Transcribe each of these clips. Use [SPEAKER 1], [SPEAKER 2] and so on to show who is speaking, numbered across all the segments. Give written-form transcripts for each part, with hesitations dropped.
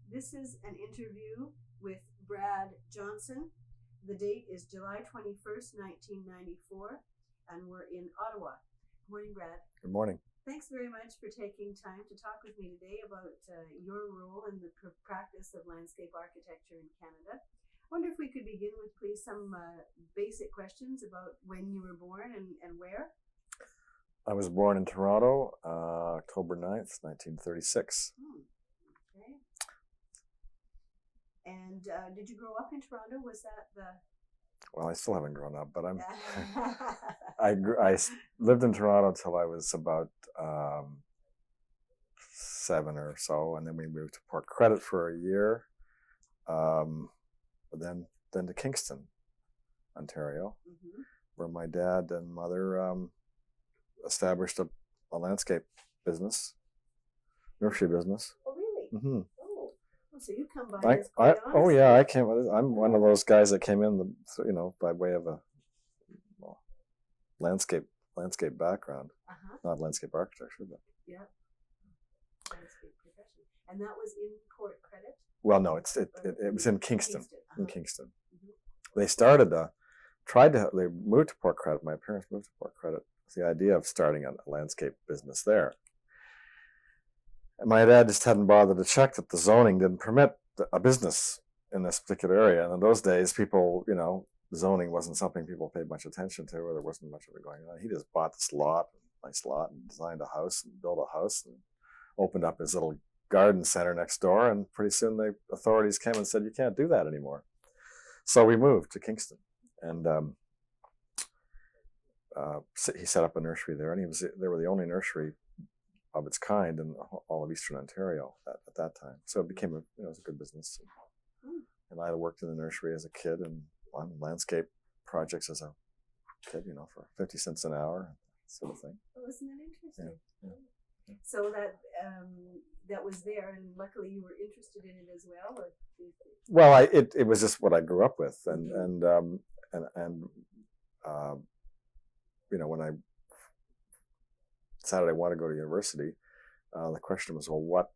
[SPEAKER 1] This is an interview with Brad Johnson. The date is July 21st, 1994, and we're in Ottawa. Good morning, Brad.
[SPEAKER 2] Good morning.
[SPEAKER 1] Thanks very much for taking time to talk with me today about your role in the practice of landscape architecture in Canada. I wonder if we could begin with, please, some basic questions about when you were born and where.
[SPEAKER 2] I was born in Toronto, October 9th, 1936.
[SPEAKER 1] Okay. And did you grow up in Toronto? Was that the...
[SPEAKER 2] Well, I still haven't grown up, but I lived in Toronto till I was about 7 or so, and then we moved to Port Credit for a year, but then to Kingston, Ontario, where my dad and mother established a landscape business, nursery business.
[SPEAKER 1] Oh, really?
[SPEAKER 2] Mm-hmm.
[SPEAKER 1] So you come by this quite honestly.
[SPEAKER 2] Oh yeah, I came. I'm one of those guys that came in, by way of a landscape background, not landscape architecture, but
[SPEAKER 1] yeah, landscape profession. And that was in Port Credit.
[SPEAKER 2] Well, no, it was in Kingston. In Kingston, they started they moved to Port Credit. My parents moved to Port Credit with the idea of starting a landscape business there. And my dad just hadn't bothered to check that the zoning didn't permit a business in this particular area. And in those days, people, zoning wasn't something people paid much attention to, or there wasn't much of it going on. He just bought this nice lot, and designed a house and built a house and opened up his little garden center next door. And pretty soon the authorities came and said, you can't do that anymore. So we moved to Kingston, and he set up a nursery there, and they were the only nursery of its kind in all of Eastern Ontario at that time. So it became it was a good business. And I worked in the nursery as a kid and on landscape projects as a kid, for 50 cents an hour, sort of thing.
[SPEAKER 1] Oh, isn't that interesting?
[SPEAKER 2] Yeah.
[SPEAKER 1] So that was there, and luckily you were interested in it as well. Or...
[SPEAKER 2] Well, it was just what I grew up with, and when I decided I wanted to go to university, the question was, well, what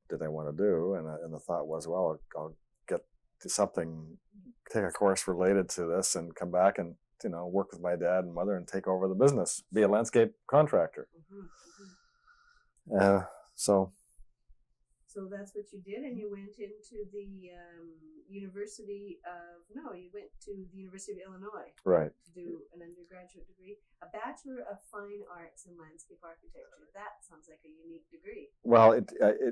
[SPEAKER 2] did I want to do? And the thought was, well, I'll get to something, take a course related to this, and come back and work with my dad and mother and take over the business, be a landscape contractor.
[SPEAKER 1] So that's what you did, and you went into the University of Illinois,
[SPEAKER 2] right,
[SPEAKER 1] to do an undergraduate degree, a Bachelor of Fine Arts in Landscape Architecture. That sounds like a unique degree.
[SPEAKER 2] Well,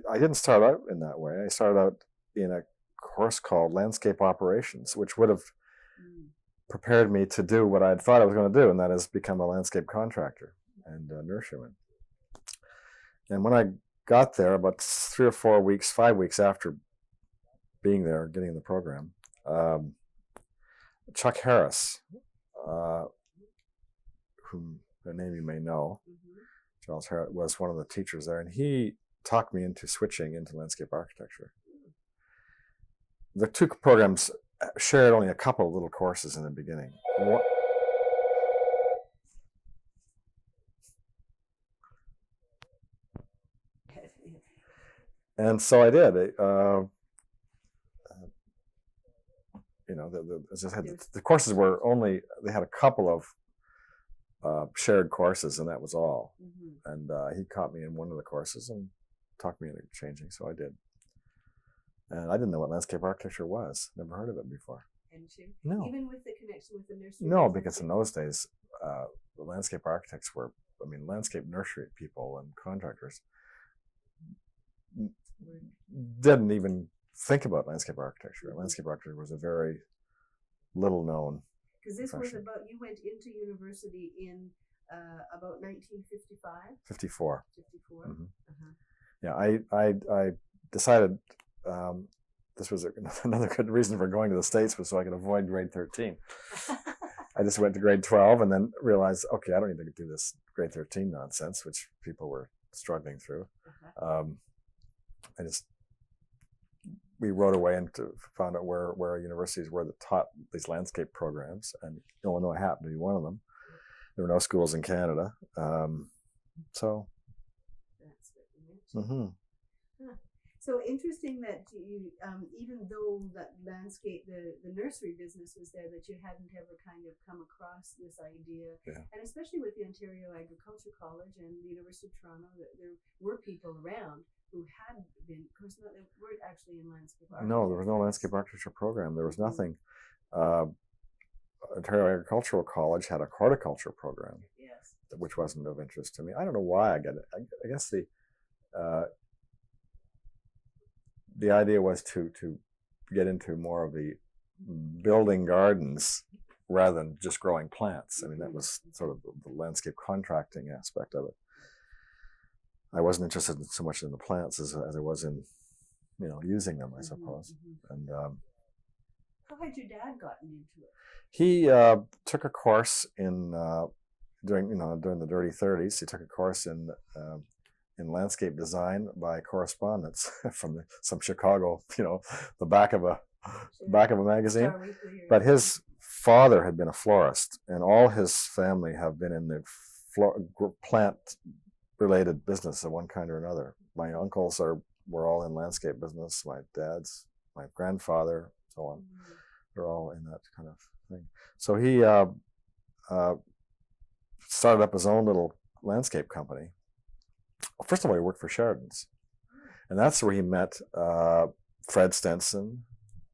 [SPEAKER 2] I didn't start out in that way. I started out in a course called Landscape Operations, which would have prepared me to do what I had thought I was going to do, and that is become a landscape contractor and a nurseryman. And when I got there, about 3 or 4 weeks, 5 weeks after being there, getting in the program, Chuck Harris, whom the name you may know, Charles Harris, was one of the teachers there, and he talked me into switching into landscape architecture. The two programs shared only a couple of little courses in the beginning. And so I did. As I said, the courses were they had a couple of shared courses, and that was all. And he caught me in one of the courses and talked me into changing, so I did. And I didn't know what landscape architecture was. Never heard of it before.
[SPEAKER 1] Hadn't you?
[SPEAKER 2] No.
[SPEAKER 1] Even with the connection with the nursery?
[SPEAKER 2] No, because in those days, the landscape architects landscape nursery people and contractors didn't even think about landscape architecture. Landscape architecture was a very little known
[SPEAKER 1] Because this
[SPEAKER 2] profession.
[SPEAKER 1] was you went into university in about 1955?
[SPEAKER 2] 54.
[SPEAKER 1] 54?
[SPEAKER 2] Yeah, I decided this was another good reason for going to the States was so I could avoid grade 13. I just went to grade 12 and then realized, okay, I don't need to do this grade 13 nonsense, which people were struggling through. We rode away and found out where universities were that taught these landscape programs, and Illinois happened to be one of them. There were no schools in Canada, so.
[SPEAKER 1] That's what you mentioned. So interesting that you, even though that landscape, the nursery business was there, that you hadn't ever kind of come across this idea,
[SPEAKER 2] Yeah.
[SPEAKER 1] and especially with the Ontario Agriculture College and the University of Toronto, that there were people around who had been, of course, they weren't actually in landscape architecture.
[SPEAKER 2] No, there was no landscape architecture program. There was nothing. Ontario Agricultural College had a horticulture program,
[SPEAKER 1] Yes.
[SPEAKER 2] which wasn't of interest to me. I don't know why I got it. I guess the idea was to get into more of the building gardens rather than just growing plants. I mean, that was sort of the landscape contracting aspect of it. I wasn't interested so much in the plants as I was in, using them, I suppose. And
[SPEAKER 1] how had your dad gotten into it?
[SPEAKER 2] He took a course in during the dirty 30s. He took a course in landscape design by correspondence from some Chicago, the back of a magazine. But his father had been a florist, and all his family have been in the plant-related business of one kind or another. My uncles were all in landscape business. My grandfather, so on. They're all in that kind of thing. So he started up his own little landscape company. First of all, he worked for Sheridan's, and that's where he met Fred Stenson,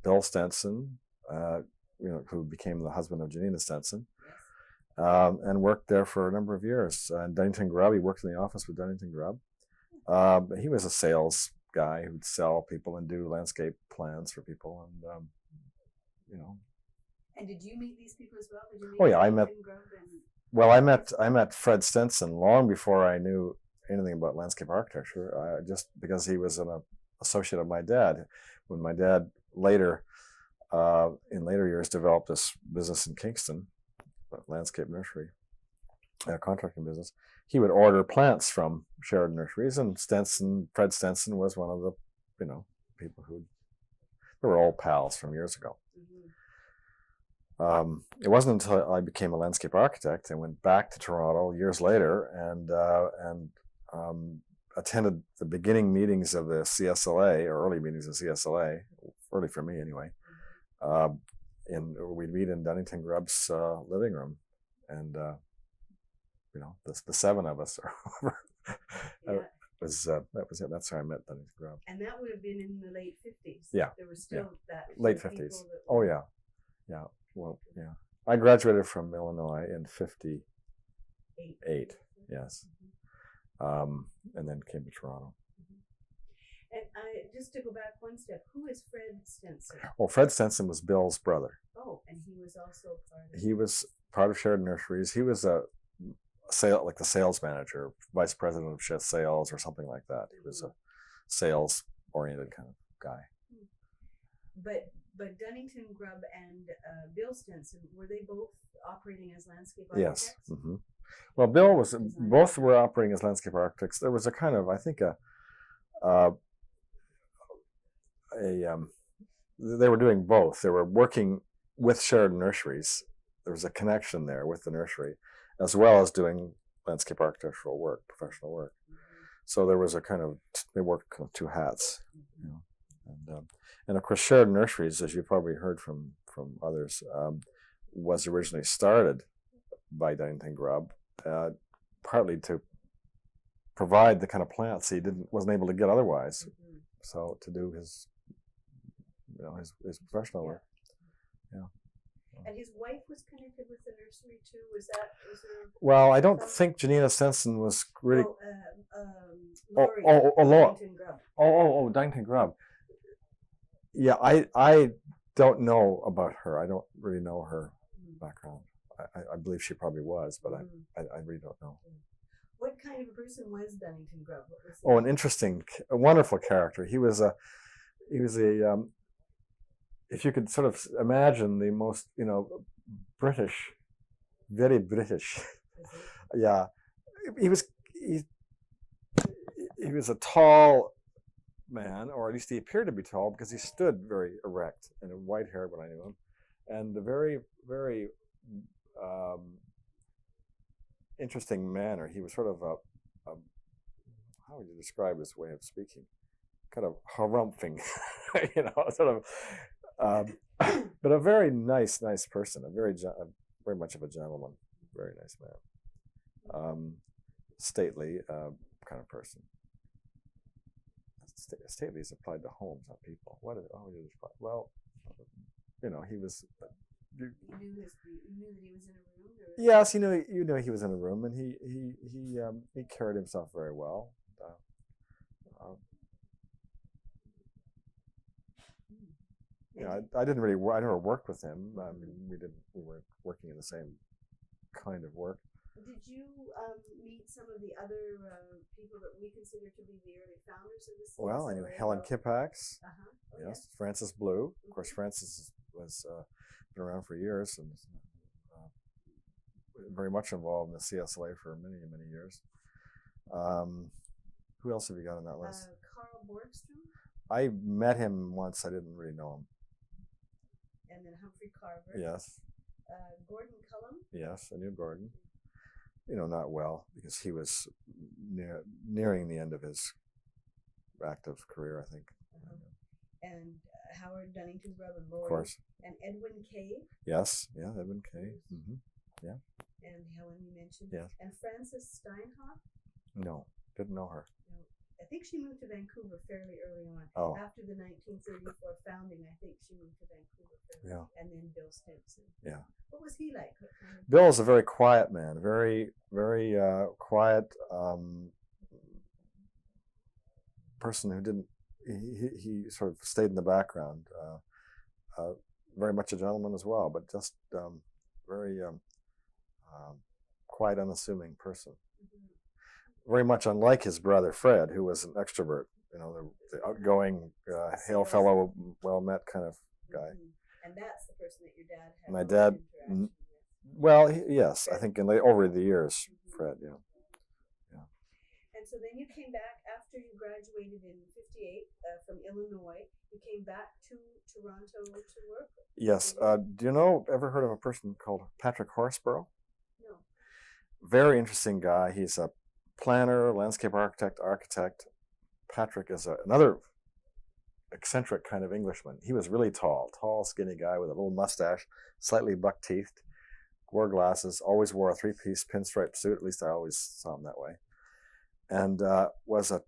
[SPEAKER 2] Bill Stenson, who became the husband of Janina Stenson, and worked there for a number of years. And Dunnington Grubb, he worked in the office with Dunnington Grubb. He was a sales guy who'd sell people and do landscape plans for people, and
[SPEAKER 1] And did you meet these people as well? Did you meet
[SPEAKER 2] oh yeah, I met Fred Stenson long before I knew anything about landscape architecture, just because he was an associate of my dad. When my dad in later years developed this business in Kingston, landscape nursery, contracting business, he would order plants from Sheridan Nurseries, and Fred Stenson was one of the, people who, they were all pals from years ago. It wasn't until I became a landscape architect and went back to Toronto years later and attended the beginning meetings of the CSLA, or early meetings of CSLA, early for me anyway. We'd meet in Dunnington Grubb's living room, and the seven of us. That was it. That's how I met Dunnington Grubb.
[SPEAKER 1] And that would have been in the late 50s.
[SPEAKER 2] Yeah.
[SPEAKER 1] There was still that.
[SPEAKER 2] Late 50s. Oh yeah. Yeah. Well, yeah. I graduated from Illinois in 58. Yes. And then came to Toronto.
[SPEAKER 1] And just to go back one step, who is Fred Stenson?
[SPEAKER 2] Oh, Fred Stenson was Bill's brother.
[SPEAKER 1] Oh, and he was also part of.
[SPEAKER 2] He was part of Sheridan Nurseries. He was the sales manager, vice president of sales, or something like that. He was a sales-oriented kind of guy.
[SPEAKER 1] But Dunnington Grubb and Bill Stenson, were they both operating as landscape architects?
[SPEAKER 2] Yes. Mm-hmm. Well, both were operating as landscape architects. There was a kind of, I think, they were doing both. They were working with Sheridan Nurseries. There was a connection there with the nursery, as well as doing landscape architectural work, professional work. So there was a kind of, they worked kind of two hats, and of course, Sheridan Nurseries, as you probably heard from others, was originally started by Dunnington Grubb, partly to provide the kind of plants he wasn't able to get otherwise. So to do his professional work. Yeah.
[SPEAKER 1] And his wife was connected with the nursery too. Was there?
[SPEAKER 2] Well, I don't think Janina Stenson was really.
[SPEAKER 1] Laurie.
[SPEAKER 2] Dunnington Grubb. Dunnington Grubb. Yeah, I don't know about her. I don't really know her background. I believe she probably was, but I really don't know.
[SPEAKER 1] What kind of a person was Dunnington Grubb?
[SPEAKER 2] An interesting, a wonderful character. He was a if you could sort of imagine the most, British, very British. Yeah, he was a tall man, or at least he appeared to be tall, because he stood very erect and white hair when I knew him, and a very, very interesting manner. He was sort of how would you describe his way of speaking? kind of harumphing, sort of. But a very nice person, very much of a gentleman, very nice man, stately kind of person. Stately is applied to homes, not people. What is it? Oh, well, he was.
[SPEAKER 1] You knew that he was in a room.
[SPEAKER 2] Yes, he knew he was in a room, and he carried himself very well. I didn't really. I never worked with him. I mean, we weren't working in the same kind of work.
[SPEAKER 1] Did you meet some of the other people that we consider to be the early founders of the CSLA?
[SPEAKER 2] Well, I knew Helen Kippax.
[SPEAKER 1] Oh,
[SPEAKER 2] yes, Francis Blue. Of course, Francis was been around for years and very much involved in the CSLA for many, many years. Who else have you got on that list?
[SPEAKER 1] Carl Borgstrom.
[SPEAKER 2] I met him once. I didn't really know him.
[SPEAKER 1] And then Humphrey Carver.
[SPEAKER 2] Yes.
[SPEAKER 1] Gordon Cullum.
[SPEAKER 2] Yes, I knew Gordon. Not well, because he was nearing the end of his active career, I think.
[SPEAKER 1] And Howard Dunnington, brother Lloyd.
[SPEAKER 2] Of course.
[SPEAKER 1] And Edwin Kay.
[SPEAKER 2] Yes, yeah, Edwin Kay. Mm-hmm. Yeah.
[SPEAKER 1] And Helen, you mentioned.
[SPEAKER 2] Yes.
[SPEAKER 1] And Frances Steinhoff.
[SPEAKER 2] No, didn't know her.
[SPEAKER 1] No. I think she moved to Vancouver fairly early on.
[SPEAKER 2] Oh.
[SPEAKER 1] After the 1934 founding, I think she moved to Vancouver fairly.
[SPEAKER 2] Yeah.
[SPEAKER 1] And then Bill Stinson.
[SPEAKER 2] Yeah.
[SPEAKER 1] What was he like?
[SPEAKER 2] Bill is a very quiet man, very, very quiet person who didn't. He sort of stayed in the background. Very much a gentleman as well, but just very quiet, unassuming person. Mm-hmm. Very much unlike his brother Fred, who was an extrovert. The outgoing, hail fellow, well-met kind of guy.
[SPEAKER 1] Mm-hmm. And that's the person that your dad had.
[SPEAKER 2] My dad. Well, yes, Fred. I think over the years, Fred. Yeah.
[SPEAKER 1] And so then you came back after you graduated in '58 from Illinois. You came back to Toronto to work?
[SPEAKER 2] Yes. Do you ever heard of a person called Patrick Horsborough?
[SPEAKER 1] No.
[SPEAKER 2] Very interesting guy. He's a planner, landscape architect. Patrick is another eccentric kind of Englishman. He was really tall, skinny guy with a little mustache, slightly buck-teethed, wore glasses, always wore a three-piece pinstripe suit. At least I always saw him that way. And was a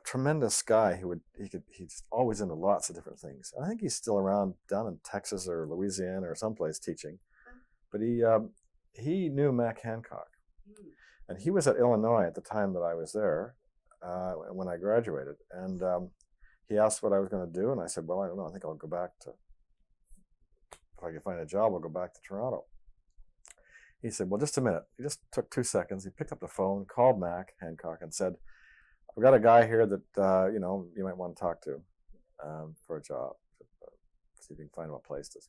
[SPEAKER 2] tremendous guy. He's always into lots of different things. I think he's still around down in Texas or Louisiana or someplace teaching. But he knew Mac Hancock, and he was at Illinois at the time that I was there when I graduated. And he asked what I was going to do, and I said, "Well, I don't know. I think I'll go back to. If I can find a job, I'll go back to Toronto." He said, "Well, just a minute." He just took 2 seconds. He picked up the phone, called Mac Hancock, and said, "I've got a guy here that you might want to talk to for a job. See if you can find him a place to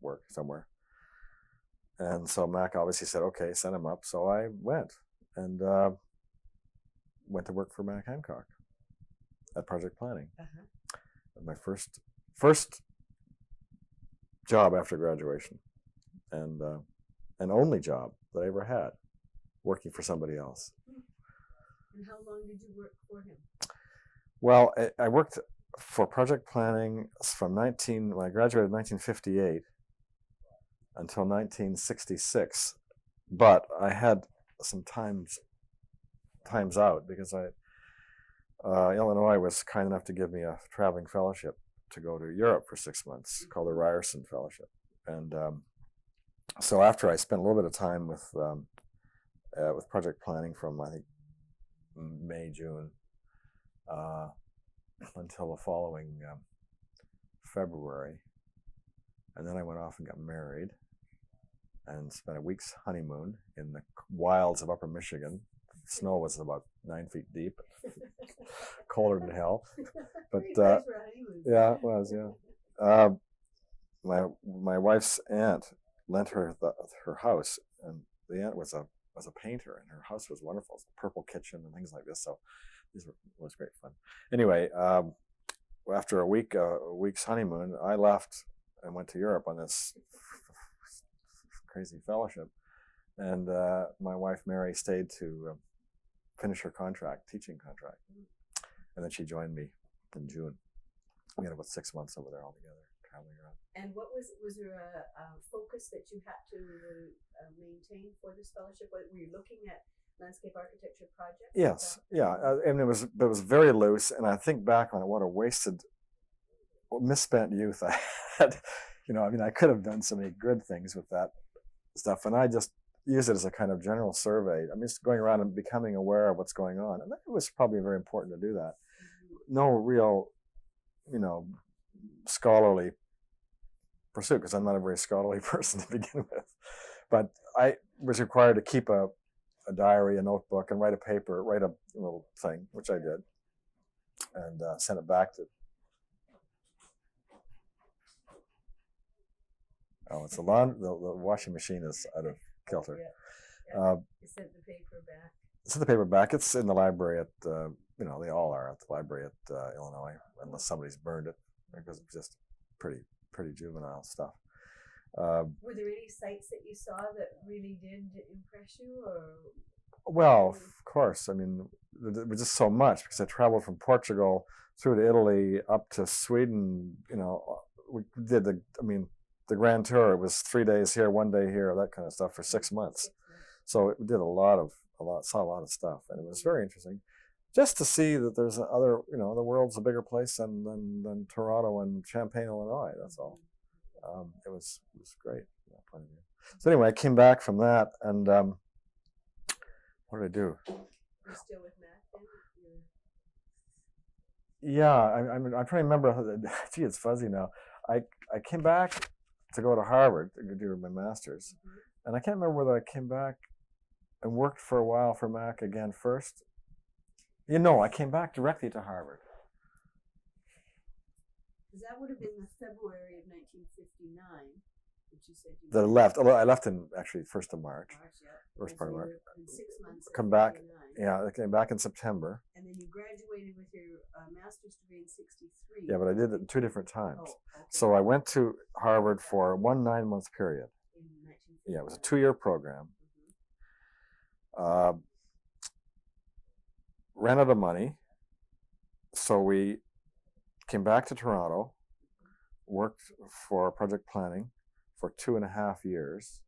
[SPEAKER 2] work somewhere." And so Mac obviously said, "Okay, send him up." So I went and went to work for Mac Hancock at Project Planning. My first job after graduation, and only job that I ever had, working for somebody else.
[SPEAKER 1] And how long did you work for him?
[SPEAKER 2] Well, I worked for Project Planning from when I graduated in 1958 until 1966. But I had some times out because Illinois was kind enough to give me a traveling fellowship to go to Europe for 6 months, called the Ryerson Fellowship. And so after I spent a little bit of time with Project Planning from, I think, May, June, until the following February. And then I went off and got married and spent a week's honeymoon in the wilds of Upper Michigan. Snow was about 9 feet deep, colder than hell. But yeah, it was. Yeah, my wife's aunt lent her her house, and the aunt was a painter, and her house was wonderful. It was a purple kitchen and things like this. So was great fun. Anyway, after a week's honeymoon, I left and went to Europe on this crazy fellowship, and my wife Mary stayed to finish her teaching contract, And then she joined me in June. We had about 6 months over there altogether, traveling around.
[SPEAKER 1] And was there a focus that you had to maintain for this fellowship? Were you looking at landscape architecture projects?
[SPEAKER 2] Yes, yeah, and it was very loose. And I think back on it, what a misspent youth I had. I could have done so many good things with that stuff, and I just used it as a kind of general survey. I'm just going around and becoming aware of what's going on, and it was probably very important to do that. No real, scholarly pursuit, because I'm not a very scholarly person to begin with. But I was required to keep a diary, a notebook, and write a little thing, which I did, and sent it back to. Oh, it's the washing machine is out of kilter.
[SPEAKER 1] Yeah. You sent the paper back.
[SPEAKER 2] Sent the paper back. It's in the library at, they all are at the library at Illinois, unless somebody's burned it, because it's just pretty juvenile stuff.
[SPEAKER 1] Were there any sites that you saw that really did impress you, or?
[SPEAKER 2] Well, of course. I mean, there was just so much, because I traveled from Portugal through to Italy up to Sweden. We did the grand tour. It was 3 days here, 1 day here, that kind of stuff for 6 months. So we did saw a lot of stuff, and it was very interesting just to see that there's other, the world's a bigger place than Toronto and Champaign, Illinois. That's all. It was great from that point of view. So anyway, I came back from that, and what did I do?
[SPEAKER 1] You're still with Matt then?
[SPEAKER 2] Yeah, I'm trying to remember. Gee, it's fuzzy now. I came back to go to Harvard to do my master's, and I can't remember whether I came back and worked for a while for Mac again first. I came back directly to Harvard.
[SPEAKER 1] Because that would have been the February of 1959, which you said you
[SPEAKER 2] left. Although I left in actually 1st of March. First part of March.
[SPEAKER 1] In 6 months.
[SPEAKER 2] Come back. Yeah, I came back in September.
[SPEAKER 1] And then you graduated with your master's degree in 1963.
[SPEAKER 2] Yeah, but I did it in 2 different times.
[SPEAKER 1] Oh, okay.
[SPEAKER 2] So I went to Harvard for 1 9-month period.
[SPEAKER 1] In 1959.
[SPEAKER 2] Yeah, it was a 2-year program. Ran out of money, so we came back to Toronto, worked for project planning for 2.5 years,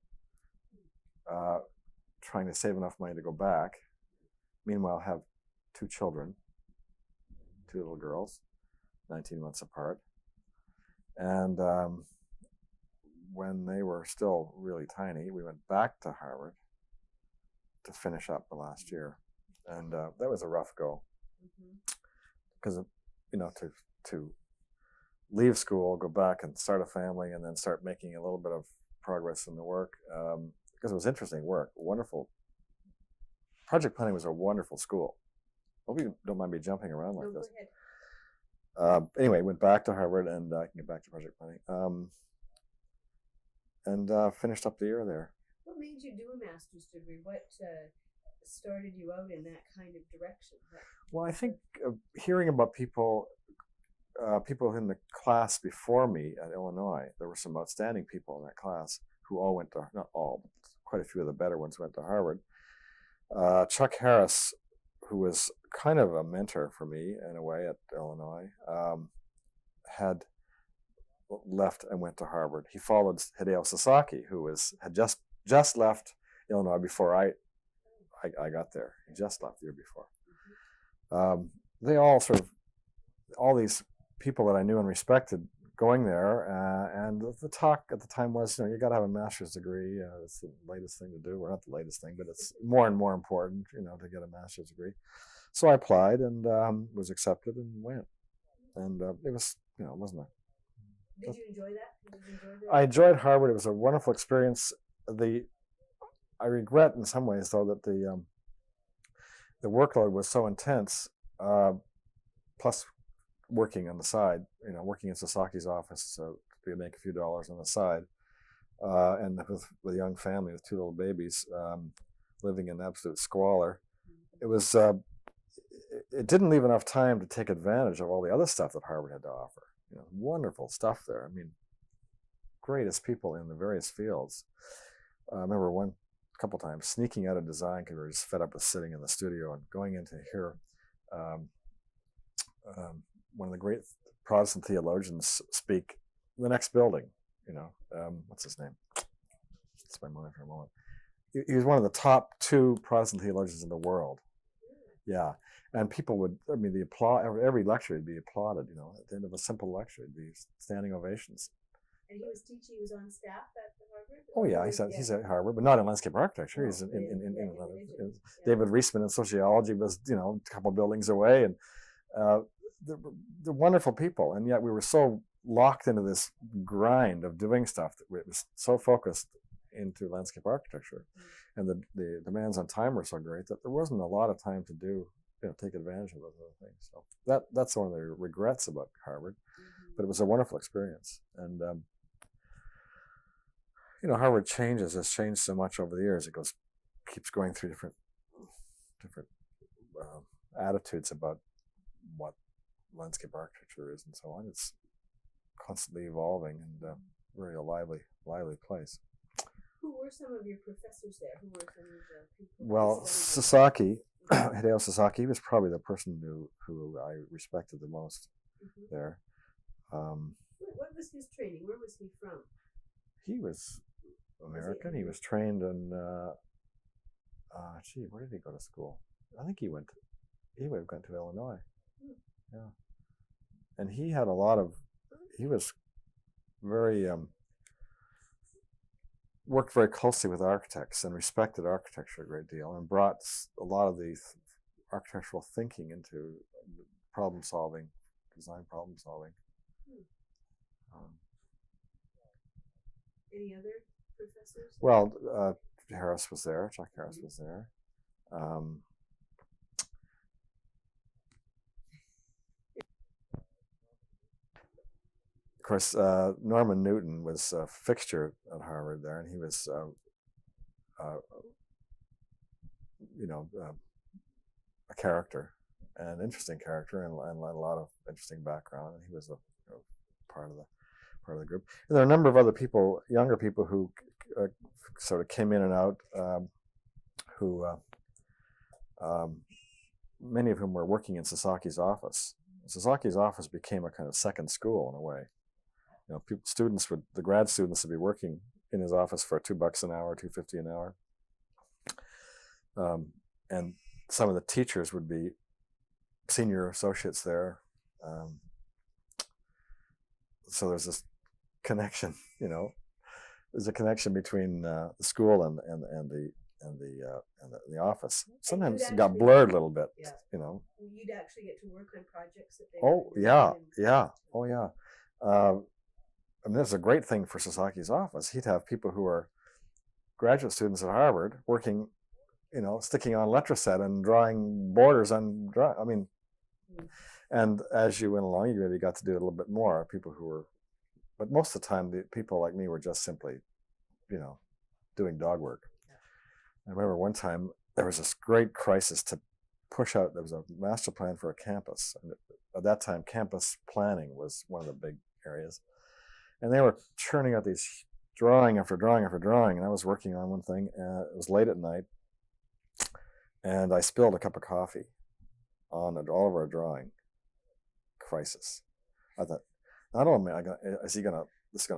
[SPEAKER 2] trying to save enough money to go back. Meanwhile, have 2 children, 2 little girls, 19 months apart. And when they were still really tiny, we went back to Harvard to finish up the last year. And that was a rough go, because to leave school, go back and start a family, and then start making a little bit of progress in the work, because it was interesting work, wonderful. Project planning was a wonderful school. Hope you don't mind me jumping around like this.
[SPEAKER 1] Go ahead.
[SPEAKER 2] Anyway, went back to Harvard, and I can get back to project planning, and finished up the year there.
[SPEAKER 1] What made you do a master's degree? What started you out in that kind of direction?
[SPEAKER 2] Well, I think hearing about people in the class before me at Illinois, there were some outstanding people in that class who all went to, not all, but quite a few of the better ones went to Harvard. Chuck Harris, who was kind of a mentor for me in a way at Illinois, had left and went to Harvard. He followed Hideo Sasaki, who had just left Illinois before I got there. He just left the year before. They all all these people that I knew and respected going there, and the talk at the time was, you got to have a master's degree. It's the latest thing to do, or not the latest thing, but it's more and more important, to get a master's degree. So I applied and was accepted and went. And it was, it wasn't a.
[SPEAKER 1] Did you enjoy that?
[SPEAKER 2] I enjoyed Harvard. It was a wonderful experience. I regret in some ways, though, that the workload was so intense, plus working on the side, working in Sasaki's office to make a few dollars on the side, and with a young family with 2 little babies, living in absolute squalor. It was, it didn't leave enough time to take advantage of all the other stuff that Harvard had to offer. Wonderful stuff there. I mean, greatest people in the various fields. I remember a couple times sneaking out of design because we were just fed up with sitting in the studio and going in to hear one of the great Protestant theologians speak the next building. What's his name? It's my mind for a moment. He was one of the top 2 Protestant theologians in the world. Yeah, and people would, the applause, every lecture would be applauded. At the end of a simple lecture, it'd be standing ovations.
[SPEAKER 1] And he was teaching. He was on staff at Harvard.
[SPEAKER 2] Oh yeah, he's at Harvard, but not in landscape architecture. He's in David Reisman in sociology was a couple buildings away, and they're wonderful people, and yet we were so locked into this grind of doing stuff that it was so focused into landscape architecture, and the demands on time were so great that there wasn't a lot of time to do take advantage of those other things. So that's one of the regrets about Harvard, but it was a wonderful experience. And Harvard has changed so much over the years. It keeps going through different attitudes about what landscape architecture is and so on. It's constantly evolving and very a lively place.
[SPEAKER 1] Who were some of your professors there? Who were some of the people?
[SPEAKER 2] Well, Sasaki, Hideo Sasaki, he was probably the person who I respected the most there.
[SPEAKER 1] What was his training? Where was he from?
[SPEAKER 2] He was American. He was trained in, where did he go to school? I think he would have gone to Illinois. Yeah. And he was very, worked very closely with architects and respected architecture a great deal and brought a lot of the architectural thinking into design problem solving.
[SPEAKER 1] Any other professors?
[SPEAKER 2] Well, Harris was there. Chuck Harris was there. Of course, Norman Newton was a fixture at Harvard there, and he was, a character, an interesting character, and a lot of interesting background. And he was a part of the group. And there are a number of other people, younger people, who sort of came in and out, many of whom were working in Sasaki's office. Sasaki's office became a kind of second school in a way. The grad students would be working in his office for $2 an hour, $2.50 an hour, and some of the teachers would be senior associates there. So there's this connection, there's a connection between the school and the office. Sometimes it got blurred a little bit,
[SPEAKER 1] You'd actually get to work on projects that they.
[SPEAKER 2] Oh yeah. That's a great thing for Sasaki's office. He'd have people who are graduate students at Harvard working, sticking on letraset and drawing borders on. And as you went along, you maybe got to do a little bit more. People who were, but most of the time, the people like me were just simply, doing dog work. I remember one time there was this great crisis to push out. There was a master plan for a campus, and at that time, campus planning was one of the big areas. And they were churning out these drawing after drawing after drawing, and I was working on one thing, and it was late at night, and I spilled a cup of coffee on all of our drawing. Crisis. I thought, not only this is going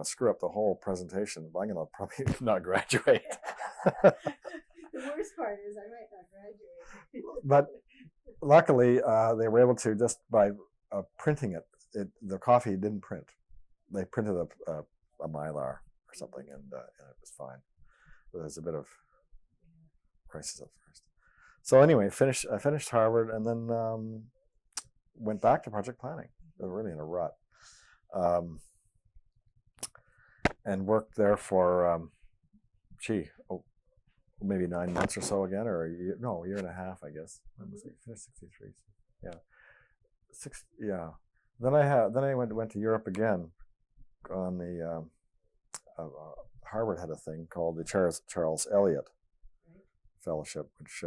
[SPEAKER 2] to screw up the whole presentation, but I'm going to probably not graduate.
[SPEAKER 1] The worst part is I might not graduate.
[SPEAKER 2] But luckily, they were able to, just by printing it, the coffee didn't print. They printed a Mylar or something, and it was fine. But there was a bit of crisis at first. So anyway, I finished Harvard, and then went back to project planning. I was really in a rut, and worked there for maybe 9 months or so again, or a year and a half, I guess. I finished 63. Yeah. Then I went to Europe again. On the Harvard had a thing called the Charles Elliott Fellowship, which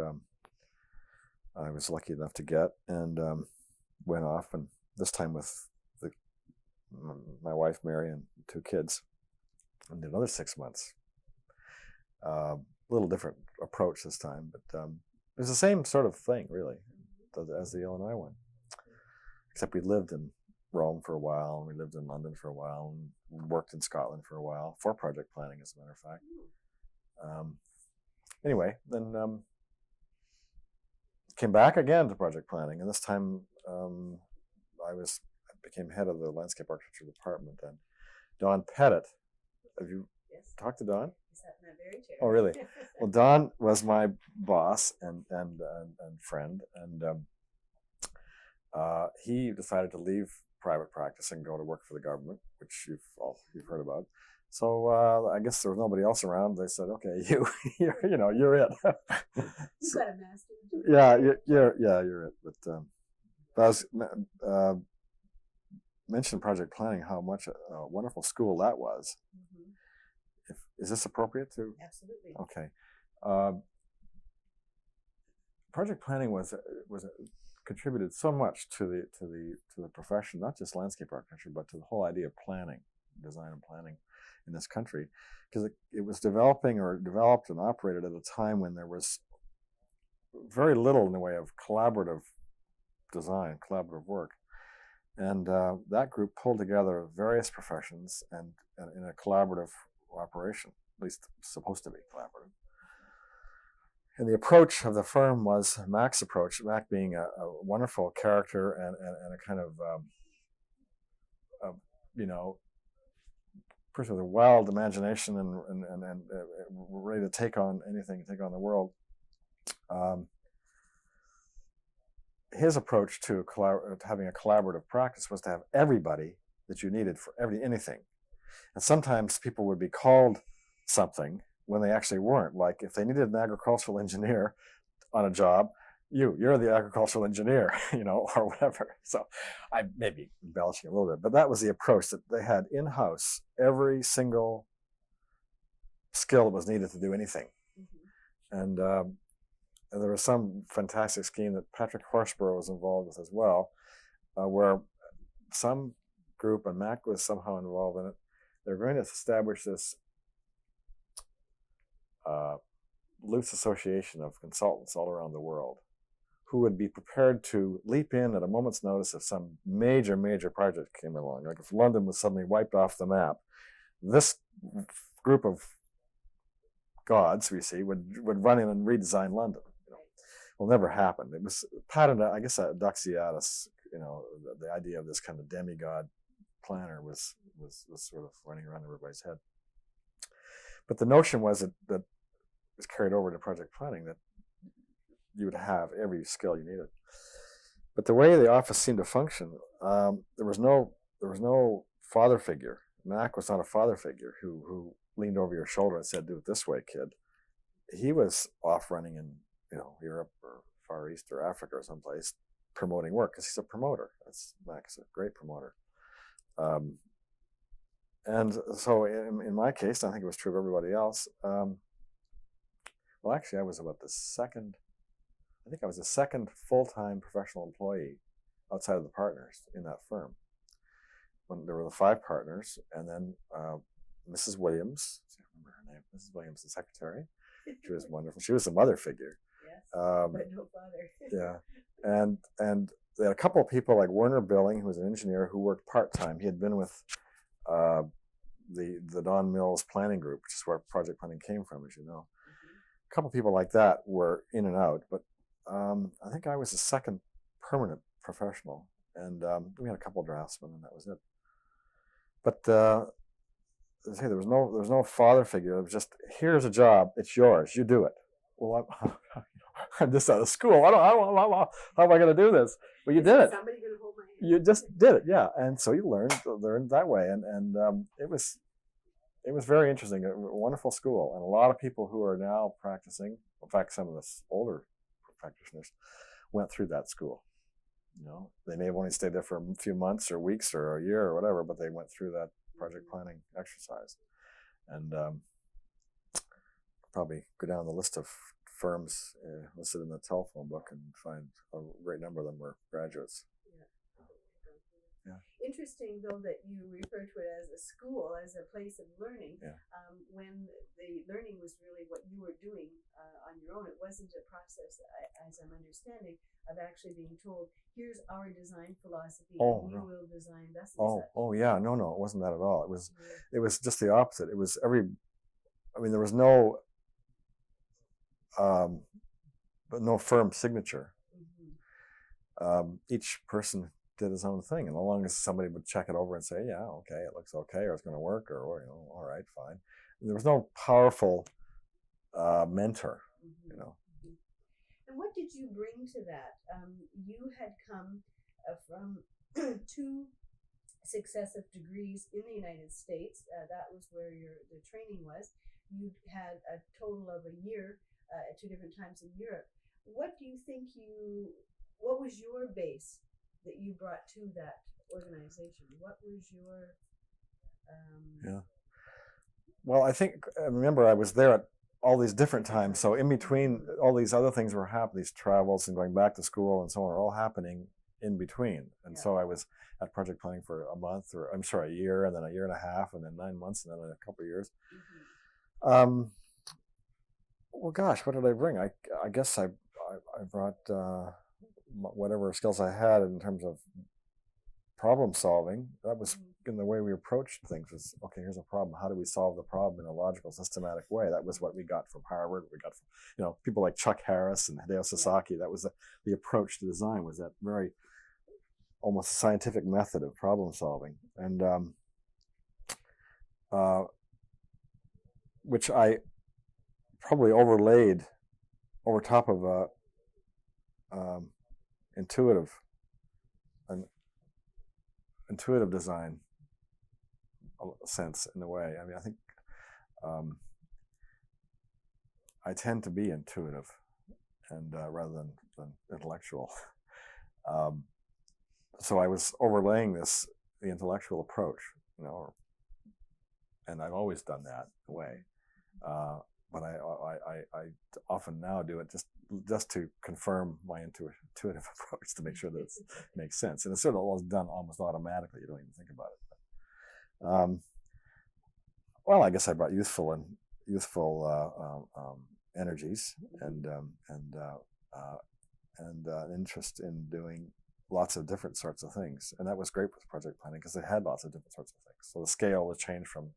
[SPEAKER 2] I was lucky enough to get, and went off, and this time with my wife Mary and 2 kids, and did another 6 months. A little different approach this time, but it was the same sort of thing really as the Illinois one. except we lived in Rome for a while, and we lived in London for a while, and worked in Scotland for a while for project planning, as a matter of fact. Anyway, then came back again to project planning, and this time I became head of the landscape architecture department. And Don Pettit, have you talked to Don?
[SPEAKER 1] Is that in that very chair?
[SPEAKER 2] Oh, really? Well, Don was my boss and friend, and he decided to leave private practice and go to work for the government, which you've heard about. So I guess there was nobody else around. They said, "Okay, you're it."
[SPEAKER 1] You got a master's degree.
[SPEAKER 2] Yeah, you're it. But I was mentioned project planning, how much a wonderful school that was. Mm-hmm. Is this appropriate to?
[SPEAKER 1] Absolutely.
[SPEAKER 2] Okay. Project planning was contributed so much to the profession, not just landscape architecture, but to the whole idea of planning, design and planning in this country, because it was developed and operated at a time when there was very little in the way of collaborative design, collaborative work. And that group pulled together various professions and in a collaborative operation, at least supposed to be collaborative. And the approach of the firm was Mac's approach, Mac being a wonderful character and a kind of, person with a wild imagination and ready to take on anything, take on the world. His approach to having a collaborative practice was to have everybody that you needed for anything. And sometimes people would be called something when they actually weren't. Like if they needed an agricultural engineer on a job, you're the agricultural engineer, or whatever. So I may be embellishing a little bit, but that was the approach, that they had in-house every single skill that was needed to do anything. Mm-hmm. And there was some fantastic scheme that Patrick Horsburgh was involved with as well, where some group, and Mac was somehow involved in it, they're going to establish this loose association of consultants all around the world who would be prepared to leap in at a moment's notice if some major project came along. Like if London was suddenly wiped off the map, this group of gods, we see, would run in and redesign London. Will never happen. It was patented, I guess, Doxiadis, the idea of this kind of demigod planner was sort of running around everybody's head. But the notion was that was carried over to project planning, that you would have every skill you needed. But the way the office seemed to function, there was no father figure. Mac was not a father figure who leaned over your shoulder and said, "Do it this way, kid." He was off running in Europe or Far East or Africa or someplace promoting work, because he's a promoter. Mac's a great promoter. And so in my case, I think it was true of everybody else. Well, actually, I was the second full-time professional employee outside of the partners in that firm. When there were the 5 partners, and then Mrs. Williams, I remember her name, Mrs. Williams, the secretary. She was wonderful. She was a mother figure.
[SPEAKER 1] Yes, but no father.
[SPEAKER 2] Yeah, and they had a couple of people like Werner Billing, who was an engineer who worked part-time. He had been with the Don Mills planning group, which is where project planning came from, as you know. Mm-hmm. A couple of people like that were in and out, but I think I was the second permanent professional, and we had a couple of draftsmen, and that was it. But as I say, there was no father figure. It was just, here's a job, it's yours, you do it. Well, I'm just out of school. How am I going to do this? Well, you did it.
[SPEAKER 1] Somebody going to hold my hand?
[SPEAKER 2] You just did it, yeah. And so you learned that way, and it was very interesting. A wonderful school, and a lot of people who are now practicing. In fact, some of the older practitioners went through that school. They may have only stayed there for a few months or weeks or a year or whatever, but they went through that project planning exercise. And probably go down the list of firms listed in the telephone book and find a great number of them were graduates. Yeah.
[SPEAKER 1] Interesting, though, that you refer to it as a school, as a place of learning,
[SPEAKER 2] Yeah.
[SPEAKER 1] when the learning was really what you were doing on your own. It wasn't a process, as I'm understanding, of actually being told, here's our design philosophy, and you will design thus and such.
[SPEAKER 2] Oh, yeah. No, it wasn't that at all.
[SPEAKER 1] Yeah.
[SPEAKER 2] It was just the opposite. It was there was no no firm signature. Each person did his own thing, and as long as somebody would check it over and say, yeah, okay, it looks okay, or it's going to work, or all right, fine. There was no powerful mentor,
[SPEAKER 1] And what did you bring to that? You had come from 2 successive degrees in the United States. That was where the training was. You had a total of a year at 2 different times in Europe. What do you think what was your base that you brought to that organization? What was your
[SPEAKER 2] Yeah. Well, remember, I was there at all these different times. So in between, all these other things were happening, these travels and going back to school and so on, are all happening in between. And so I was at project planning for a year, and then a year and a half, and then 9 months, and then a couple of years. Well, gosh, what did I bring? I guess I brought whatever skills I had in terms of problem solving. That was in the way we approached things. Was, okay, here's a problem. How do we solve the problem in a logical, systematic way? That was what we got from Harvard. We got from people like Chuck Harris and Hideo Sasaki. That was the approach to design, was that very almost scientific method of problem solving, and which I probably overlaid over top of intuitive design sense, in a way. I mean, I think I tend to be intuitive, and rather than intellectual. So I was overlaying the intellectual approach, and I've always done that in a way. But I often now do it just to confirm my intuitive approach, to make sure that it makes sense. And it's sort of done almost automatically. You don't even think about it. Well, I guess I brought youthful energies and an interest in doing lots of different sorts of things. And that was great with project planning, because it had lots of different sorts of things. So the scale was changed from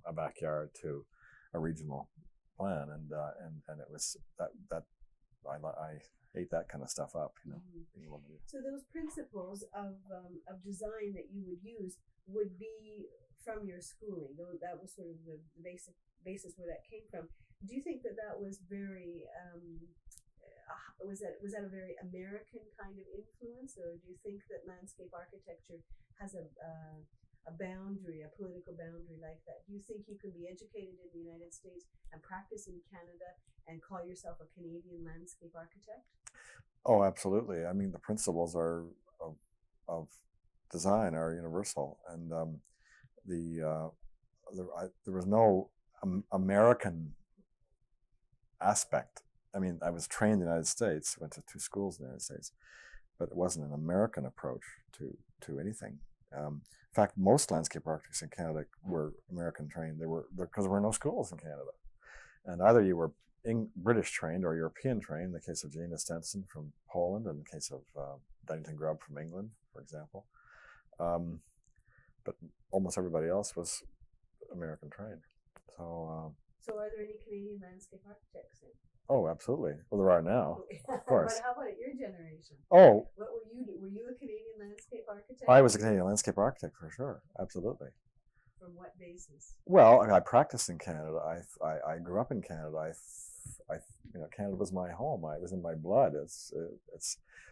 [SPEAKER 2] a backyard to a regional plan, and it was that I ate that kind of stuff up,
[SPEAKER 1] So those principles of design that you would use would be from your schooling. That was sort of the basis where that came from. Do you think that was very was that a very American kind of influence, or do you think that landscape architecture has a boundary, a political boundary like that? Do you think you can be educated in the United States and practice in Canada and call yourself a Canadian landscape architect?
[SPEAKER 2] Oh, absolutely. I mean, the principles of design are universal, and there was no American aspect. I mean, I was trained in the United States, went to 2 schools in the United States, but it wasn't an American approach to anything. In fact, most landscape architects in Canada were American trained. Because there were no schools in Canada, and either you were British trained or European trained. In the case of Gina Stenson from Poland, and in the case of Dunnington Grubb from England, for example. But almost everybody else was American trained. So
[SPEAKER 1] are there any Canadian landscape architects then?
[SPEAKER 2] Oh, absolutely. Well, there are now, of course.
[SPEAKER 1] But how about at your generation?
[SPEAKER 2] Oh.
[SPEAKER 1] What were you? Were you a Canadian landscape architect?
[SPEAKER 2] I was a Canadian landscape architect, for sure. Absolutely.
[SPEAKER 1] From what basis?
[SPEAKER 2] Well, I practiced in Canada. I grew up in Canada. Canada was my home. It was in my blood. It's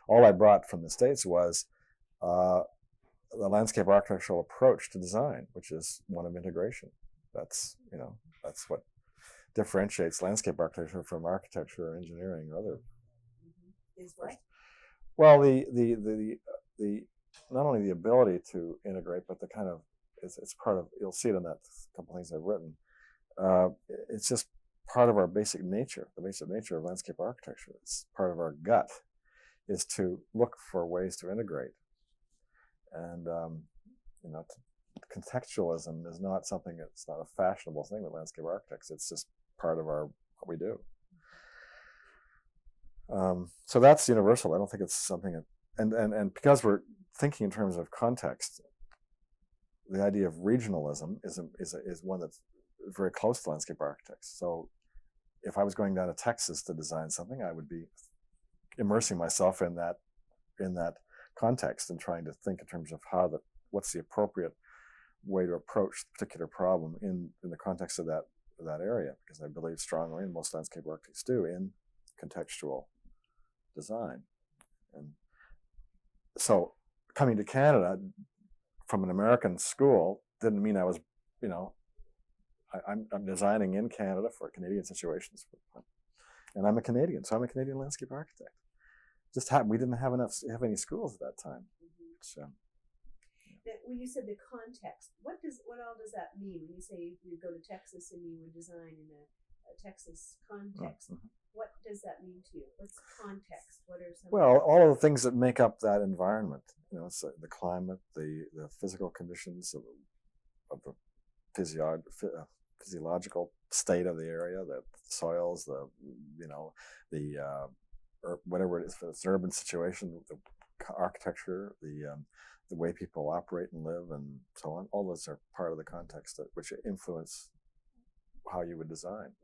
[SPEAKER 2] all I brought from the States was the landscape architectural approach to design, which is one of integration. That's what differentiates landscape architecture from architecture or engineering or other.
[SPEAKER 1] Is what?
[SPEAKER 2] Well, the not only the ability to integrate, but the kind of it's part of. You'll see it in that couple things I've written. It's just part of our basic nature. The basic nature of landscape architecture. It's part of our gut, is to look for ways to integrate. And contextualism is not something, it's not a fashionable thing with landscape architects. It's just part of what we do. So that's universal. I don't think it's something and because we're thinking in terms of context, the idea of regionalism is one that's very close to landscape architects. So if I was going down to Texas to design something, I would be immersing myself in that context and trying to think in terms of what's the appropriate way to approach the particular problem in the context of that area, because I believe strongly, and most landscape architects do, in contextual design. And so coming to Canada from an American school didn't mean I was, I'm designing in Canada for Canadian situations, and I'm a Canadian, so I'm a Canadian landscape architect. We didn't have any schools at that time. So,
[SPEAKER 1] now, when you said the context, what all does that mean? When you say you go to Texas and you would design in a Texas context, what does that mean to you? What's context? What are some?
[SPEAKER 2] Well, all of the things that make up that environment. It's the climate, the physical conditions of the physiological state of the area, the soils, or whatever it is, if it's an urban situation, the architecture, the way people operate and live, and so on. All those are part of the context which influence how you would design.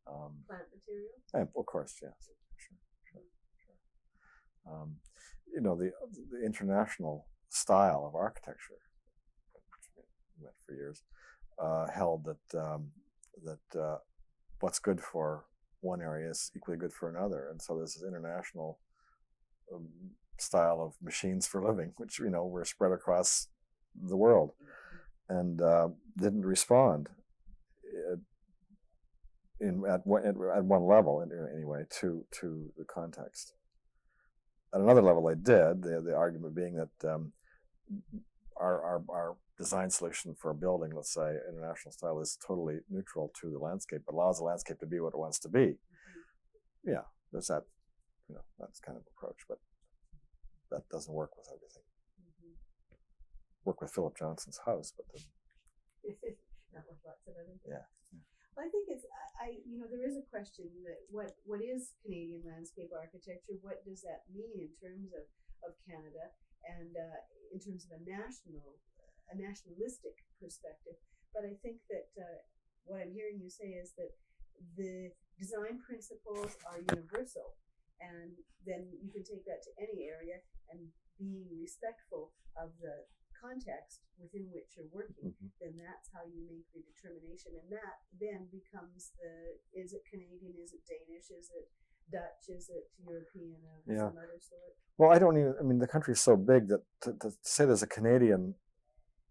[SPEAKER 1] Plant material?
[SPEAKER 2] And of course, yes. Sure. The international style of architecture, which went for years, held that what's good for one area is equally good for another, and so there's this international style of machines for living, which were spread across the world, and didn't respond at one level anyway to the context. At another level, they did. The argument being that our design solution for a building, let's say international style, is totally neutral to the landscape, but allows the landscape to be what it wants to be. Yeah, there's that. That's kind of approach, but that doesn't work with everything. Work with Philip Johnson's house, but
[SPEAKER 1] not with lots of others.
[SPEAKER 2] Yeah.
[SPEAKER 1] Well, I think there is a question that what is Canadian landscape architecture? What does that mean in terms of Canada and in terms of a nationalistic perspective? But I think that what I'm hearing you say is that the design principles are universal, and then you can take that to any area, and being respectful of the context within which you're working, then that's how you make the determination, and that then becomes is it Canadian, is it Danish, is it Dutch, is it European, of some other sort? Well,
[SPEAKER 2] the country is so big that to say there's a Canadian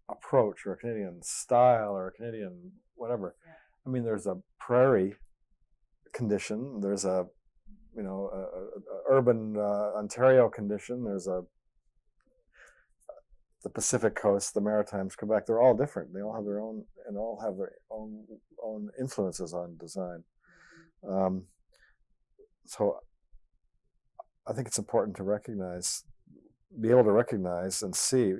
[SPEAKER 2] approach or a Canadian style or a Canadian whatever, there's a prairie condition, there's a urban Ontario condition, there's the Pacific Coast, the Maritimes, Quebec. They're all different. They all have their own, and all have their own influences on design. So I think it's important to be able to recognize and see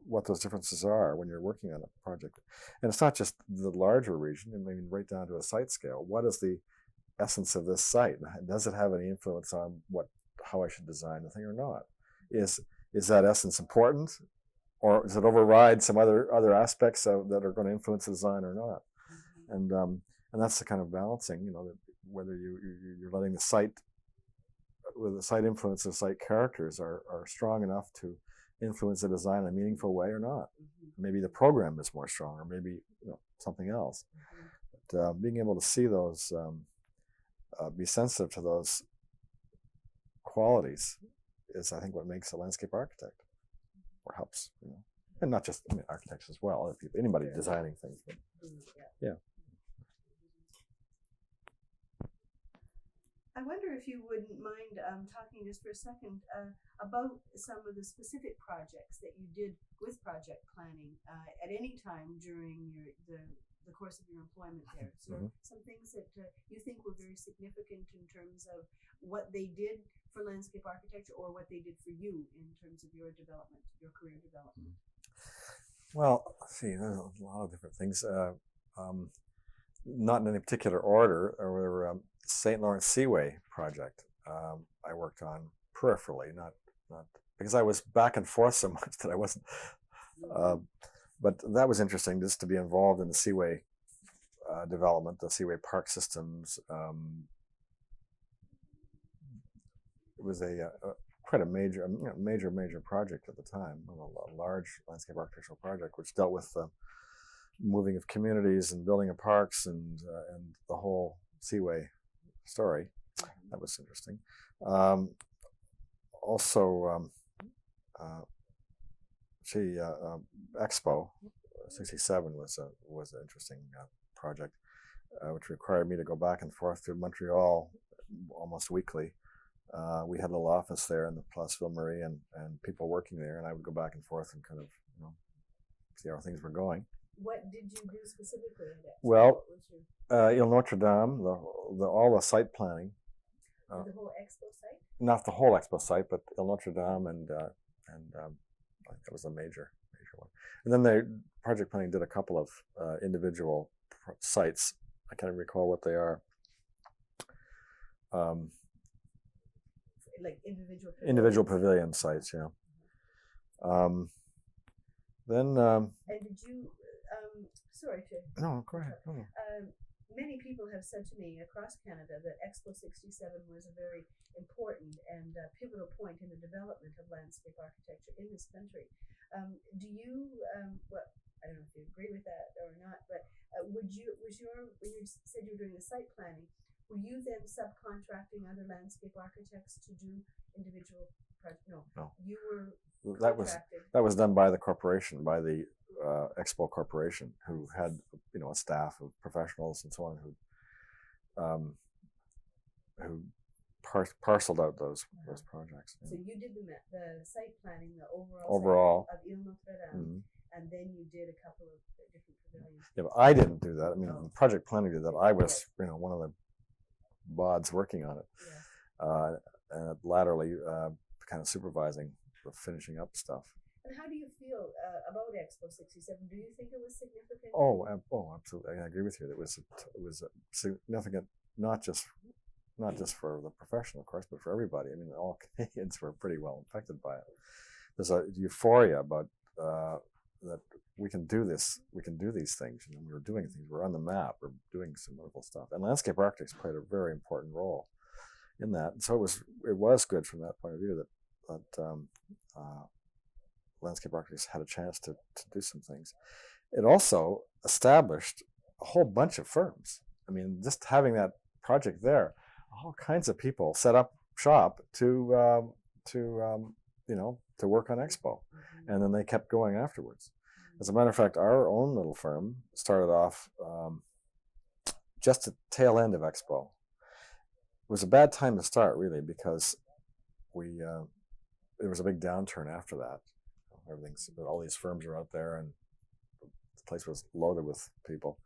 [SPEAKER 2] what those differences are when you're working on a project. And it's not just the larger region, right down to a site scale. What is the essence of this site? Does it have any influence on how I should design the thing or not? Is that essence important, or does it override some other aspects that are going to influence the design or not? And that's the kind of balancing, whether you're letting the site influence of site characters are strong enough to influence the design in a meaningful way or not. Maybe the program is more strong, or maybe something else. But being able to see those, be sensitive to those qualities, is I think what makes a landscape architect, or helps, and not just architects as well, other people, anybody designing things. But, yeah.
[SPEAKER 1] I wonder if you wouldn't mind talking just for a second about some of the specific projects that you did with project planning at any time during the course of your employment there? So some things that you think were very significant in terms of what they did for landscape architecture, or what they did for you in terms of your development, your career development?
[SPEAKER 2] Well, see, there's a lot of different things. Not in any particular order. Or St. Lawrence Seaway project I worked on peripherally, not because I was back and forth so much that I wasn't. But that was interesting, just to be involved in the Seaway development, the Seaway Park systems. It was quite a major project at the time, a large landscape architectural project, which dealt with moving of communities and building of parks and the whole Seaway story. That was interesting. Also, Expo '67 was an interesting project, which required me to go back and forth to Montreal almost weekly. We had a little office there in the Place Ville Marie, and people working there, and I would go back and forth and kind of see how things were going.
[SPEAKER 1] What did you do specifically at Expo?
[SPEAKER 2] Well, Ile Notre Dame, all the site planning.
[SPEAKER 1] The whole Expo site?
[SPEAKER 2] Not the whole Expo site, but Ile Notre Dame, and I think that was a major one. And then the project planning did a couple of individual sites. I can't even recall what they are.
[SPEAKER 1] Like
[SPEAKER 2] individual pavilion sites, yeah. Then.
[SPEAKER 1] And did you? Sorry to.
[SPEAKER 2] No, go ahead.
[SPEAKER 1] Many people have said to me across Canada that Expo '67 was a very important and pivotal point in the development of landscape architecture in this country. Do you? Well, I don't know if you agree with that or not, but when you said you were doing the site planning, were you then subcontracting other landscape architects to do individual projects? No. You were.
[SPEAKER 2] That was done by the corporation, by the Expo Corporation, who had a staff of professionals and so on who parceled out those projects.
[SPEAKER 1] So you did the site planning, the
[SPEAKER 2] overall
[SPEAKER 1] of Ile Notre Dame, and then you did a couple of different pavilions.
[SPEAKER 2] Yeah, but I didn't do that. I mean, project planning did that. I was one of the bods working on it, and latterly kind of supervising the finishing up stuff.
[SPEAKER 1] And how do you feel about Expo '67? Do you think it was significant?
[SPEAKER 2] Oh, absolutely. I agree with you. It was significant, not just for the profession, of course, but for everybody. I mean, all Canadians were pretty well affected by it. There's a euphoria about that we can do this. We can do these things. We were doing things. We're on the map. We're doing some wonderful stuff. And landscape architects played a very important role in that. And so it was good from that point of view that landscape architects had a chance to do some things. It also established a whole bunch of firms. I mean, just having that project there, all kinds of people set up shop to work on Expo, and then they kept going afterwards. As a matter of fact, our own little firm started off just at the tail end of Expo. It was a bad time to start, really, because there was a big downturn after that. All these firms were out there, and the place was loaded with people.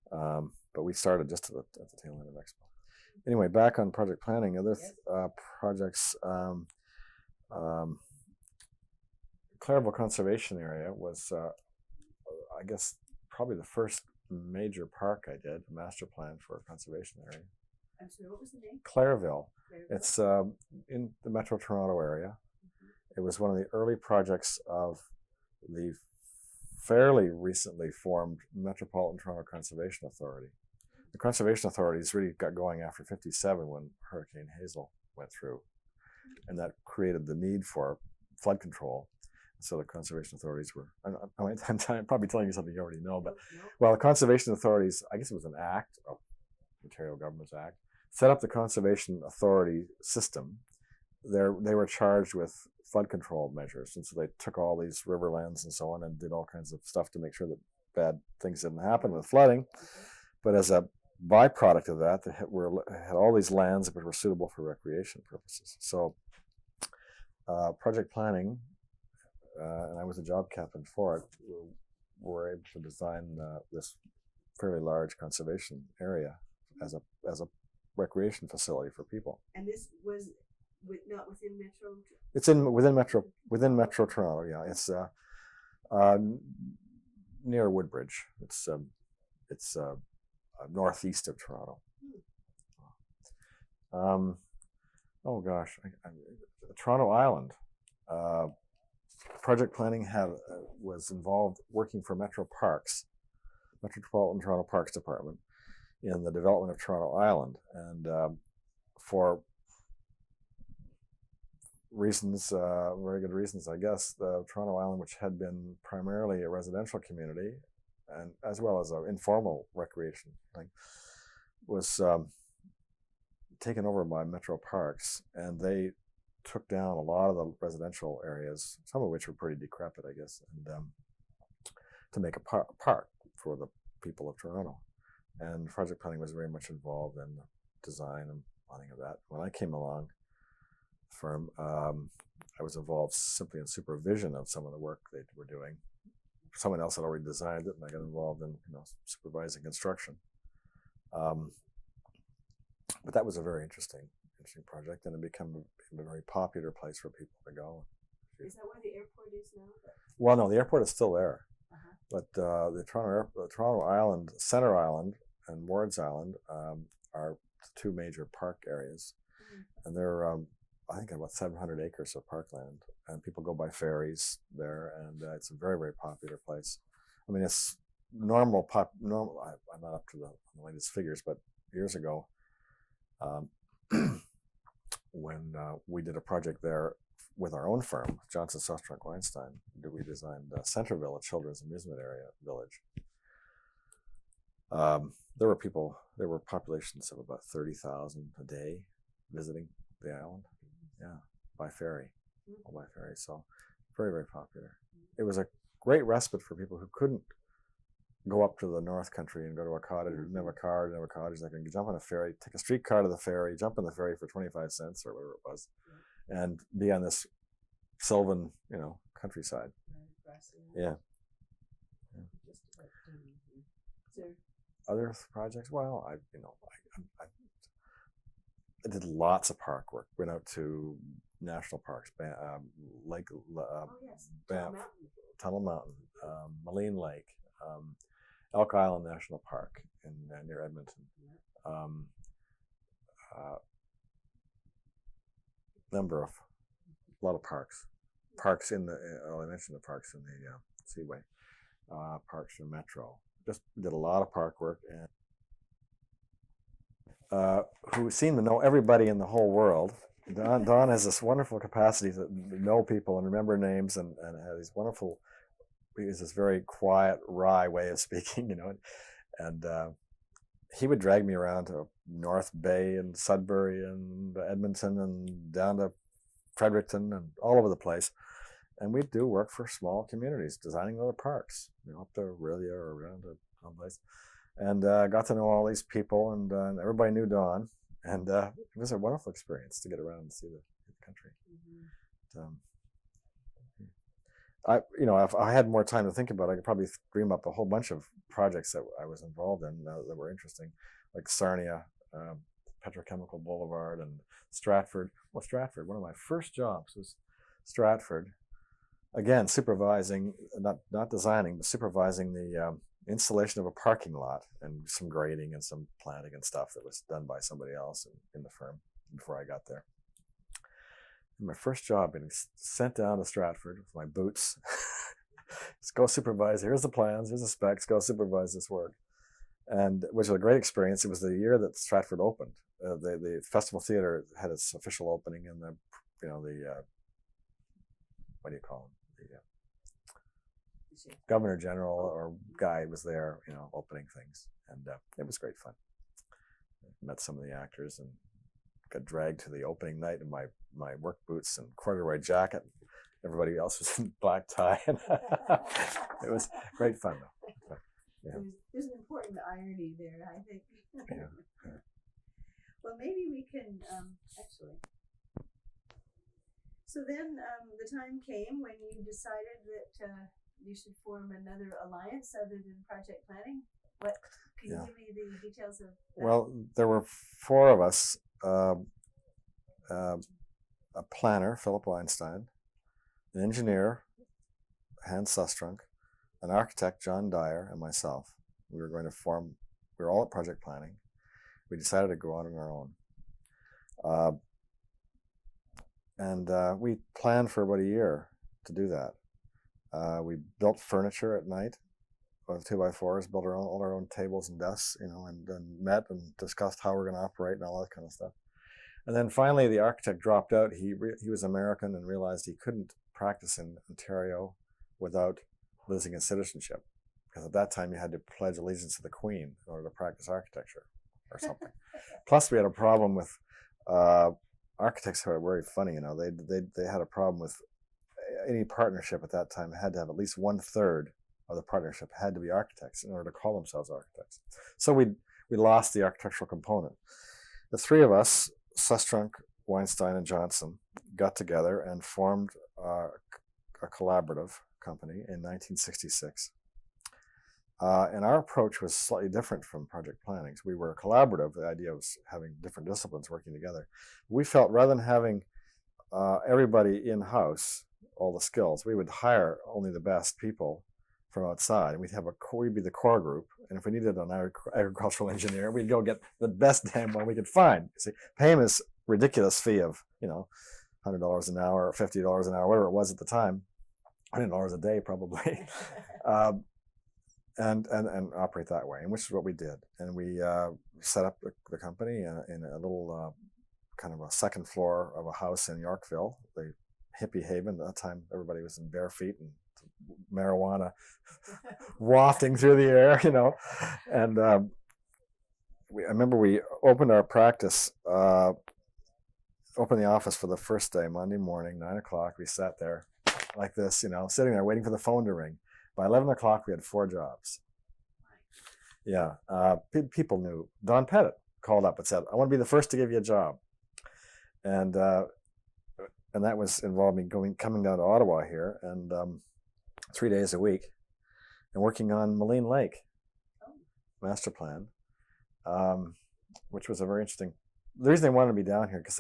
[SPEAKER 2] But we started just at the tail end of Expo. Anyway, back on project planning, other projects. Clairvaux Conservation Area was, I guess, probably the first major park I did, a master plan for a conservation area.
[SPEAKER 1] I'm sorry, what was the name?
[SPEAKER 2] Clairvaux. It's in the Metro Toronto area. It was one of the early projects of the fairly recently formed Metropolitan Toronto Conservation Authority. The Conservation Authorities really got going after '57 when Hurricane Hazel went through, and that created the need for flood control. So the conservation authorities were, I'm probably telling you something you already know, but well, the conservation authorities, I guess it was an act, Ontario Government's Act, set up the conservation authority system. They were charged with flood control measures, and so they took all these riverlands and so on and did all kinds of stuff to make sure that bad things didn't happen with flooding. But as a byproduct of that, they had all these lands which were suitable for recreation purposes. So project planning, and I was a job captain for it, were able to design this fairly large conservation area as a recreation facility for people.
[SPEAKER 1] And this was not within Metro?
[SPEAKER 2] It's within Metro Toronto. Yeah, it's near Woodbridge. It's northeast of Toronto. Oh gosh, Toronto Island. Project planning was involved working for Metro Parks, Metropolitan Toronto Parks Department, in the development of Toronto Island, and for reasons, very good reasons, I guess, the Toronto Island, which had been primarily a residential community, and as well as an informal recreation thing, was taken over by Metro Parks, and they took down a lot of the residential areas, some of which were pretty decrepit, I guess, and to make a park for the people of Toronto. And project planning was very much involved in the design and planning of that. When I came along, firm, I was involved simply in supervision of some of the work they were doing. Someone else had already designed it, and I got involved in supervising construction. But that was a very interesting project, and it became a very popular place for people to go.
[SPEAKER 1] Is that where the airport is now?
[SPEAKER 2] Well, no, the airport is still there, but the Toronto Island, Centre Island, and Wards Island are the two major park areas, and they're I think about 700 acres of parkland, and people go by ferries there, and it's a very, very popular place. I mean, it's normal. I'm not up to the latest figures, but years ago, when we did a project there with our own firm, Johnson Sustrunk Weinstein, we designed Centerville, a children's amusement area village. There were populations of about 30,000 a day visiting the island. Yeah, by ferry, all by ferry. So very, very popular. It was a great respite for people who couldn't go up to the North Country and go to a cottage, or didn't have a car, didn't have a cottage. They can jump on a ferry, take a streetcar to the ferry, jump on the ferry for 25 cents or whatever it was, and be on this sylvan, countryside. Yeah. Other projects? Well, I did lots of park work. Went out to national parks, Lake, Banff, Tunnel Mountain, Moline Lake, Elk Island National Park near Edmonton. A lot of parks. Parks in the, I mentioned the parks in the Seaway, parks in Metro. Just did a lot of park work, and who seem to know everybody in the whole world. Don has this wonderful capacity to know people and remember names, and has these wonderful, he has this very quiet, wry way of speaking, and he would drag me around to North Bay and Sudbury and Edmonton and down to Fredericton and all over the place. And we'd do work for small communities, designing little parks, up to Aurelia or around to someplace. And got to know all these people, and everybody knew Don. And it was a wonderful experience to get around and see the country. If I had more time to think about it, I could probably dream up a whole bunch of projects that I was involved in that were interesting, like Sarnia, Petrochemical Boulevard, and Stratford. Well, Stratford, one of my first jobs was Stratford. Again, supervising, not designing, but supervising the installation of a parking lot and some grading and some planting and stuff that was done by somebody else in the firm before I got there. And my first job, getting sent down to Stratford with my boots. Just go supervise. Here's the plans. Here's the specs. Go supervise this work, and which was a great experience. It was the year that Stratford opened. The Festival Theatre had its official opening, and the what do you call him? The Governor General or guy was there, opening things, and it was great fun. Met some of the actors and got dragged to the opening night in my work boots and corduroy jacket. Everybody else was in black tie. It was great fun, though. Yeah.
[SPEAKER 1] There's an important irony there, I think.
[SPEAKER 2] Yeah.
[SPEAKER 1] Well, maybe we can actually. So then the time came when you decided that you should form another alliance other than project planning. What can you give me the details of that?
[SPEAKER 2] Well, there were four of us: a planner, Philip Weinstein, an engineer, Hans Sustrunk, an architect, John Dyer, and myself. We were going to form. We were all at project planning. We decided to go on our own. We planned for about a year to do that. We built furniture at night with 2x4s, built all our own tables and desks, and met and discussed how we're going to operate and all that kind of stuff. And then finally, the architect dropped out. He was American and realized he couldn't practice in Ontario without losing his citizenship, because at that time you had to pledge allegiance to the Queen in order to practice architecture or something. Plus, we had a problem with architects who are very funny. They had a problem with any partnership at that time had to have at least 1/3 of the partnership had to be architects in order to call themselves architects. So we lost the architectural component. The three of us, Sustrunk, Weinstein, and Johnson, got together and formed a collaborative company in 1966. And our approach was slightly different from project planning. So we were collaborative. The idea was having different disciplines working together. We felt rather than having everybody in-house, all the skills, we would hire only the best people from outside. We'd be the core group. And if we needed an agricultural engineer, we'd go get the best damn one we could find. See, pay him this ridiculous fee of, $100 an hour or $50 an hour, whatever it was at the time, $100 a day probably. And operate that way, and which is what we did. And we set up the company in a little kind of a second floor of a house in Yorkville, the hippie haven. At that time, everybody was in bare feet and marijuana wafting through the air, And I remember we opened our practice, opened the office for the first day, Monday morning, 9 o'clock. We sat there like this, sitting there waiting for the phone to ring. By 11 o'clock, we had 4 jobs. Yeah, people knew. Don Pettit called up and said, "I want to be the first to give you a job," and that was involved me coming down to Ottawa here, and 3 days a week, and working on Moline Lake master plan, which was a very interesting. The reason they wanted me down here because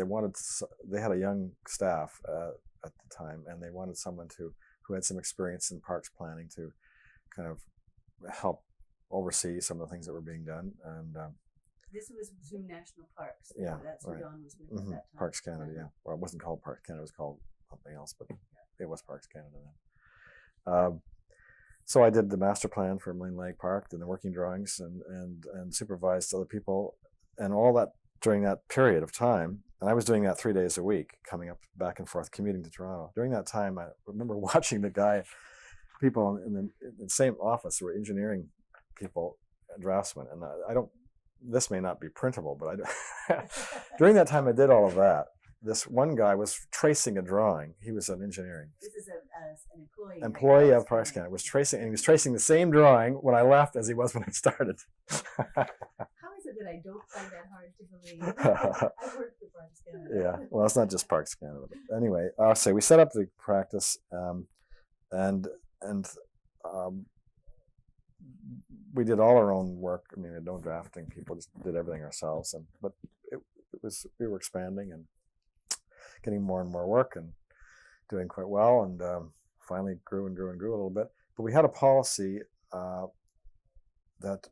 [SPEAKER 2] they had a young staff at the time, and they wanted someone who had some experience in parks planning to kind of help oversee some of the things that were being done. And
[SPEAKER 1] this was through National Parks.
[SPEAKER 2] Yeah,
[SPEAKER 1] that's
[SPEAKER 2] right.
[SPEAKER 1] who Don was with at that time.
[SPEAKER 2] Parks Canada, yeah. Well, it wasn't called Parks Canada; it was called something else, but it was Parks Canada then. So I did the master plan for Moline Lake Park, and the working drawings, and supervised other people, and all that during that period of time. And I was doing that 3 days a week, coming up back and forth, commuting to Toronto. During that time, I remember watching people in the same office were engineering people, draftsmen. And this may not be printable, but during that time I did all of that. This one guy was tracing a drawing. He was an engineering.
[SPEAKER 1] This is an
[SPEAKER 2] employee of Parks Canada. He was tracing the same drawing when I left as he was when I started.
[SPEAKER 1] How is it that I don't find that hard to believe? I worked for Parks Canada.
[SPEAKER 2] Yeah, well, it's not just Parks Canada. But anyway, so we set up the practice, and we did all our own work. I mean, we had no drafting people; just did everything ourselves. But we were expanding and getting more and more work and doing quite well, and finally grew and grew and grew a little bit. But we had a policy that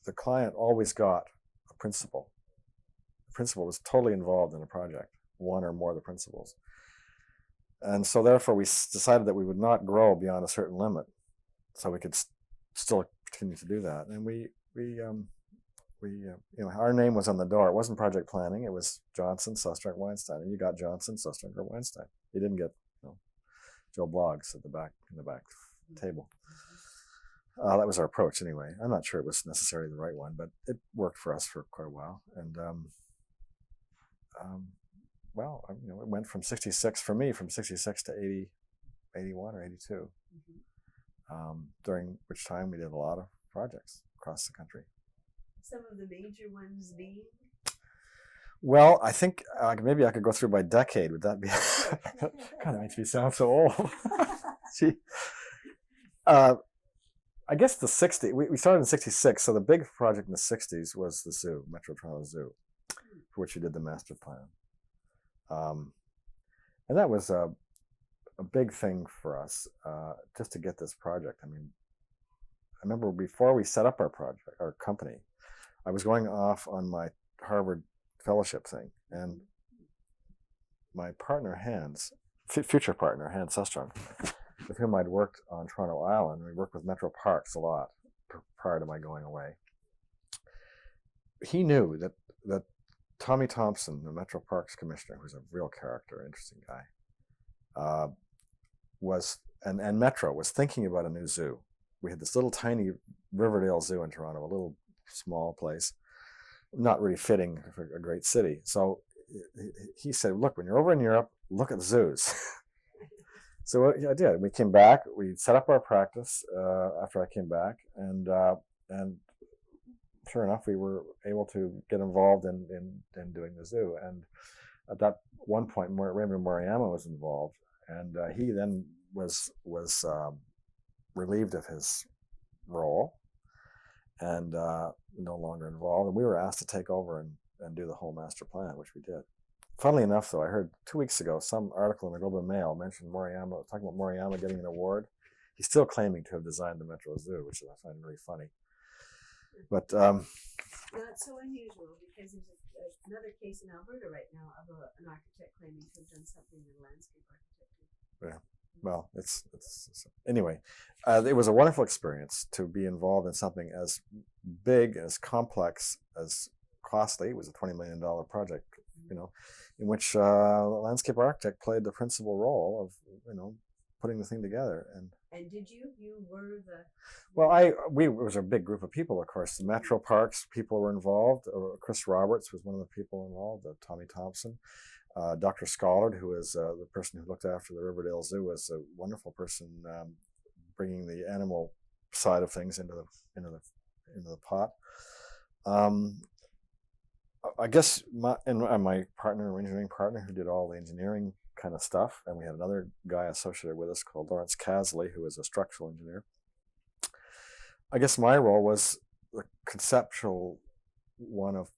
[SPEAKER 2] the client always got a principal. The principal was totally involved in a project, one or more of the principals. And so therefore we decided that we would not grow beyond a certain limit, so we could still continue to do that. And our name was on the door. It wasn't project planning. It was Johnson, Sustrunk, Weinstein, and you got Johnson, Sustrunk, or Weinstein. You didn't get Joe Bloggs in the back table. That was our approach anyway. I'm not sure it was necessarily the right one, but it worked for us for quite a while. And it went from 66 to 80, 81 or 82, during which time we did a lot of projects across the country.
[SPEAKER 1] Some of the major ones being?
[SPEAKER 2] Well, I think maybe I could go through by decade. Would that be? Kind of makes me sound so old. Gee. I guess the 60s, we started in 66, so the big project in the 60s was the zoo, Metro Toronto Zoo, for which we did the master plan. And that was a big thing for us, just to get this project. I mean, I remember before we set up our company, I was going off on my Harvard fellowship thing, and my partner, future partner, Hans Sustrom, with whom I'd worked on Toronto Island, we worked with Metro Parks a lot prior to my going away. He knew that Tommy Thompson, the Metro Parks commissioner, who's a real character, interesting guy, and Metro was thinking about a new zoo. We had this little tiny Riverdale Zoo in Toronto, a little small place, not really fitting for a great city. So he said, look, when you're over in Europe, look at zoos. So I did. We came back. We set up our practice after I came back, and sure enough, we were able to get involved in doing the zoo. And at that one point, Raymond Moriyama was involved, and he then was relieved of his role and no longer involved. And we were asked to take over and do the whole master plan, which we did. Funnily enough, though, I heard 2 weeks ago some article in the Globe and Mail mentioned Moriyama, talking about Moriyama getting an award. He's still claiming to have designed the Metro Zoo, which I find really funny. But
[SPEAKER 1] not so unusual, because there's another case in Alberta right now of an architect claiming to have done something in landscape architecture.
[SPEAKER 2] Yeah. Well, it's anyway. It was a wonderful experience to be involved in something as big, as complex, as costly. It was a $20 million project, in which the landscape architect played the principal role of, putting the thing together.
[SPEAKER 1] And did you? You were the...
[SPEAKER 2] Well, it was a big group of people, of course. The Metro Parks people were involved. Chris Roberts was one of the people involved. Tommy Thompson. Dr. Scollard, who is the person who looked after the Riverdale Zoo, was a wonderful person, bringing the animal side of things into the pot. I guess my engineering partner, who did all the engineering kind of stuff, and we had another guy associated with us called Lawrence Casley, who is a structural engineer. I guess my role was the conceptual one of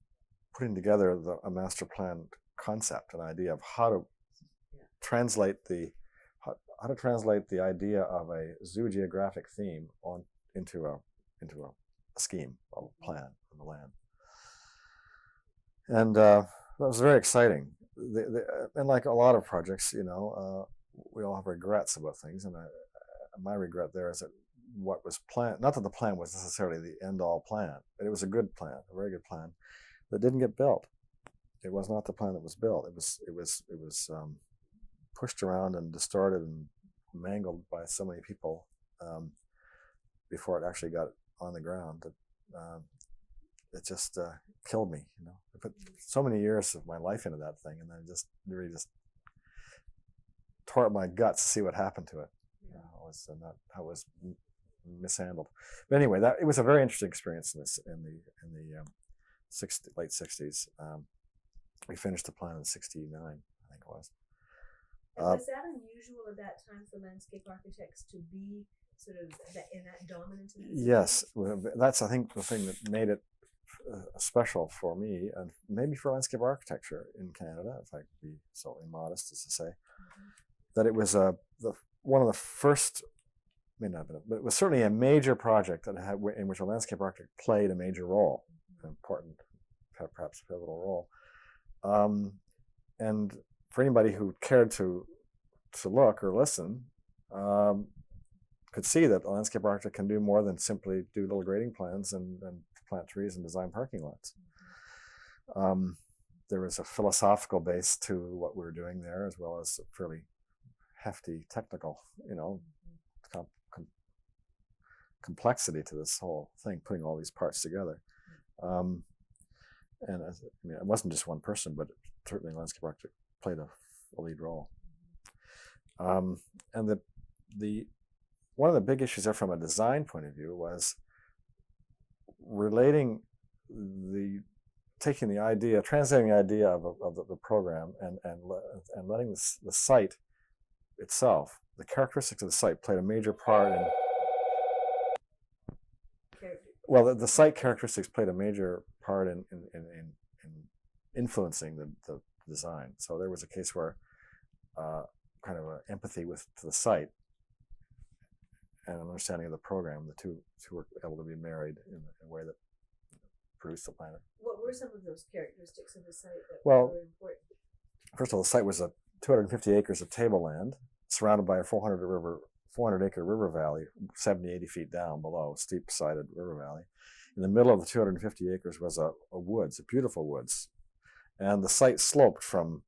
[SPEAKER 2] putting together a master plan concept, an idea of how to translate the idea of a zoo geographic theme into a scheme, a plan on the land. And that was very exciting. And like a lot of projects, we all have regrets about things. And my regret there is that what was planned, not that the plan was necessarily the end-all plan, but it was a good plan, a very good plan, that didn't get built. It was not the plan that was built. It was pushed around and distorted and mangled by so many people before it actually got on the ground that it just killed me. I put so many years of my life into that thing, and then it really tore up my guts to see what happened to it. How it was mishandled. But anyway, it was a very interesting experience in the late 60s. We finished the plan in 69, I think it was.
[SPEAKER 1] And was that unusual at that time for landscape architects to be sort of in that dominant?
[SPEAKER 2] Yes, that's, I think, the thing that made it special for me, and maybe for landscape architecture in Canada, if I could be so immodest as to say, that it was one of the first, may not have been, but it was certainly a major project in which a landscape architect played a major role, an important, perhaps pivotal role. And for anybody who cared to look or listen, could see that a landscape architect can do more than simply do little grading plans and plant trees and design parking lots. There was a philosophical base to what we were doing there, as well as a fairly hefty technical, complexity to this whole thing, putting all these parts together. And it wasn't just one person, but certainly landscape architect played a lead role. And the one of the big issues there from a design point of view was relating translating the idea of the program and letting the site itself, the characteristics of the site played a major part Well, the site characteristics played a major part in influencing the design. So there was a case where kind of an empathy to the site and an understanding of the program. The two were able to be married in a way that produced the planet.
[SPEAKER 1] What were some of those characteristics of the site that
[SPEAKER 2] Well,
[SPEAKER 1] were important?
[SPEAKER 2] First of all, the site was 250 acres of tableland surrounded by a 400-acre river valley, 70, 80 feet down below, steep-sided river valley. In the middle of the 250 acres was a woods, a beautiful woods. And the site sloped from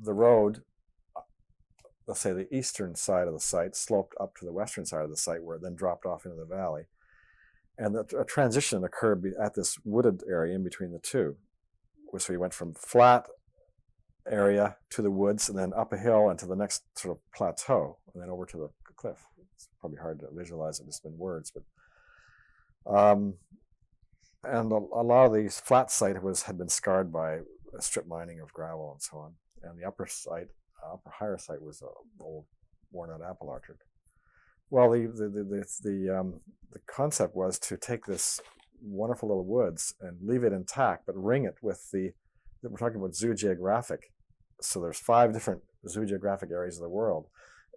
[SPEAKER 2] the road, let's say the eastern side of the site, sloped up to the western side of the site, where it then dropped off into the valley. And a transition occurred at this wooded area in between the two. So we went from flat area to the woods, and then up a hill and to the next sort of plateau, and then over to the cliff. It's probably hard to visualize it just in words, but and a lot of these flat site had been scarred by strip mining of gravel and so on, and the upper higher site was an old worn-out apple orchard. Well, the concept was to take this wonderful little woods and leave it intact, but ring it with we're talking about zoogeographic. So there's 5 different zoogeographic areas of the world.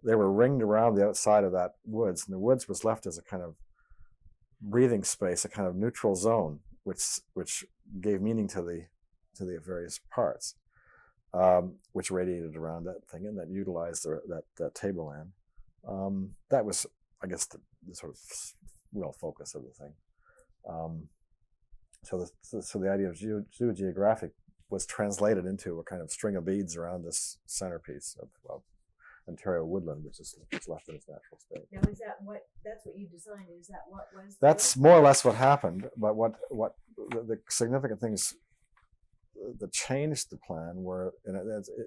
[SPEAKER 2] They were ringed around the outside of that woods, and the woods was left as a kind of breathing space, a kind of neutral zone, which gave meaning to the various parts, which radiated around that thing and that utilized that tableland. That was, I guess, the sort of real focus of the thing. So the idea of zoogeographic was translated into a kind of string of beads around this centerpiece of Ontario woodland, which is left in its natural state.
[SPEAKER 1] Now, that's what you designed? Is that what was?
[SPEAKER 2] That's more or less what happened. But what the significant things that changed the plan were, and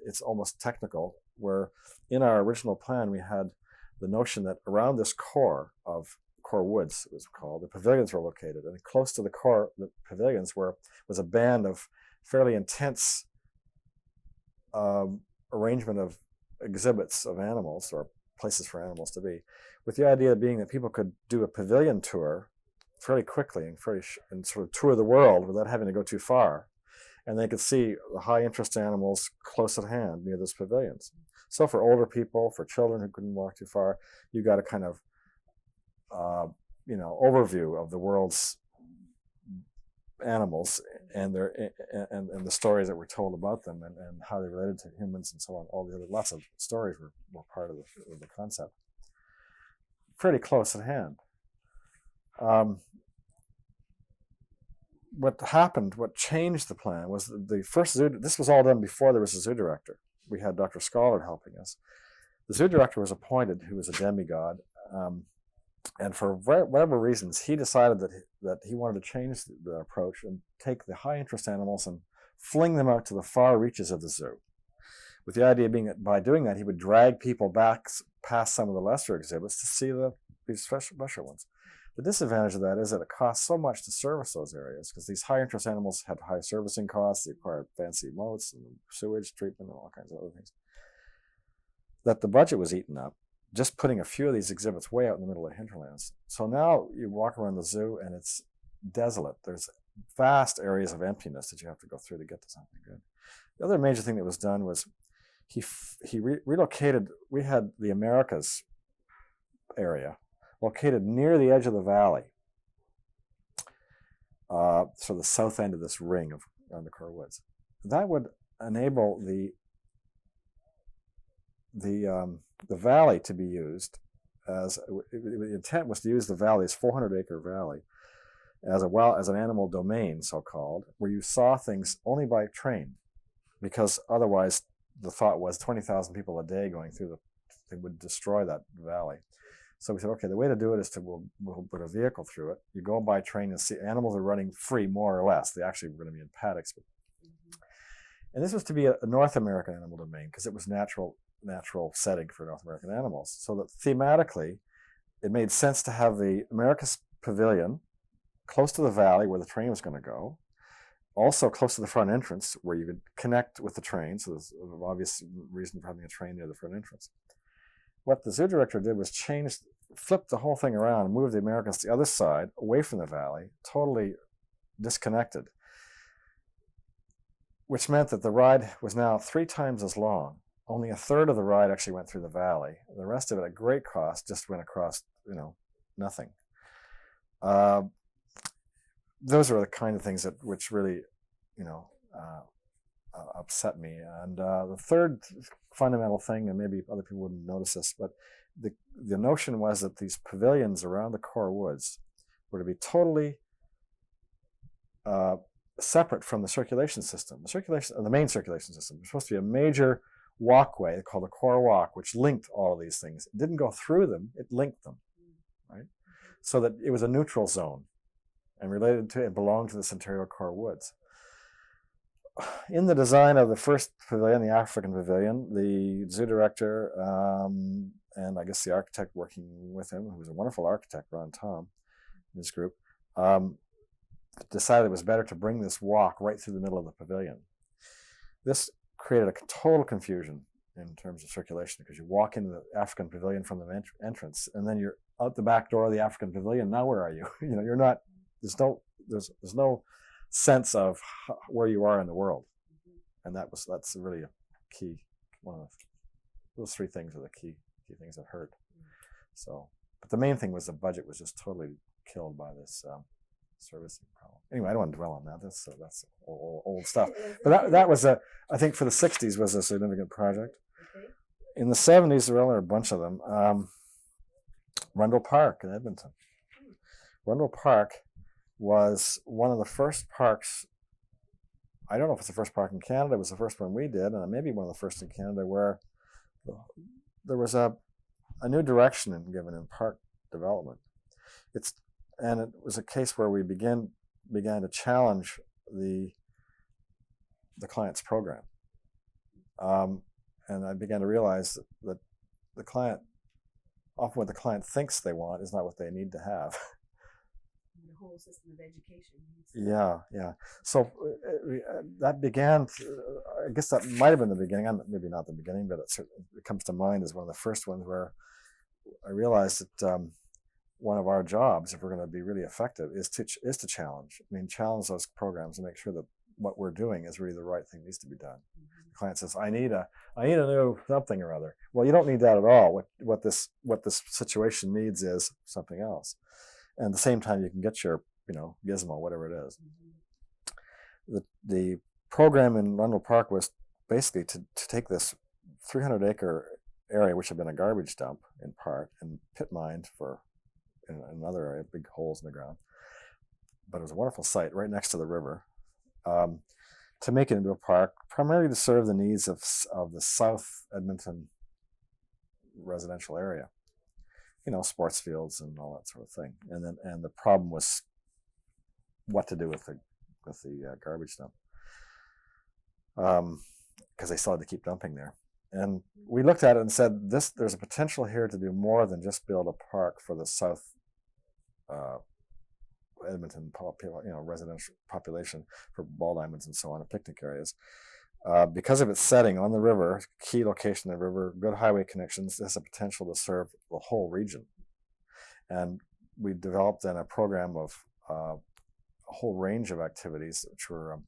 [SPEAKER 2] it's almost technical, where in our original plan we had the notion that around this core woods, it was called, the pavilions were located, and close to the core, the pavilions was a band of fairly intense arrangement of exhibits of animals, or places for animals to be, with the idea being that people could do a pavilion tour fairly quickly and sort of tour the world without having to go too far, and they could see the high interest animals close at hand near those pavilions. So for older people, for children who couldn't walk too far, you got a kind of overview of the world's animals and the stories that were told about them and how they related to humans and so on. Lots of stories were part of the concept. Pretty close at hand. What changed the plan was the first zoo. This was all done before there was a zoo director. We had Dr. Schollard helping us. The zoo director was appointed, who was a demigod. And for whatever reasons, he decided that he wanted to change the approach and take the high interest animals and fling them out to the far reaches of the zoo, with the idea being that by doing that, he would drag people back past some of the lesser exhibits to see these special ones. The disadvantage of that is that it costs so much to service those areas, because these high interest animals had high servicing costs, they required fancy moats and sewage treatment and all kinds of other things, that the budget was eaten up just putting a few of these exhibits way out in the middle of the hinterlands. So now you walk around the zoo and it's desolate. There's vast areas of emptiness that you have to go through to get to something good. The other major thing that was done was he relocated. We had the Americas area located near the edge of the valley, so the south end of this ring around the core woods. That would enable the valley to be used as the intent was to use the valley, this 400-acre valley, as an animal domain, so-called, where you saw things only by train, because otherwise the thought was 20,000 people a day going through they would destroy that valley. So we said, okay, the way to do it is we'll put a vehicle through it. You go by train and see animals are running free, more or less. They actually were going to be in paddocks. And this was to be a North American animal domain, because it was natural setting for North American animals. So that thematically, it made sense to have the Americas Pavilion close to the valley where the train was going to go, also close to the front entrance where you could connect with the train. So there's an obvious reason for having a train near the front entrance. What the zoo director did was change flipped the whole thing around and moved the Americans to the other side, away from the valley, totally disconnected, which meant that the ride was now 3 times as long. Only a third of the ride actually went through the valley. The rest of it, at great cost, just went across, nothing. Those are the kind of things which really, upset me. And the third fundamental thing, and maybe other people wouldn't notice this, but the notion was that these pavilions around the core woods were to be totally separate from the circulation system. The main circulation system was supposed to be a major walkway called the core walk, which linked all of these things. It didn't go through them; it linked them, right? So that it was a neutral zone, and it belonged to the Ontario core woods. In the design of the first pavilion, the African pavilion, the zoo director and I guess the architect working with him, who was a wonderful architect, Ron Tom, in his group, decided it was better to bring this walk right through the middle of the pavilion. This created a total confusion in terms of circulation, because you walk into the African pavilion from the entrance, and then you're out the back door of the African pavilion. Now where are you? You're not. There's no sense of where you are in the world, and that's really a key. One of those 3 things are the key things that hurt. So, but the main thing was the budget was just totally killed by this servicing problem. Anyway, I don't want to dwell on that. That's old stuff. But that was I think for the 60s was a significant project. Okay. In the 70s, there were a bunch of them. Rundle Park in Edmonton. Rundle Park was one of the first parks. I don't know if it's the first park in Canada. It was the first one we did, and maybe one of the first in Canada where there was a new direction given in park development. It was a case where we began to challenge the client's program, and I began to realize that often what the client thinks they want is not what they need to have.
[SPEAKER 1] The whole system of education.
[SPEAKER 2] Yeah. So that began. I guess that might have been the beginning. Maybe not the beginning, but it comes to mind as one of the first ones where I realized that one of our jobs, if we're going to be really effective, is to challenge. Challenge those programs and make sure that what we're doing is really the right thing that needs to be done. Mm-hmm. The client says, "I need a new something or other." Well, you don't need that at all. What this situation needs is something else. And at the same time, you can get your, gizmo, whatever it is. Mm-hmm. The program in Rundle Park was basically to take this 300-acre area, which had been a garbage dump in part, and pit mined in another area, big holes in the ground. But it was a wonderful site right next to the river, to make it into a park, primarily to serve the needs of the South Edmonton residential area. Sports fields and all that sort of thing. And the problem was what to do with the garbage dump, because they still had to keep dumping there. And we looked at it and said, there's a potential here to do more than just build a park for the South Edmonton residential population for ball diamonds and so on, and picnic areas. Because of its setting on the river, key location of the river, good highway connections, there's a potential to serve the whole region. And we developed then a program of a whole range of activities which were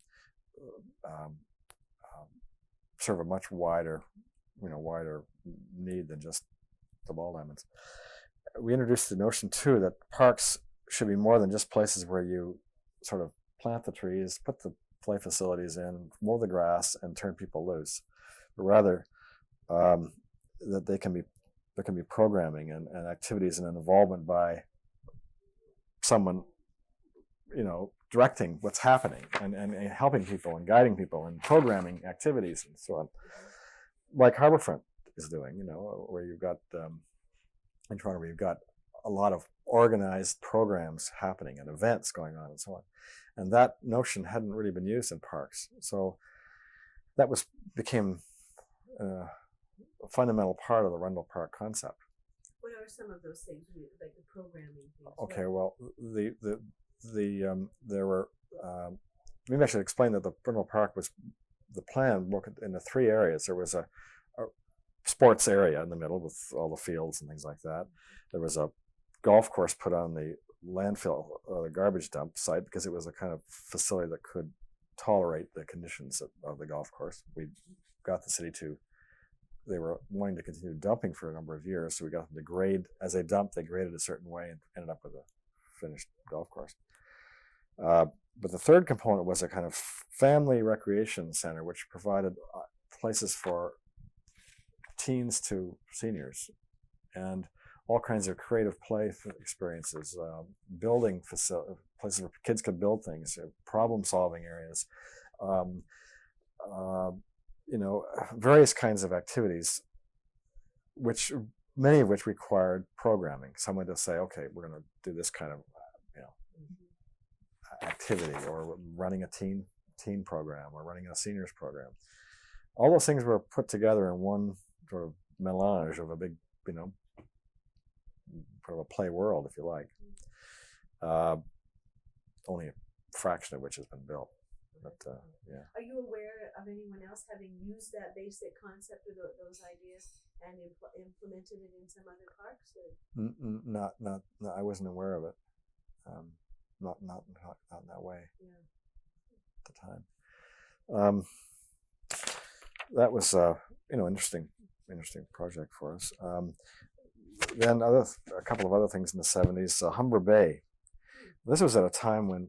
[SPEAKER 2] serve a much wider need than just the ball diamonds. We introduced the notion too that parks should be more than just places where you sort of plant the trees, put the play facilities in, mow the grass, and turn people loose, but rather that there can be programming and activities and an involvement by someone, directing what's happening and helping people and guiding people and programming activities and so on, like Harbourfront is doing, where you've got in Toronto, where you've got a lot of organized programs happening and events going on and so on. And that notion hadn't really been used in parks. So that became a fundamental part of the Rundle Park concept.
[SPEAKER 1] What are some of those things, like the programming things?
[SPEAKER 2] Okay, well, there were, maybe I should explain that the Rundle Park was, the plan broke into 3 areas. There was sports area in the middle with all the fields and things like that. There was a golf course put on the landfill, the garbage dump site, because it was a kind of facility that could tolerate the conditions of the golf course. We got the city to, they were wanting to continue dumping for a number of years, so we got them to grade. As they dumped, they graded a certain way and ended up with a finished golf course. But the third component was a kind of family recreation center, which provided places for teens to seniors and all kinds of creative play experiences, building places where kids could build things, problem-solving areas, various kinds of activities, which many of which required programming. Someone to say, okay, we're going to do this kind of activity, or running a teen program, or running a seniors program. All those things were put together in one sort of melange of a big, sort of a play world, if you like. Only a fraction of which has been built. But yeah.
[SPEAKER 1] Are you aware of anyone else having used that basic concept of those ideas and implemented it in some other parks?
[SPEAKER 2] Not. I wasn't aware of it. Not in that way. Yeah. At the time. That was interesting project for us. Then a couple of other things in the 70s. Humber Bay. This was at a time when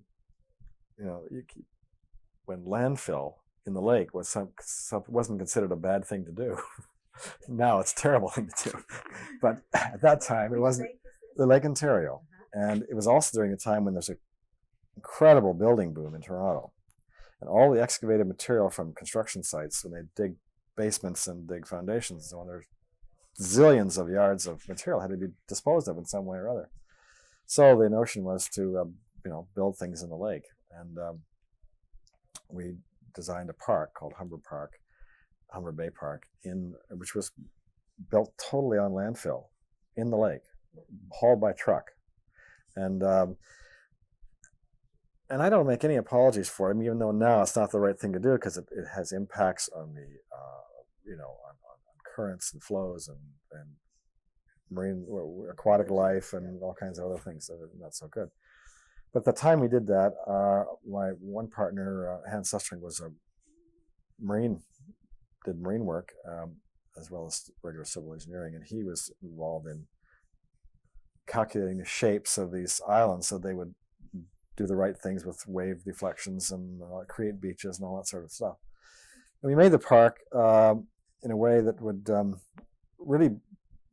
[SPEAKER 2] when landfill in the lake wasn't considered a bad thing to do. Now it's a terrible thing to do. But at that time, it wasn't. The Lake Ontario. And it was also during a time when there's an incredible building boom in Toronto. And all the excavated material from construction sites, when they dig basements and dig foundations and so on, there's zillions of yards of material had to be disposed of in some way or other. So the notion was to build things in the lake. And we designed a park called Humber Bay Park, which was built totally on landfill in the lake, hauled by truck. And I don't make any apologies for it, even though now it's not the right thing to do, because it has impacts on the on currents and flows and marine aquatic life and all kinds of other things that are not so good. But at the time we did that, my one partner, Hans Sustring, was did marine work as well as regular civil engineering, and he was involved in calculating the shapes of these islands so they would do the right things with wave deflections and create beaches and all that sort of stuff. And we made the park in a way that would really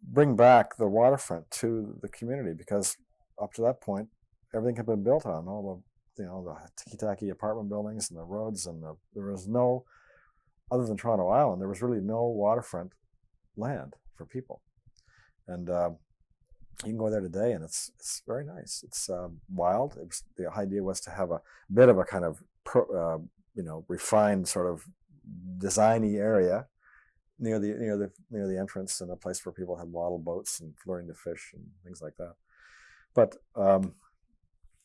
[SPEAKER 2] bring back the waterfront to the community, because up to that point, everything had been built on all the ticky-tacky apartment buildings and the roads, and there was no, other than Toronto Island, there was really no waterfront land for people. And you can go there today, and it's very nice. It's wild. The idea was to have a bit of a kind of refined sort of designy area near the entrance, and a place where people had model boats and learning to fish and things like that. But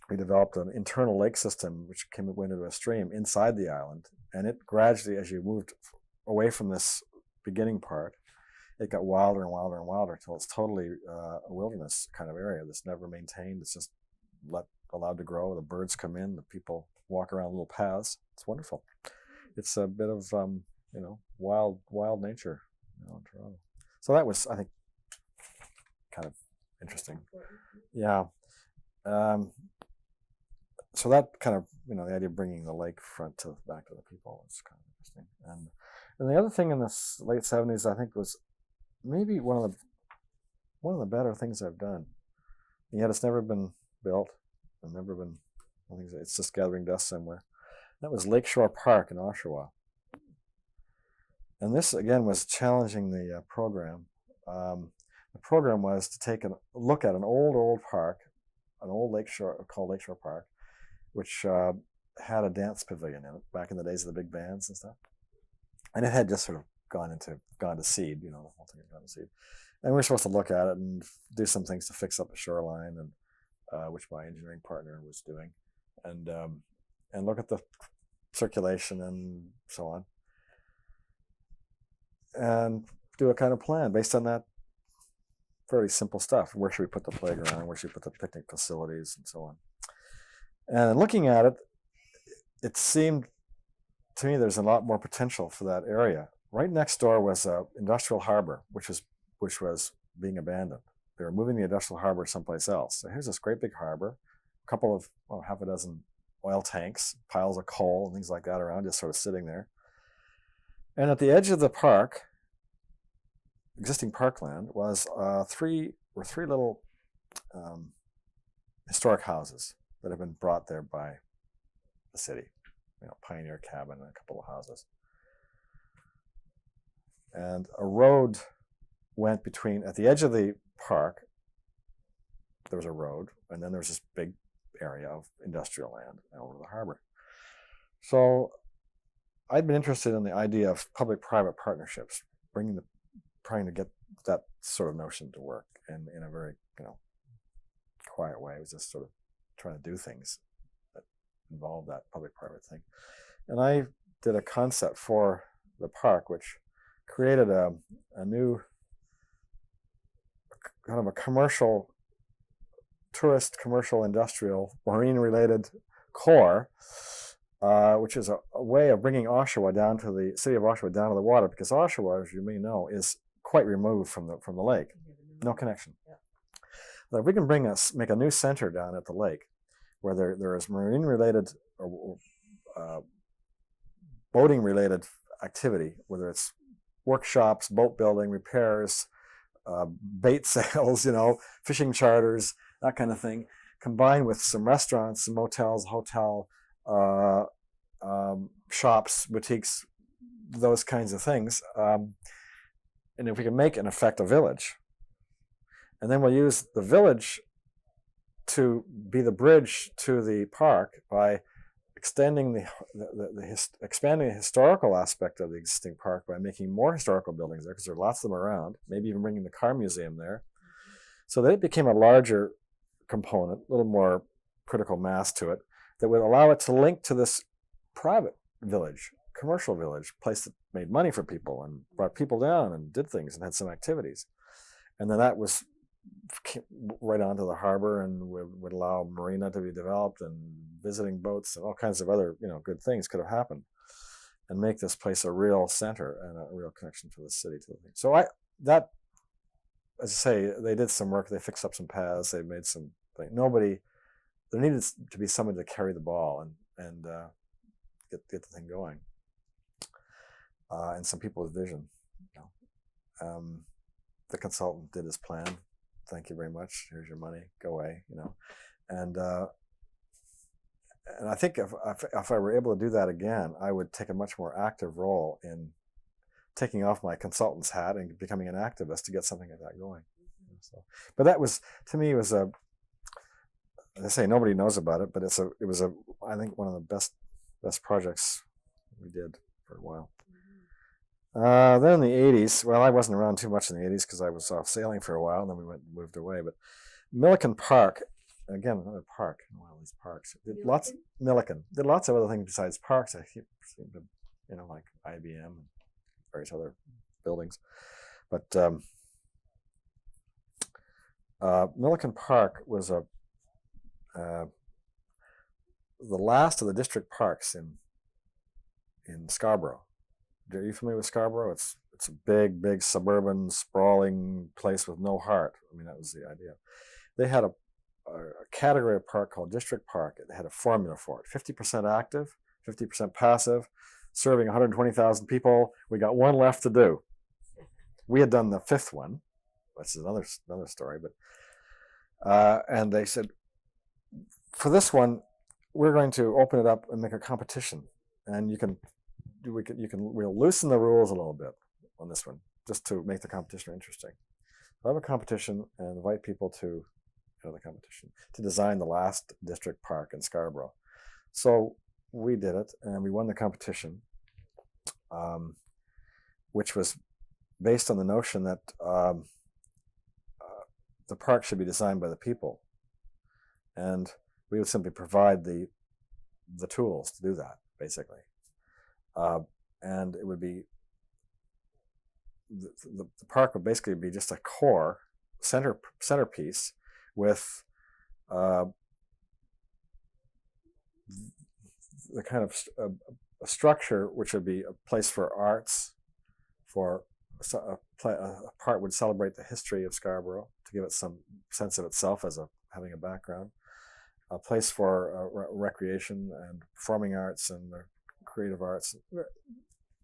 [SPEAKER 2] we developed an internal lake system which went into a stream inside the island, and it gradually, as you moved away from this beginning part, it got wilder and wilder and wilder until it's totally a wilderness kind of area that's never maintained. It's just allowed to grow. The birds come in, the people walk around little paths. It's wonderful. It's a bit of wild nature in Toronto. So that was, I think, kind of interesting. Yeah. So that kind of, the idea of bringing the lakefront back to the people is kind of interesting. And the other thing in the late 70s, I think, was maybe one of the better things I've done. And yet it's never been built, and never been. I think it's just gathering dust somewhere. That was Lakeshore Park in Oshawa. And this again was challenging the program. The program was to take a look at an old park, an old lakeshore called Lakeshore Park, which had a dance pavilion in it back in the days of the big bands and stuff. And it had just sort of gone to seed, the whole thing had gone to seed. And we were supposed to look at it and do some things to fix up the shoreline, and which my engineering partner was doing, and look at the circulation and so on. And do a kind of plan based on that fairly simple stuff. Where should we put the playground? Where should we put the picnic facilities and so on? And looking at it, it seemed to me there's a lot more potential for that area. Right next door was an industrial harbor, which was being abandoned. They were moving the industrial harbor someplace else. So here's this great big harbor, a couple of, half a dozen oil tanks, piles of coal and things like that around, just sort of sitting there. And at the edge of the park, existing parkland, was three little historic houses that have been brought there by the city. Pioneer cabin and a couple of houses. And a road went between, at the edge of the park, there was a road, and then there was this big area of industrial land over the harbor. So I'd been interested in the idea of public-private partnerships, trying to get that sort of notion to work in a very, quiet way. It was just sort of trying to do things that involved that public-private thing. And I did a concept for the park, which created a new kind of a commercial, tourist, commercial, industrial, marine-related core, which is a way of bringing Oshawa down to the city of Oshawa down to the water, because Oshawa, as you may know, is quite removed from the lake, no connection. Yeah. So if we can make a new center down at the lake, where there is marine-related or boating-related activity, whether it's workshops, boat building, repairs, bait sales, fishing charters, that kind of thing, combined with some restaurants, some motels, hotel, shops, boutiques, those kinds of things. And if we can make, in effect, a village, and then we'll use the village to be the bridge to the park by extending expanding the historical aspect of the existing park by making more historical buildings there, because there are lots of them around, maybe even bringing the car museum there, so that it became a larger component, a little more critical mass to it, that would allow it to link to this private village, commercial village, place that made money for people and brought people down and did things and had some activities. And then that was right onto the harbor and would allow marina to be developed, and visiting boats and all kinds of other good things could have happened, and make this place a real center and a real connection to the city. So as I say, they did some work. They fixed up some paths. They made some things. There needed to be somebody to carry the ball and get the thing going, and some people with vision. The consultant did his plan. Thank you very much. Here's your money. Go away. And I think if I were able to do that again, I would take a much more active role in taking off my consultant's hat and becoming an activist to get something like that going. So, but that was, to me, as I say, nobody knows about it, but it was I think one of the best projects we did for a while. Then in the 80s, well, I wasn't around too much in the 80s because I was off sailing for a while, and then we moved away. But Milliken Park, again, another park, one of these parks. Milliken did lots of other things besides parks. I keep seeing to, like IBM and various other buildings. But Milliken Park was the last of the district parks in Scarborough. Are you familiar with Scarborough? It's a big suburban sprawling place with no heart. I mean, that was the idea. They had a category of park called District Park. It had a formula for it: 50% active, 50% passive, serving 120,000 people. We got one left to do. We had done the fifth one, which is another story. But and they said, for this one, we're going to open it up and make a competition, and we'll loosen the rules a little bit on this one, just to make the competition interesting. We'll have a competition and invite people to the competition to design the last district park in Scarborough. So we did it, and we won the competition, which was based on the notion that the park should be designed by the people, and we would simply provide the tools to do that, basically. And it would be the park would basically be just a core centerpiece with the kind of a structure which would be a place for arts, for a part would celebrate the history of Scarborough to give it some sense of itself as having a background, a place for recreation and performing arts and creative arts.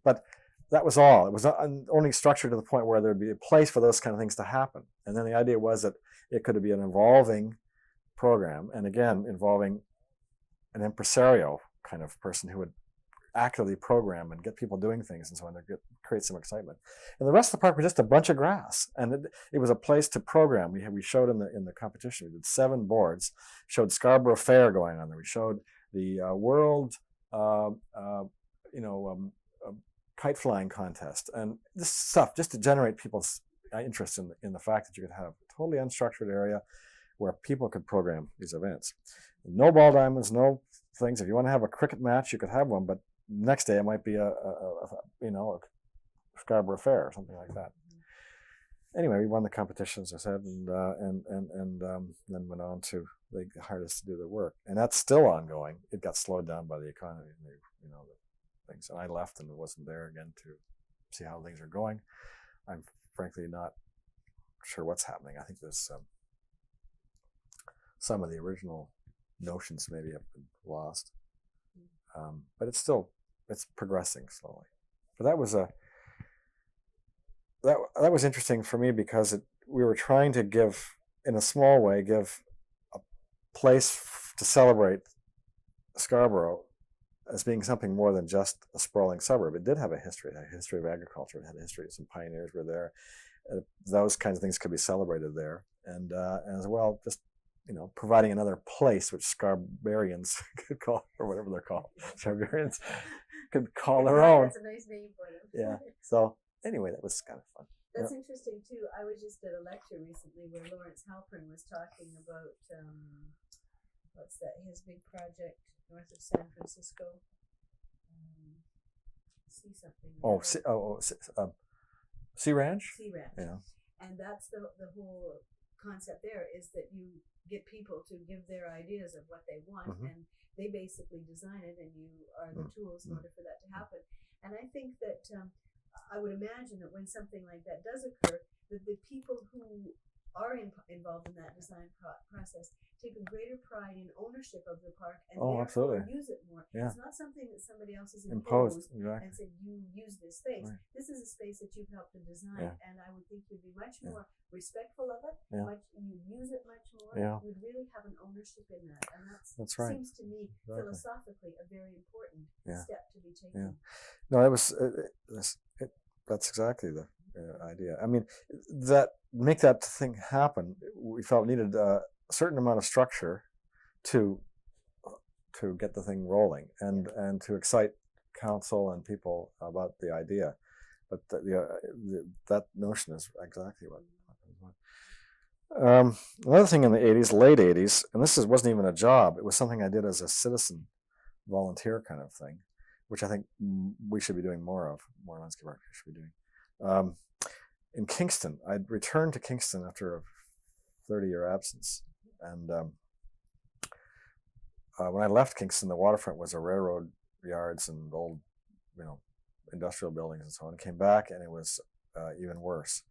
[SPEAKER 2] But that was all. It was only structured to the point where there'd be a place for those kind of things to happen. And then the idea was that it could be an evolving program, and again, involving an impresario kind of person who would actively program and get people doing things and so on to create some excitement. And the rest of the park was just a bunch of grass, and it was a place to program. We showed in the competition. We did 7 boards, showed Scarborough Fair going on there. We showed the World kite flying contest, and this stuff just to generate people's interest in the fact that you could have a totally unstructured area where people could program these events. No ball diamonds, no things. If you want to have a cricket match, you could have one, but next day it might be a Scarborough Fair or something like that. Anyway, we won the competition, as I said, and then went on to they hired us to do the work, and that's still ongoing. It got slowed down by the economy, and the things, and I left and wasn't there again to see how things are going. I'm frankly not sure what's happening. I think there's some of the original notions maybe have been lost, but it's progressing slowly. But that was interesting for me because we were trying to give, in a small way, give a place to celebrate Scarborough as being something more than just a sprawling suburb. It did have a history. It had a history of agriculture. It had a history. Some pioneers were there. Those kinds of things could be celebrated there, and as well, just providing another place which Scarbarians could call, or whatever they're called, Scarbarians could call their own.
[SPEAKER 1] That's a nice name for them.
[SPEAKER 2] Yeah. So anyway, that was kind of fun.
[SPEAKER 1] That's interesting too. I was just at a lecture recently where Lawrence Halpern was talking about what's that? His big project north of San Francisco. See something. Sea Ranch. Sea Ranch. Yeah. And that's the whole concept there, is that you get people to give their ideas of what they want, and they basically design it, and you are the tools in order for that to happen. And I think that I would imagine that when something like that does occur, that the people who are involved in that design process take a greater pride in ownership of the park and therefore use it more. Yeah. It's not something that somebody else has imposed and said, you use this space. Right. This is a space that you've helped them design, and I would think you'd be much more respectful of it, you'd use it much more, you'd really have an ownership in that. And that's right. Seems to me philosophically a very important step to be taken. Yeah.
[SPEAKER 2] No, that's exactly the idea. I mean, make that thing happen, we felt needed a certain amount of structure to get the thing rolling and to excite council and people about the idea. But that notion is exactly what. Another thing in the late 80s, and this wasn't even a job, it was something I did as a citizen volunteer kind of thing, which I think we should be doing more landscape architects should be doing. In Kingston, I'd returned to Kingston after a 30-year absence, and when I left Kingston, the waterfront was a railroad yards and old, industrial buildings and so on. I came back, and it was even worse.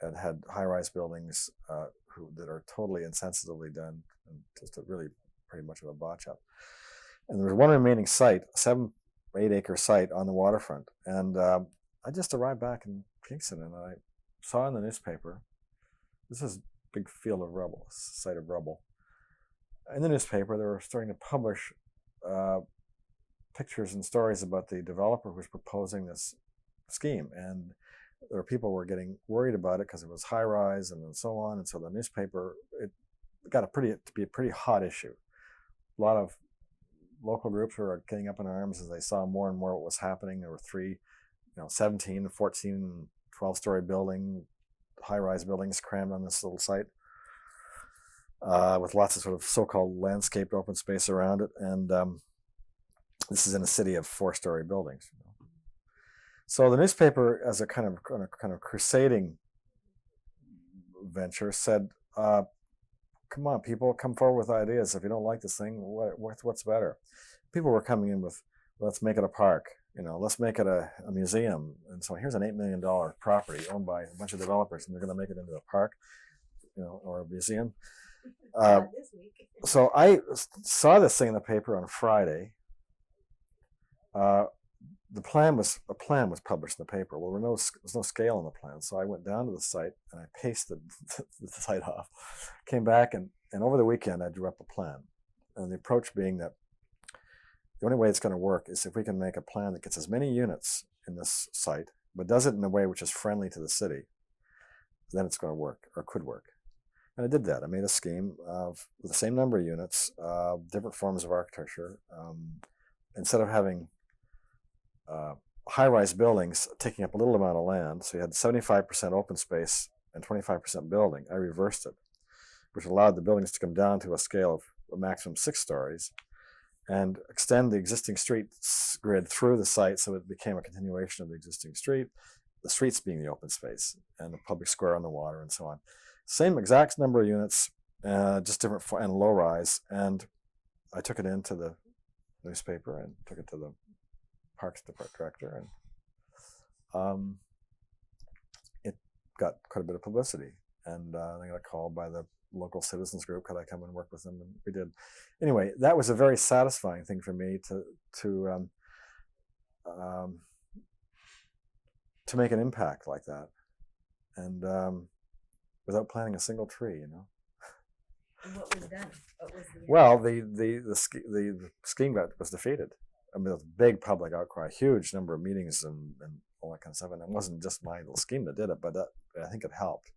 [SPEAKER 2] It had high-rise buildings that are totally insensitively done, and just really pretty much of a botch up. And there was one remaining site, a 7-8 acre site on the waterfront, and I just arrived back in Kingston, and I saw in the newspaper, this is a big field of rubble, site of rubble. In the newspaper, they were starting to publish pictures and stories about the developer who was proposing this scheme, and there were people who were getting worried about it because it was high rise and so on. And so the newspaper, it got to be a pretty hot issue. A lot of local groups were getting up in arms as they saw more and more what was happening. There were 3, 17, 14, 12-story building, high-rise buildings crammed on this little site with lots of sort of so-called landscaped open space around it. And this is in a city of 4-story buildings. So the newspaper, as a kind of crusading venture, said, "Come on, people, come forward with ideas. If you don't like this thing, what's better?" People were coming in with, "Let's make it a park. Let's make it a museum." And so here's an $8 million property owned by a bunch of developers, and they're going to make it into a park, or a museum. So I saw this thing in the paper on Friday. A plan was published in the paper. Well, there was no scale on the plan, so I went down to the site and I pasted the site off. Came back and over the weekend I drew up a plan, and the approach being that the only way it's going to work is if we can make a plan that gets as many units in this site, but does it in a way which is friendly to the city. Then it's going to work, or could work. And I did that. I made a scheme of the same number of units, different forms of architecture. Instead of having high-rise buildings taking up a little amount of land, so you had 75% open space and 25% building, I reversed it, which allowed the buildings to come down to a scale of a maximum 6 stories and extend the existing street grid through the site so it became a continuation of the existing street, the streets being the open space and the public square on the water and so on. Same exact number of units, just different, and low rise. And I took it into the newspaper and took it to the Parks Department director, and it got quite a bit of publicity. And I got called by the local citizens group. Could I come and work with them? And we did. Anyway, that was a very satisfying thing for me to make an impact like that, and without planting a single tree,
[SPEAKER 1] And what was done? What was the
[SPEAKER 2] well, the scheme was defeated. I mean, there was a big public outcry, huge number of meetings and all that kind of stuff. And it wasn't just my little scheme that did it, but I think it helped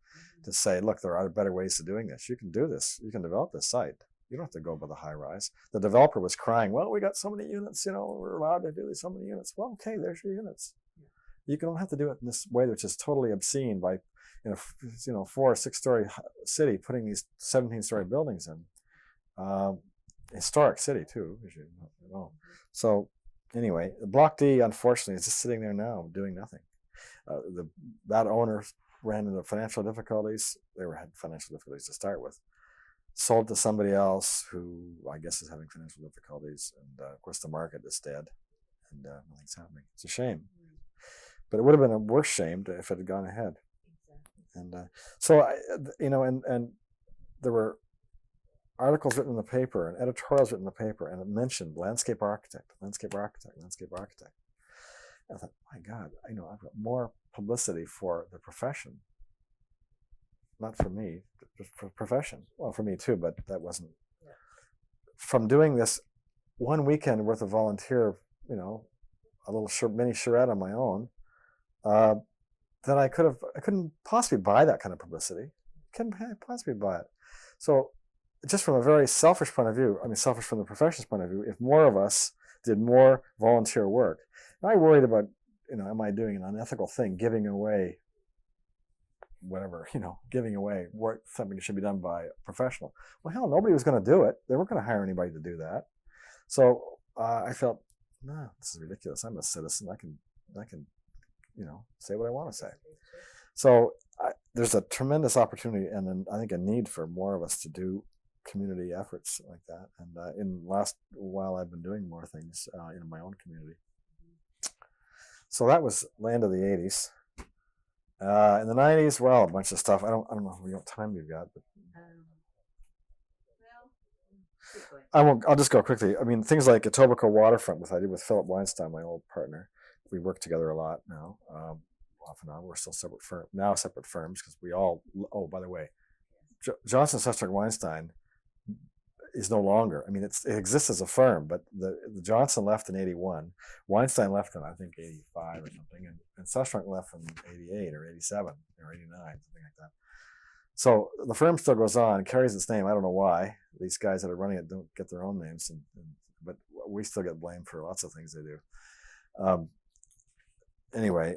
[SPEAKER 2] to say, look, there are better ways of doing this. You can do this. You can develop this site. You don't have to go by the high rise. The developer was crying, well, we got so many units, we're allowed to do so many units. Well, okay, there's your units. You don't have to do it in this way, which is totally obscene by, 4 or 6 story city putting these 17-story buildings in. Historic city too, as you know. So anyway, Block D, unfortunately, is just sitting there now doing nothing. That owner ran into financial difficulties. They had financial difficulties to start with. Sold to somebody else who I guess is having financial difficulties, and of course the market is dead, and nothing's happening. It's a shame, but it would have been a worse shame if it had gone ahead. And so and there were articles written in the paper and editorials written in the paper, and it mentioned landscape architect. I thought, my God, I've got more publicity for the profession, not for me, just for profession. Well, for me too, but that wasn't. Yeah. From doing this one weekend worth of volunteer, a little mini charrette on my own, then I couldn't possibly buy that kind of publicity. Couldn't possibly buy it. So just from a very selfish point of view, selfish from the profession's point of view, if more of us did more volunteer work, and I worried about, am I doing an unethical thing, giving away whatever, giving away work, something that should be done by a professional. Well, hell, nobody was going to do it. They weren't going to hire anybody to do that. So I felt, no, this is ridiculous. I'm a citizen. I can say what I want to say. So there's a tremendous opportunity and I think a need for more of us to do community efforts like that. And in the last while, I've been doing more things in my own community. So that was land of the 80s. In the 90s, well, a bunch of stuff. I don't know what time you've got, but I'll just go quickly. Things like Etobicoke Waterfront, which I did with Philip Weinstein, my old partner. We work together a lot now. Off and on, we're still separate firms because we all. Oh, by the way, Johnson Susterk Weinstein is no longer. It exists as a firm, but the Johnson left in 81. Weinstein left in I think 85 or something, and Susterk left in 88 or 87 or 89, something like that. So the firm still goes on, carries its name. I don't know why these guys that are running it don't get their own names, but we still get blamed for lots of things they do. Anyway,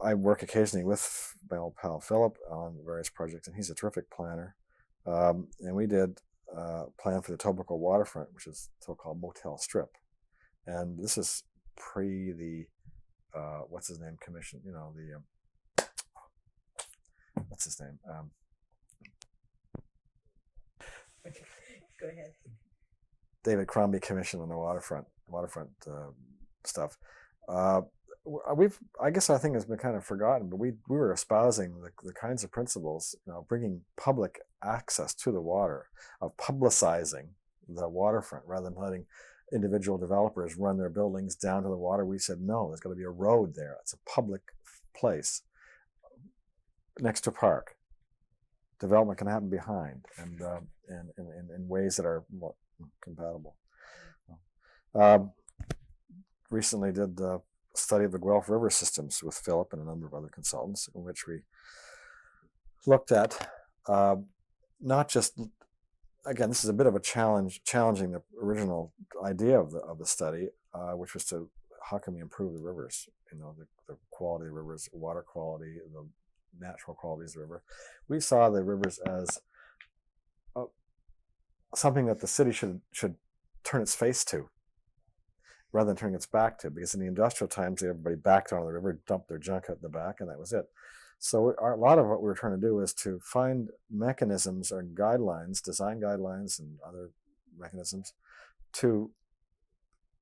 [SPEAKER 2] I work occasionally with my old pal Philip on various projects, and he's a terrific planner. And we did a plan for the Etobicoke Waterfront, which is so-called Motel Strip. And this is pre the what's his name commission, the what's his name?
[SPEAKER 1] Go ahead.
[SPEAKER 2] David Crombie Commission on the waterfront stuff. I guess I think it's been kind of forgotten, but we were espousing the kinds of principles, bringing public access to the water, of publicizing the waterfront rather than letting individual developers run their buildings down to the water. We said, no, there's got to be a road there. It's a public place next to a park. Development can happen behind, and in ways that are more compatible. Recently did the study of the Guelph River systems with Philip and a number of other consultants, in which we looked at not just, again, this is a bit of a challenging the original idea of the study, which was to, how can we improve the rivers, the quality of the rivers, water quality, the natural qualities of the river. We saw the rivers as something that the city should turn its face to, rather than turning its back to, because in the industrial times, everybody backed onto the river, dumped their junk out the back, and that was it. So a lot of what we were trying to do is to find mechanisms or guidelines, design guidelines and other mechanisms, to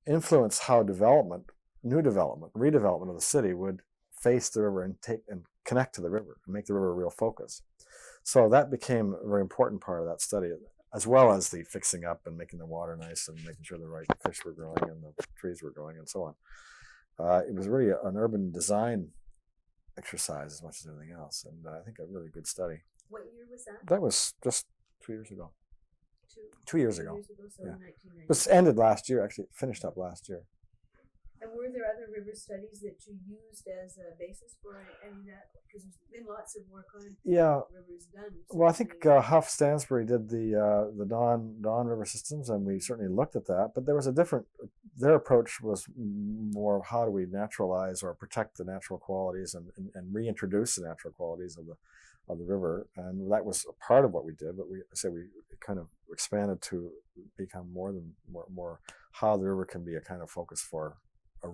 [SPEAKER 2] influence how new development, redevelopment of the city would face the river and connect to the river and make the river a real focus. So that became a very important part of that study, as well as the fixing up and making the water nice and making sure the right fish were growing and the trees were growing and so on. It was really an urban design exercise as much as anything else, and I think a really good study.
[SPEAKER 1] What year was that?
[SPEAKER 2] That was just 2 years ago. 2 years ago.
[SPEAKER 1] 2 years ago, so
[SPEAKER 2] Yeah.
[SPEAKER 1] in 1990.
[SPEAKER 2] This ended last year, actually, finished up last year.
[SPEAKER 1] And were there other river studies that you used as a basis for any of that? Because there's been lots of work on rivers done.
[SPEAKER 2] Well, I think Huff Stansbury did the Don River systems, and we certainly looked at that. But there was their approach was more of how do we naturalize or protect the natural qualities and reintroduce the natural qualities of the river, and that was a part of what we did. But we kind of expanded to become more how the river can be a kind of focus for a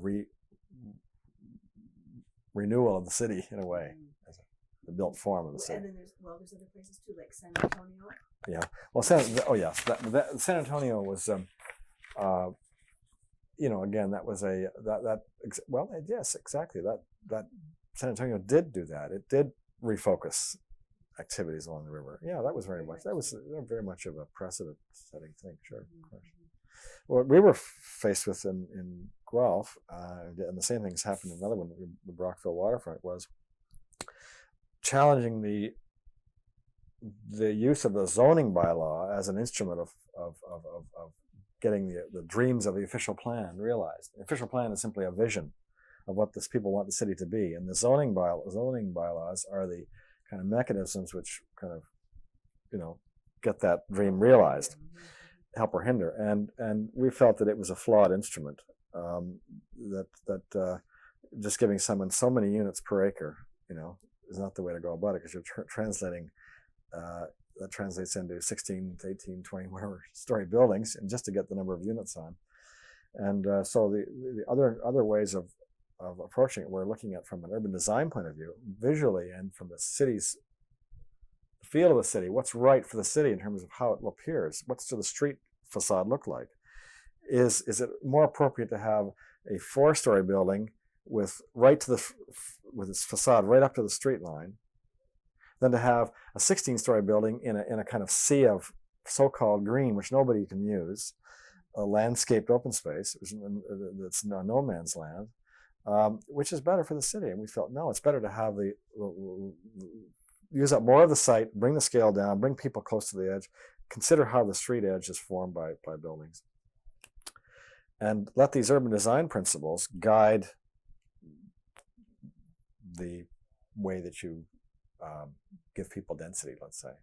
[SPEAKER 2] renewal of the city in a way, as the built form of the city.
[SPEAKER 1] And then there's other places too, like San Antonio.
[SPEAKER 2] Yeah. Well, San Antonio was, again, that was yes, exactly. That San Antonio did do that. It did refocus activities along the river. Yeah, that was very much of a precedent-setting thing. Sure, of course. What we were faced with in Guelph, and the same things happened in another one, the Brockville waterfront, was challenging the use of the zoning bylaw as an instrument of getting the dreams of the official plan realized. The official plan is simply a vision of what people want the city to be, and the zoning bylaws are the kind of mechanisms which kind of, get that dream realized, help or hinder. And we felt that it was a flawed instrument, that just giving someone so many units per acre, is not the way to go about it, because you're translating, that translates into 16, 18, 20, whatever story buildings, and just to get the number of units on. And so the other ways of approaching it, we're looking at from an urban design point of view, visually, and from the city's feel of the city, what's right for the city in terms of how it appears, what's the street facade look like? Is it more appropriate to have a 4-story building with its facade right up to the street line, than to have a 16-story building in a kind of sea of so-called green, which nobody can use, a landscaped open space that's no man's land, which is better for the city? And we felt, no, it's better to have use up more of the site, bring the scale down, bring people close to the edge, consider how the street edge is formed by buildings, and let these urban design principles guide the way that you give people density, let's say.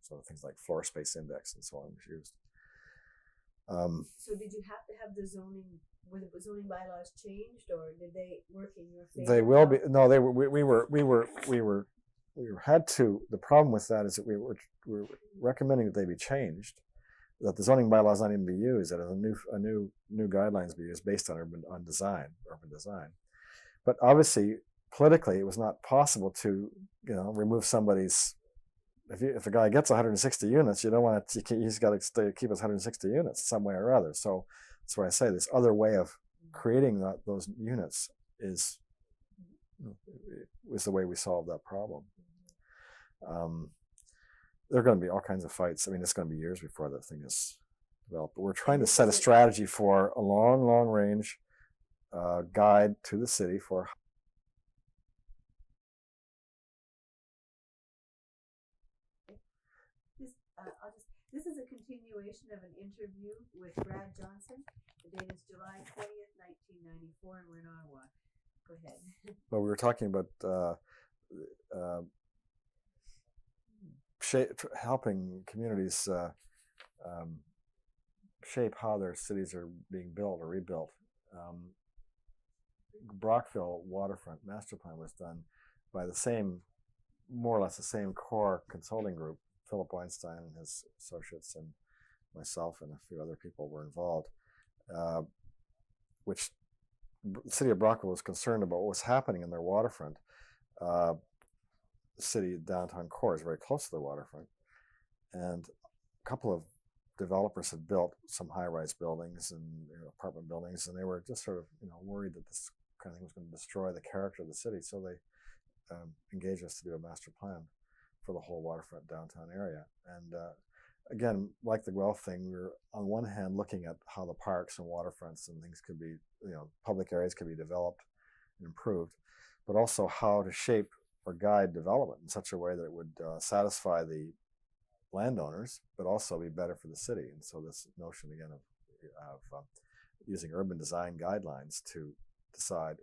[SPEAKER 2] So things like floor space index and so on was used.
[SPEAKER 1] So did you have to have the zoning? Were the zoning bylaws changed, or did they work in your favor?
[SPEAKER 2] They will be. No, they were. We had to. The problem with that is that we were recommending that they be changed, that the zoning bylaws not even be used, that a new guidelines be used based on urban design. But obviously, politically, it was not possible to, remove somebody's. If a guy gets 160 units, you don't want to. He's got to keep his 160 units some way or other. So that's why I say this other way of creating those units was the way we solved that problem. There are going to be all kinds of fights. I mean, it's going to be years before that thing is developed. But we're trying to set a strategy for a long, long range guide to the city for.
[SPEAKER 1] This is a continuation of an interview with Brad Johnson. The date is July 20th, 1994, and we're in Ottawa. Go ahead.
[SPEAKER 2] Well, we were talking about helping communities shape how their cities are being built or rebuilt. Brockville waterfront master plan was done by more or less the same core consulting group. Philip Weinstein and his associates and myself and a few other people were involved, which the city of Brockville was concerned about what was happening in their waterfront. The city downtown core is very close to the waterfront, and a couple of developers had built some high-rise buildings and apartment buildings, and they were just sort of worried that this kind of thing was going to destroy the character of the city. So they engaged us to do a master plan for the whole waterfront downtown area. And again, like the Guelph thing, we were on one hand looking at how the parks and waterfronts and things could be, public areas could be developed and improved, but also how to shape or guide development in such a way that it would satisfy the landowners, but also be better for the city. And so this notion again of using urban design guidelines to decide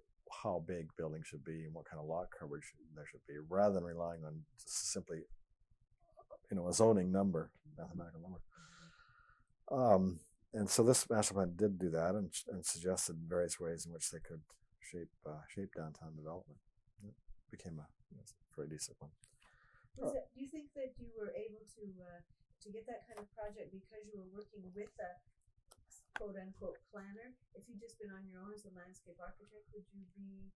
[SPEAKER 2] how big buildings should be and what kind of lot coverage there should be, rather than relying on simply, a zoning number, mathematical number. And so this master plan did do that and suggested various ways in which they could shape downtown development. It became a very decent one.
[SPEAKER 1] Do you think that you were able to get that kind of project because you were working with a quote-unquote planner? If you'd just been on your own as a landscape architect, would you be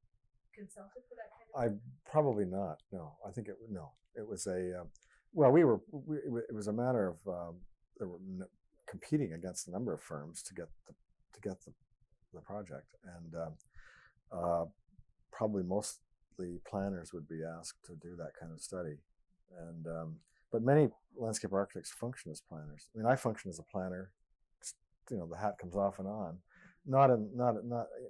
[SPEAKER 1] consulted for that kind of thing?
[SPEAKER 2] Probably not. No, I think it was a it was a matter of they were competing against a number of firms to get the project, and probably mostly planners would be asked to do that kind of study, and but many landscape architects function as planners. I mean, I function as a planner. The hat comes off and on, not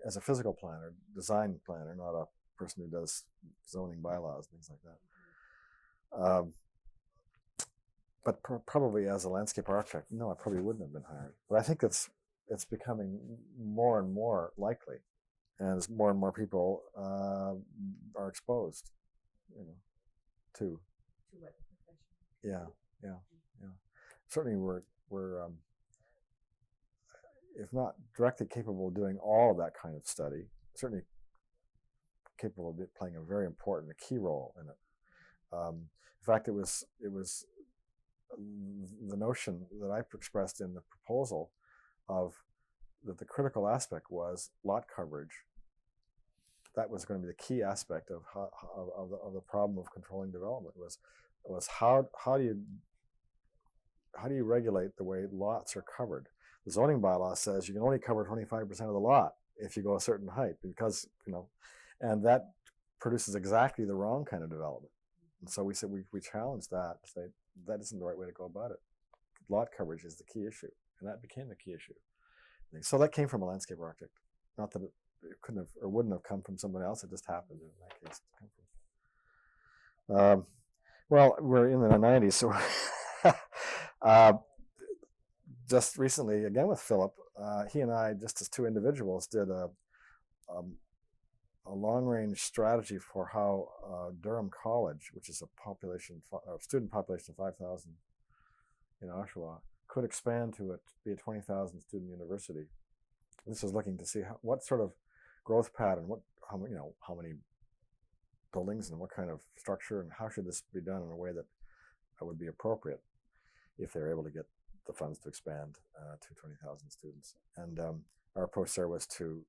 [SPEAKER 2] as a physical planner, design planner, not a person who does zoning bylaws, things like that. But probably as a landscape architect, no, I probably wouldn't have been hired. But I think it's becoming more and more likely, and as more and more people are exposed, to
[SPEAKER 1] what profession?
[SPEAKER 2] Yeah. Certainly, we're if not directly capable of doing all of that kind of study, certainly capable of playing a very important, a key role in it. In fact, it was the notion that I expressed in the proposal of that the critical aspect was lot coverage. That was going to be the key aspect of the problem of controlling development. Was how do you regulate the way lots are covered? The zoning bylaw says you can only cover 25% of the lot if you go a certain height, because and that produces exactly the wrong kind of development. And so we said we challenged that, say that isn't the right way to go about it. Lot coverage is the key issue, and that became the key issue. So that came from a landscape architect. Not that it couldn't have or wouldn't have come from somebody else. It just happened in that case to come from. Well, we're in the 90s, so just recently, again with Philip, he and I, just as two individuals, did a long-range strategy for how Durham College, which is a student population of 5,000 in Oshawa, could expand to be a 20,000 student university. This was looking to see what sort of growth pattern, how many buildings and what kind of structure, and how should this be done in a way that would be appropriate if they're able to get the funds to expand to 20,000 students. And our approach there was to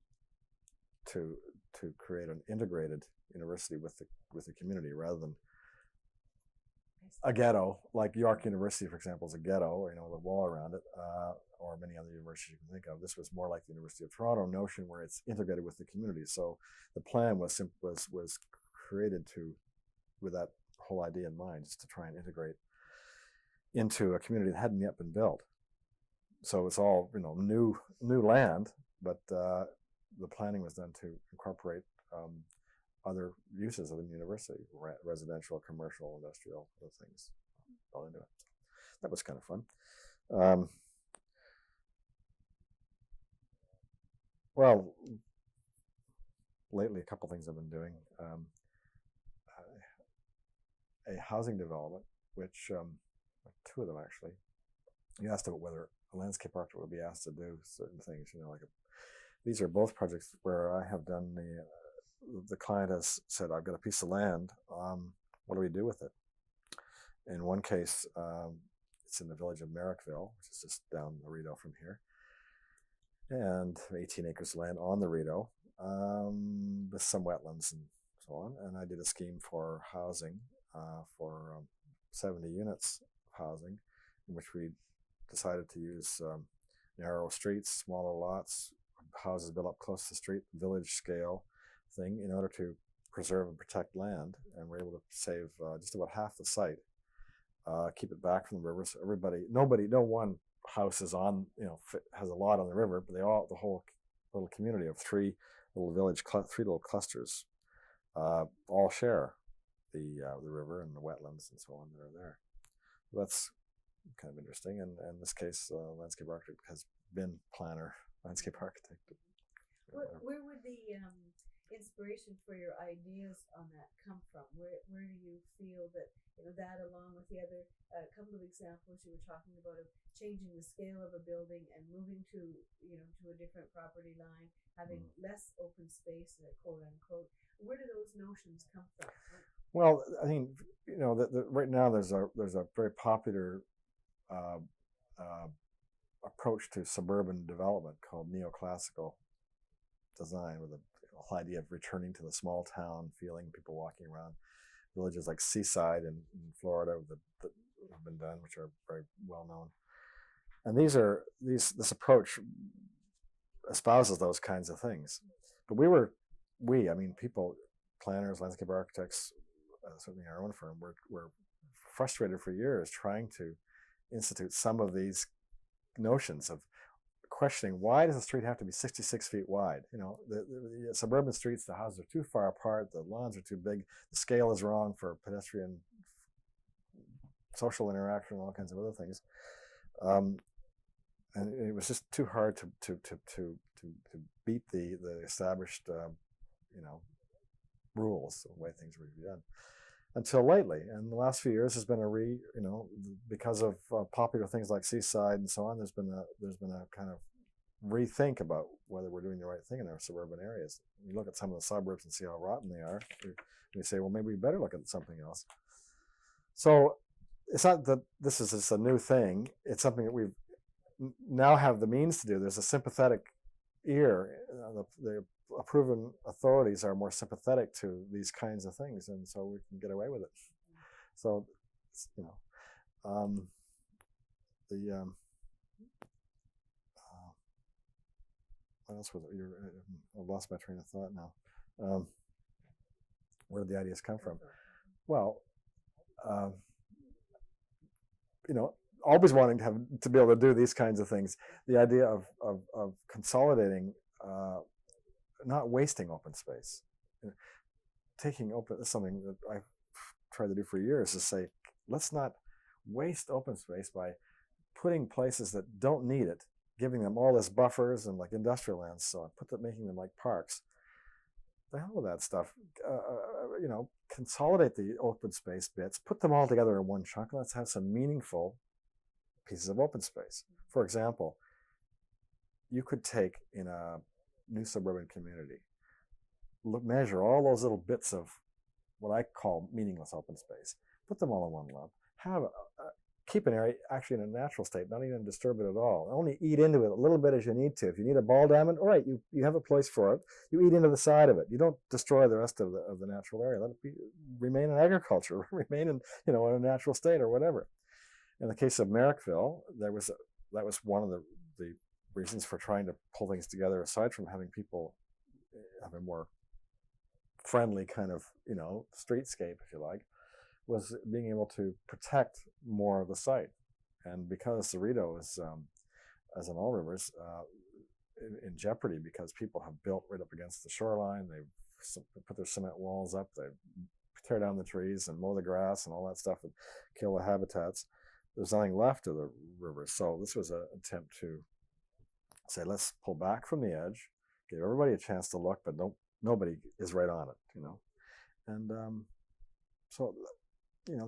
[SPEAKER 2] to create an integrated university with the community rather than a ghetto, like York University, for example, is a ghetto, the wall around it, or many other universities you can think of. This was more like the University of Toronto notion where it's integrated with the community. So the plan was created with that whole idea in mind, just to try and integrate into a community that hadn't yet been built. So it's all new land, but the planning was done to incorporate other uses of the university, residential, commercial, industrial, other things all into it. That was kind of fun. Well, lately, a couple things I've been doing. A housing development, which two of them actually. You asked about whether a landscape architect would be asked to do certain things. These are both projects where I have done the client has said, I've got a piece of land. What do we do with it? In one case, it's in the village of Merrickville, which is just down the Rideau from here, and 18 acres of land on the Rideau, with some wetlands and so on. And I did a scheme for housing, for 70 units of housing, in which we decided to use narrow streets, smaller lots, houses built up close to the street, village scale thing, in order to preserve and protect land. And we're able to save just about half the site, keep it back from the river. So no one house is on, has a lot on the river, but the whole little community of three little clusters, all share the river and the wetlands and so on that are there. So that's kind of interesting. And in this case, landscape architect has been planner, landscape architect.
[SPEAKER 1] Where would the inspiration for your ideas on that come from? Where do you feel that that, along with the other couple of examples you were talking about of changing the scale of a building and moving to to a different property line, having less open space, quote unquote, where do those notions come from?
[SPEAKER 2] Well, I think right now there's a very popular approach to suburban development called neoclassical design, with the whole idea of returning to the small town feeling, people walking around villages like Seaside in Florida that have been done, which are very well known. And this approach espouses those kinds of things. But people, planners, landscape architects, certainly our own firm, were frustrated for years trying to institute some of these notions of questioning, why does the street have to be 66 feet wide? The suburban streets, the houses are too far apart, the lawns are too big, the scale is wrong for pedestrian social interaction, all kinds of other things. And it was just too hard to beat the established rules, the way things were done. Until lately, and the last few years has been because of popular things like Seaside and so on. There's been a kind of rethink about whether we're doing the right thing in our suburban areas. You look at some of the suburbs and see how rotten they are. You say, well, maybe we better look at something else. So it's not that this is just a new thing. It's something that we now have the means to do. There's a sympathetic ear. The proven authorities are more sympathetic to these kinds of things, and so we can get away with it. So, what else was it? I've lost my train of thought now. Where did the ideas come from? Well, always wanting to be able to do these kinds of things. The idea of consolidating. Not wasting open space. Taking open, something that I've tried to do for years, is say, let's not waste open space by putting places that don't need it, giving them all this buffers and like industrial lands, so making them like parks. The hell with that stuff. Consolidate the open space bits, put them all together in one chunk, and let's have some meaningful pieces of open space. For example, you could take in a new suburban community, measure all those little bits of what I call meaningless open space, put them all in one lump, have keep an area actually in a natural state, not even disturb it at all. Only eat into it a little bit as you need to. If you need a ball diamond, all right, you have a place for it. You eat into the side of it. You don't destroy the rest of the natural area. Let it remain in agriculture, remain in in a natural state or whatever. In the case of Merrickville, that was one of the reasons for trying to pull things together. Aside from having people have a more friendly kind of streetscape, if you like, was being able to protect more of the site. And because Cerrito is, as in all rivers, in jeopardy because people have built right up against the shoreline, they've put their cement walls up, they tear down the trees and mow the grass and all that stuff and kill the habitats, there's nothing left of the river. So this was an attempt to say, let's pull back from the edge, give everybody a chance to look, but nobody is right on it, And so,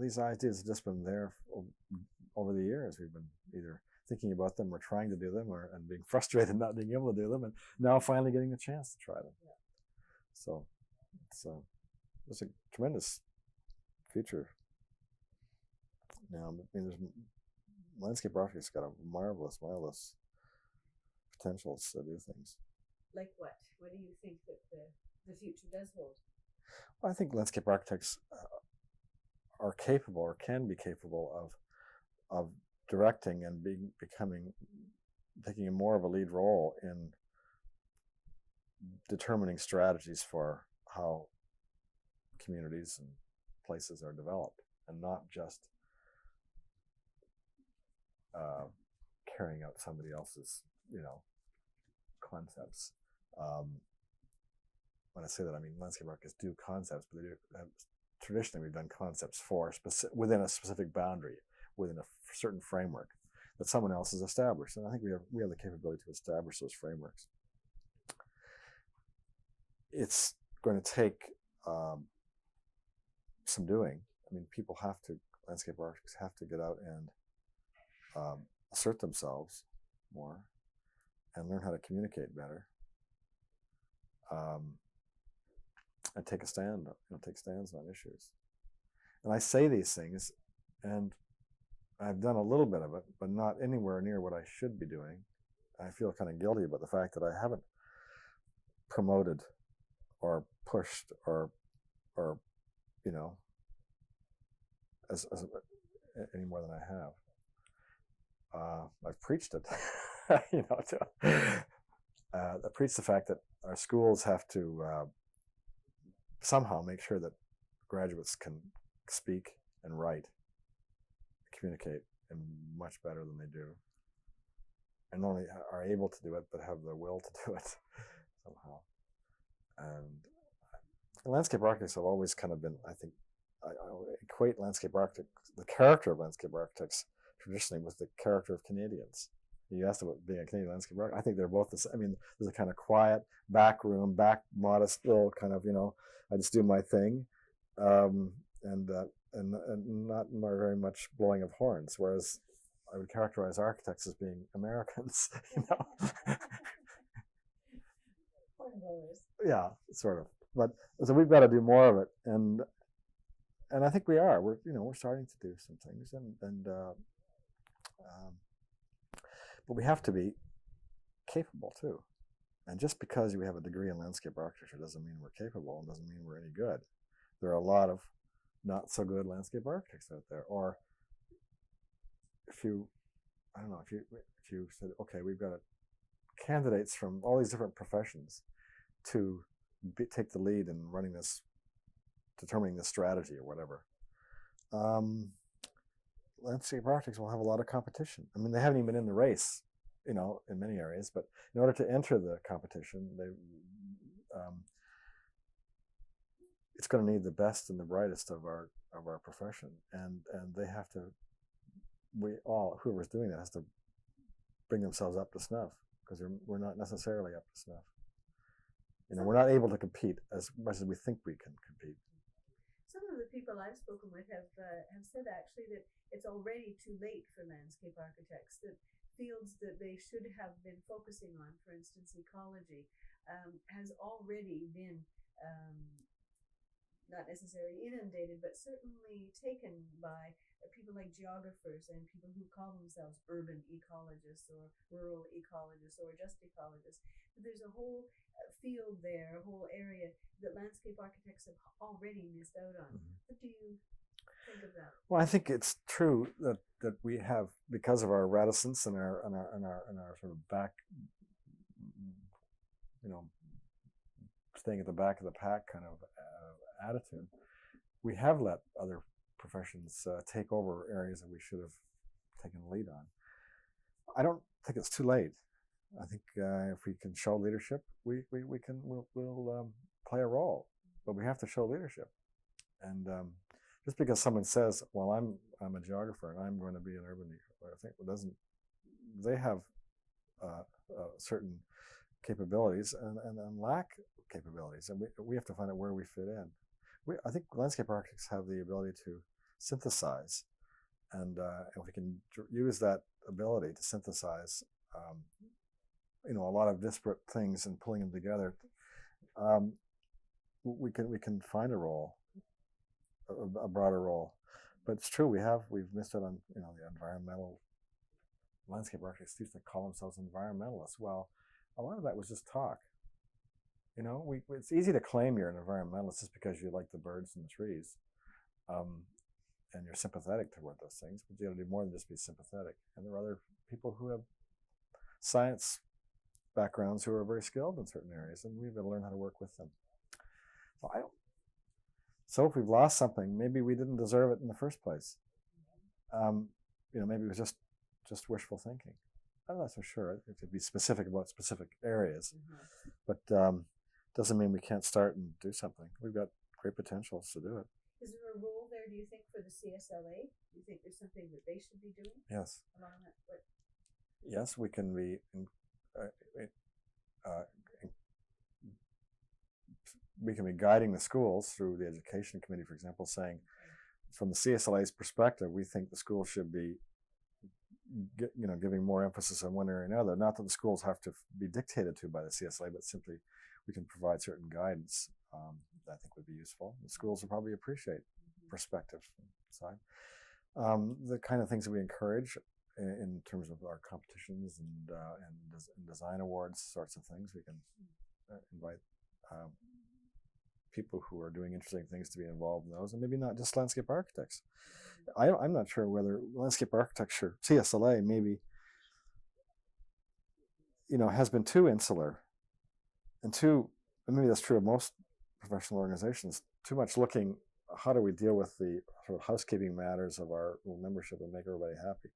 [SPEAKER 2] these ideas have just been there over the years. We've been either thinking about them or trying to do them, and being frustrated not being able to do them, and now finally getting the chance to try them. Yeah. So it's a tremendous future. Now, there's landscape architects got a marvelous potential to do things.
[SPEAKER 1] Like what? What do you think that the future does hold?
[SPEAKER 2] Well, I think landscape architects are capable, or can be capable, of directing and taking more of a lead role in determining strategies for how communities and places are developed, and not just carrying out somebody else's concepts. When I say that, I mean landscape architects do concepts, but they do traditionally we've done concepts within a specific boundary, within a certain framework that someone else has established, and I think we have the capability to establish those frameworks. It's going to take some doing. I mean, landscape architects have to get out and assert themselves more and learn how to communicate better, and take stands on issues. And I say these things, and I've done a little bit of it, but not anywhere near what I should be doing. I feel kind of guilty about the fact that I haven't promoted or pushed or as any more than I have. I've preached it, I preach the fact that our schools have to somehow make sure that graduates can speak and write, communicate, and much better than they do, and not only are able to do it, but have the will to do it somehow. And landscape architects have always kind of been, I think, I equate landscape architects, the character of landscape architects, traditionally with the character of Canadians. You asked about being a Canadian landscape architect. I think they're both the same. I mean, there's a kind of quiet, modest little kind of, I just do my thing, and not very much blowing of horns. Whereas I would characterize architects as being Americans, Yeah, sort of. But so we've got to do more of it, and I think we are. We're starting to do some things, but we have to be capable too. And just because we have a degree in landscape architecture doesn't mean we're capable, and doesn't mean we're any good. There are a lot of not so good landscape architects out there. Or if you said, okay, we've got candidates from all these different professions to take the lead in determining this strategy or whatever. Landscape architects will have a lot of competition. I mean, they haven't even been in the race, in many areas, but in order to enter the competition, it's going to need the best and the brightest of our profession, and they have to. Whoever's doing that has to bring themselves up to snuff, because we're not necessarily up to snuff. We're not able to compete as much as we think we can compete.
[SPEAKER 1] Some of the people I've spoken with have said actually that it's already too late for landscape architects, that fields that they should have been focusing on, for instance, ecology, has already been not necessarily inundated, but certainly taken by people like geographers and people who call themselves urban ecologists or rural ecologists or just ecologists. But there's a whole field there, a whole area that landscape architects have already missed out on. What do you think of that?
[SPEAKER 2] Well, I think it's true that we have, because of our reticence and our sort of back, staying at the back of the pack kind of attitude, we have let other professions take over areas that we should have taken the lead on. I don't think it's too late. I think if we can show leadership, we'll play a role, but we have to show leadership. And just because someone says, "Well, I'm a geographer and I'm going to be an urban," I think they have certain capabilities and lack capabilities, and we have to find out where we fit in. I think landscape architects have the ability to synthesize, and if we can use that ability to synthesize, a lot of disparate things and pulling them together, we can find a role, a broader role. But it's true, we've missed it on the environmental. Landscape architects used to call themselves environmentalists. Well, a lot of that was just talk. It's easy to claim you're an environmentalist just because you like the birds and the trees, and you're sympathetic toward those things. But you got to do more than just be sympathetic. And there are other people who have science backgrounds who are very skilled in certain areas, and we've got to learn how to work with them. So if we've lost something, maybe we didn't deserve it in the first place. Maybe it was just wishful thinking. I'm not so sure. It could be specific about specific areas, but doesn't mean we can't start and do something. We've got great potentials to do it.
[SPEAKER 1] Is there a role there, do you think, for the CSLA? Do you think there's something that they should be doing?
[SPEAKER 2] Yes.
[SPEAKER 1] Along that? What?
[SPEAKER 2] Yes, we can be. We can be guiding the schools through the education committee, for example, saying, from the CSLA's perspective, we think the schools should be, giving more emphasis on one area or another. Not that the schools have to be dictated to by the CSLA, but simply we can provide certain guidance that I think would be useful. The schools will probably appreciate perspectives from the side. The kind of things that we encourage in terms of our competitions and design awards, sorts of things, we can invite people who are doing interesting things to be involved in those, and maybe not just landscape architects. I'm not sure whether landscape architecture, CSLA, maybe, has been too insular and maybe that's true of most professional organizations, too much looking, how do we deal with the sort of housekeeping matters of our membership and make everybody happy,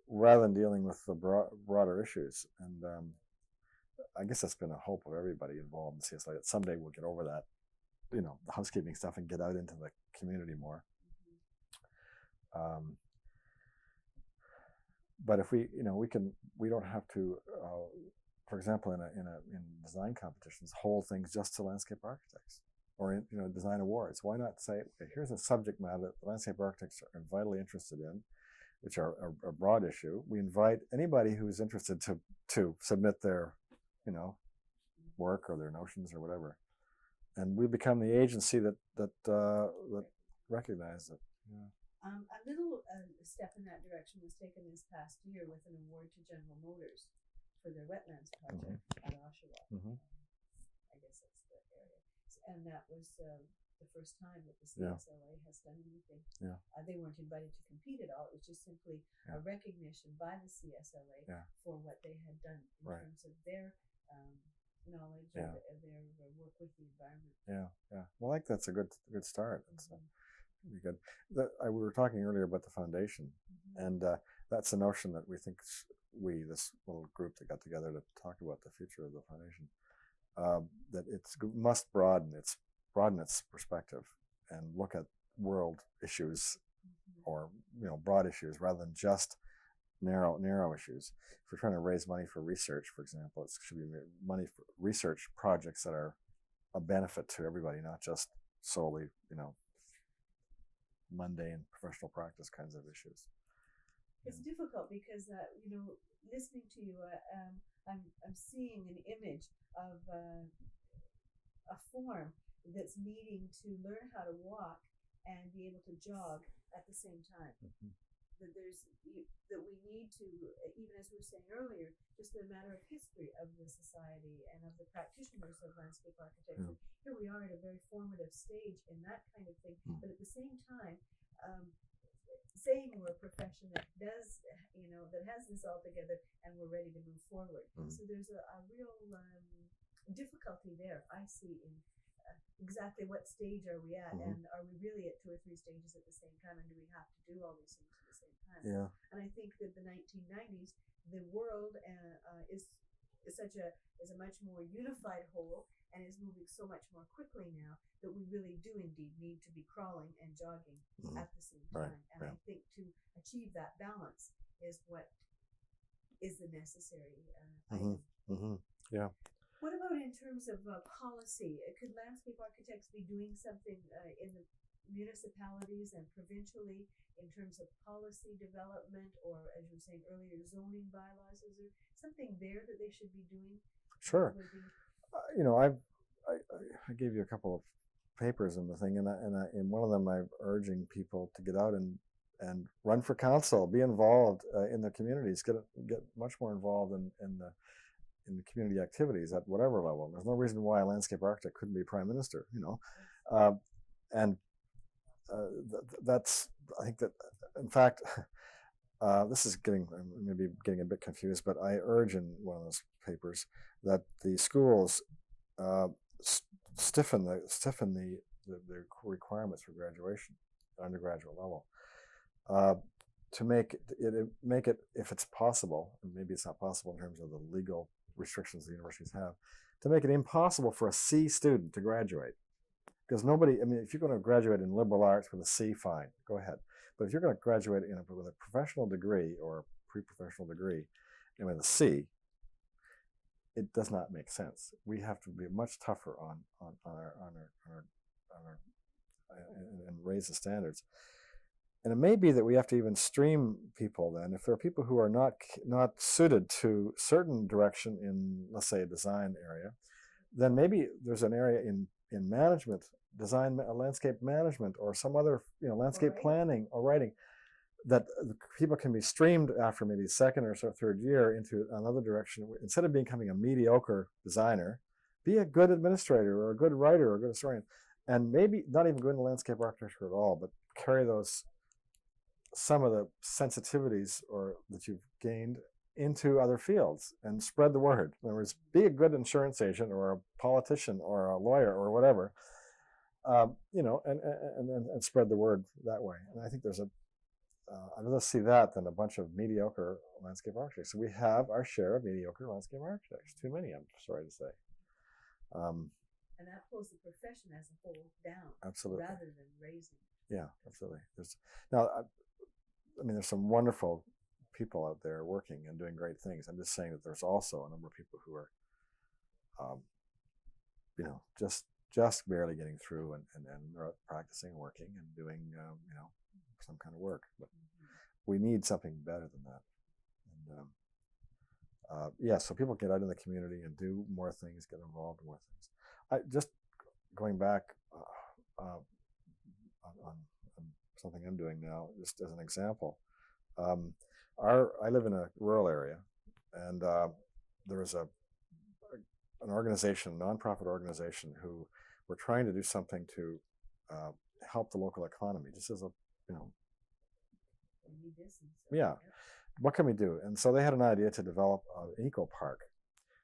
[SPEAKER 2] rather than dealing with the broader issues. And I guess that's been a hope of everybody involved in CSLA, that someday we'll get over that, the housekeeping stuff and get out into the community more. But if we don't have to, for example, in design competitions, hold things just to landscape architects, or in design awards. Why not say, okay, here's a subject matter that landscape architects are vitally interested in, which are a broad issue. We invite anybody who's interested to submit their, work or their notions or whatever, and we become the agency that recognizes it. Yeah.
[SPEAKER 1] A little step in that direction was taken this past year with an award to General Motors for their wetlands project at Oshawa. I guess that's the area. And that was the first time that the CSLA has done anything.
[SPEAKER 2] Yeah.
[SPEAKER 1] They weren't invited to compete at all. It was just simply a recognition by the CSLA for what they had done in terms of their knowledge and their work with the environment. Yeah.
[SPEAKER 2] Well, I think that's a good start. It's be good. We were talking earlier about the foundation, and that's a notion that we think this little group that got together to talk about the future of the foundation, that it must broaden its perspective and look at world issues, or broad issues, rather than just narrow issues. If we're trying to raise money for research, for example, it should be money for research projects that are a benefit to everybody, not just solely mundane professional practice kinds of issues.
[SPEAKER 1] It's difficult because listening to you, I'm seeing an image of a form that's needing to learn how to walk and be able to jog at the same time. That that we need to, even as we were saying earlier, just a matter of history of the society and of the practitioners of landscape architecture. Here we are at a very formative stage in that kind of thing, but at the same time, saying we're a profession that does, that has this all together and we're ready to move forward. So there's a real difficulty there, I see, in exactly what stage are we at, and are we really at 2 or 3 stages at the same time, and do we have to do all these things at the same time?
[SPEAKER 2] Yeah.
[SPEAKER 1] And I think that the 1990s, the world is a much more unified whole and is moving so much more quickly now that we really do indeed need to be crawling and jogging at the same time. And I think to achieve that balance is what is the necessary item.
[SPEAKER 2] Yeah.
[SPEAKER 1] What about in terms of policy? Could landscape architects be doing something in the municipalities and provincially in terms of policy development, or, as you were saying earlier, zoning bylaws? Is there something there that they should be doing?
[SPEAKER 2] Sure. I gave you a couple of papers in the thing, and in one of them I'm urging people to get out and run for council, be involved in the communities, get much more involved in the community activities at whatever level. There's no reason why a landscape architect couldn't be prime minister, and that's, I think that, in fact, this is maybe getting a bit confused, but I urge in one of those papers that the schools stiffen the requirements for graduation at undergraduate level, to make it, if it's possible, and maybe it's not possible in terms of the legal restrictions the universities have, to make it impossible for a C student to graduate. Because if you're going to graduate in liberal arts with a C, fine, go ahead. But if you're going to graduate with a professional degree or a pre-professional degree and with a C, it does not make sense. We have to be much tougher on our and raise the standards. And it may be that we have to even stream people then. If there are people who are not suited to certain direction in, let's say, a design area, then maybe there's an area in management, design, landscape management, or some other, landscape planning or writing, that people can be streamed after maybe second or third year into another direction. Instead of becoming a mediocre designer, be a good administrator or a good writer or a good historian, and maybe not even go into landscape architecture at all, but carry some of the sensitivities that you've gained into other fields and spread the word. In other words, be a good insurance agent or a politician or a lawyer or whatever, and spread the word that way. And I think I'd rather see that than a bunch of mediocre landscape architects. So we have our share of mediocre landscape architects. Too many, I'm sorry to say.
[SPEAKER 1] And that pulls the profession as a whole down.
[SPEAKER 2] Absolutely.
[SPEAKER 1] Rather than raising.
[SPEAKER 2] Yeah, absolutely. There's some wonderful people out there working and doing great things. I'm just saying that there's also a number of people who are, just barely getting through and practicing, working, and doing, some kind of work. But we need something better than that. And so people get out in the community and do more things, get involved in more things. Just going back on something I'm doing now, just as an example. I live in a rural area, and there was an organization, a nonprofit organization, who were trying to do something to help the local economy, just as a, what can we do? And so they had an idea to develop an eco park,